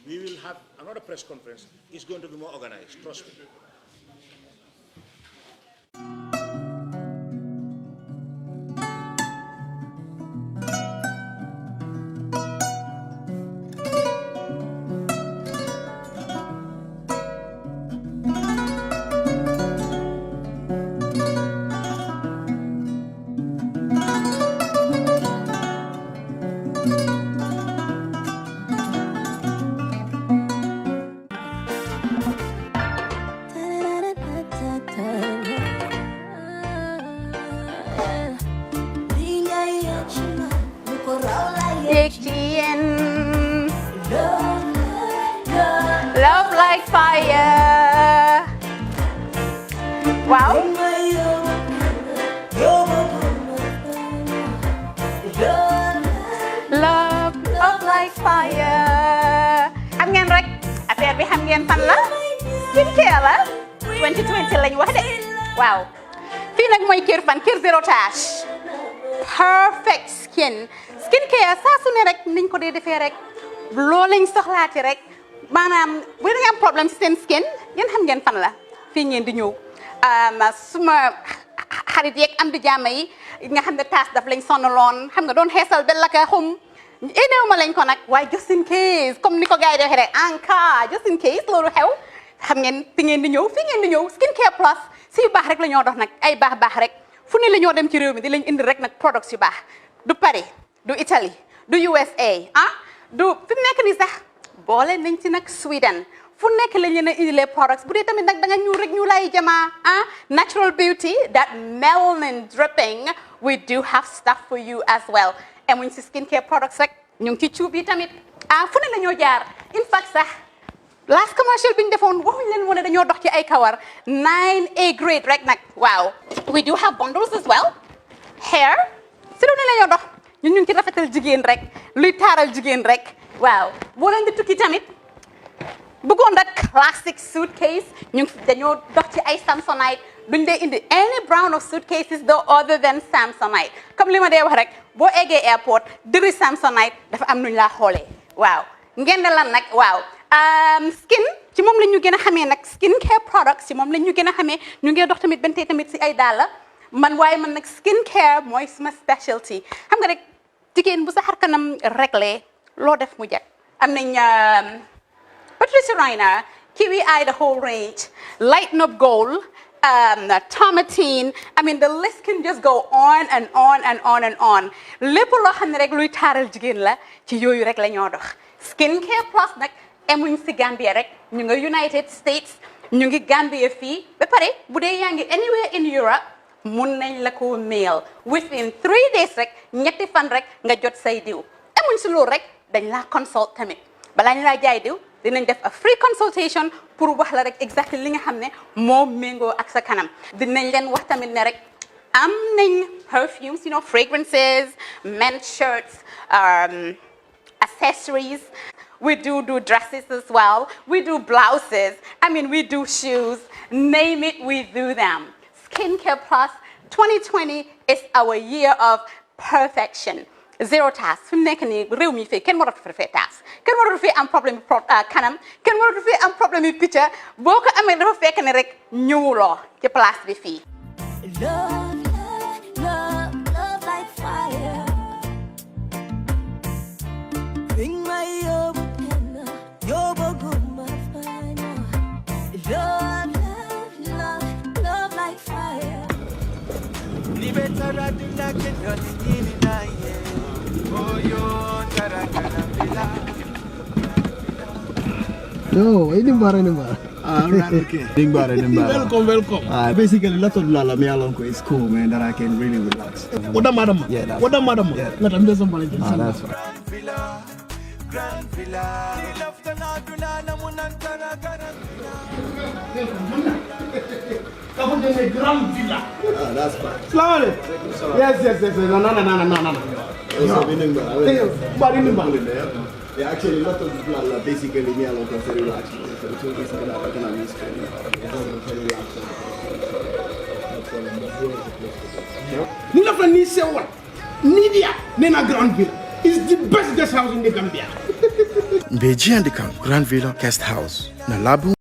We will have another press conference. It's going to be more organized, trust me. Love like fire. Wow. Love like fire. Xam ngeen rek affaire bi xam ngeen fan la? Skincare la. 2020 lañ wax de. Waaw. Fii nag mooy Kerr fan, Kerr zero tache. Perfect skin. Skincare saa su ne rek niñ ko dee defee rek. Loo lañ soxlaati rek. Maanaam bu ngeen am problème ci seen skin ngeen xam ngeen fan la fii ngeen di ñëw suma xarit yeeg am di jàmm yi nga xam ne taas daf lañ sonaloon xam nga doon xeesal ba la ka xum éneew ma lañ ko nag waaye just in case comme ni ko gars yi di waxee rek en cas just in case loolu xew xam ngeen fi ngeen di ñëw fii ngeen di ñëw skincare plus si yu baax rek la ñoo dox nag ay baax rek fu ne la ñoo dem ci réew mi di lañ indi rek nag products yu baax du Paris du Italie du USA du fi mu nekk nii sax boole nañ ci nag Sweden fu nekk lañ leen a indilee products bu dee tamit nag da nga ñuul rek ñu lay jamaa natural beauty that melanin dripping we do have stuff for you as well emuñ si skincare products rek ñu ngi ci cuub yi tamit fu ne la ñoo jaar in fact sax last commercial bi ñu defoon waxuñ leen woon dañoo dox ci ay kawar 9A grade rek nag waaw we do have bundles as well hair si lu ne la ñoo dox ñun ñu ngi ci rafetal jigéen rek luy taaral jigéen rek waaw boo leen di tukki tamit bëggoon rek classic suitcase ñu dañoo dox ci ay Samsonite duñ dee indi any brand of suitcases though other than Samsonite comme li ma dee wax rek boo eggee airport dëri Samsonite dafa am nuñ laa xoolee waaw ngeen ne lan nag waaw skin ci moom la ñu gën a xamee nag skin care products ci moom la ñu gën a xamee ñu ngi dox tamit bentee tamit si ay dàlla man waaye man nag skin care mooy suma specialty xam nga rek jigéen bu sa xar kanam réglé loo def mu jag am nañ Patricia Reiner Kiwi Eye the whole range Lighten Up Gold Tomatine I mean the list can just go on and on and on and on lépp loo xam ne rek luy taaral jigéen la ci yooyu rek la ñoo dox skin care plus nag emuñ si Gambia rek ñu nga United States ñu ngi Gambia fii ba pare bu dee yaa ngi anywhere in Europe mun nañ la ko mail within 3 days rek ñetti fan rek nga jot say diw emuñ si loolu rek dañ laa consult tamit balaa ñu laa jaay diw dinañ def a free consultation pour wax la rek exactly li nga xam ne moo méngoo ak sa kanam dinañ leen wax tamit ne rek am nañ perfumes you know fragrances men's shirts accessories we do dresses as well we do blouses I mean we do shoes name it we do them Skincare Plus 2020 is our year of perfection zero task fi mu nekk nii réew mi fii kenn waratu fi task kenn waratu fi am problème kanam kenn waratu fi am problème yu picca boo ko amee dafa fekk ne rek ñëwuloo ci place bi fii love like fire bring my yobo guma fine love like fire ni betara dinga kedoni ni naye No, ini bara. Alright, okay. Welcome. Basically, lot of lala me along is cool, man. That I can really relax. What the madam? Yeah, that's what the madam? Yeah. Let them do somebody. That's fine. Grand Villa. Grand Villa. That's fine. Slowly. Yes. No. Yeah, actually, a lot of people are basically me alone can very relaxed. So it's basically that I can understand. It's very relaxed. Nina from Nice, what? Nidia, Nena Grand Villa is the best guest house in the Gambia. Beji and the Grand Villa Guest House. Na labu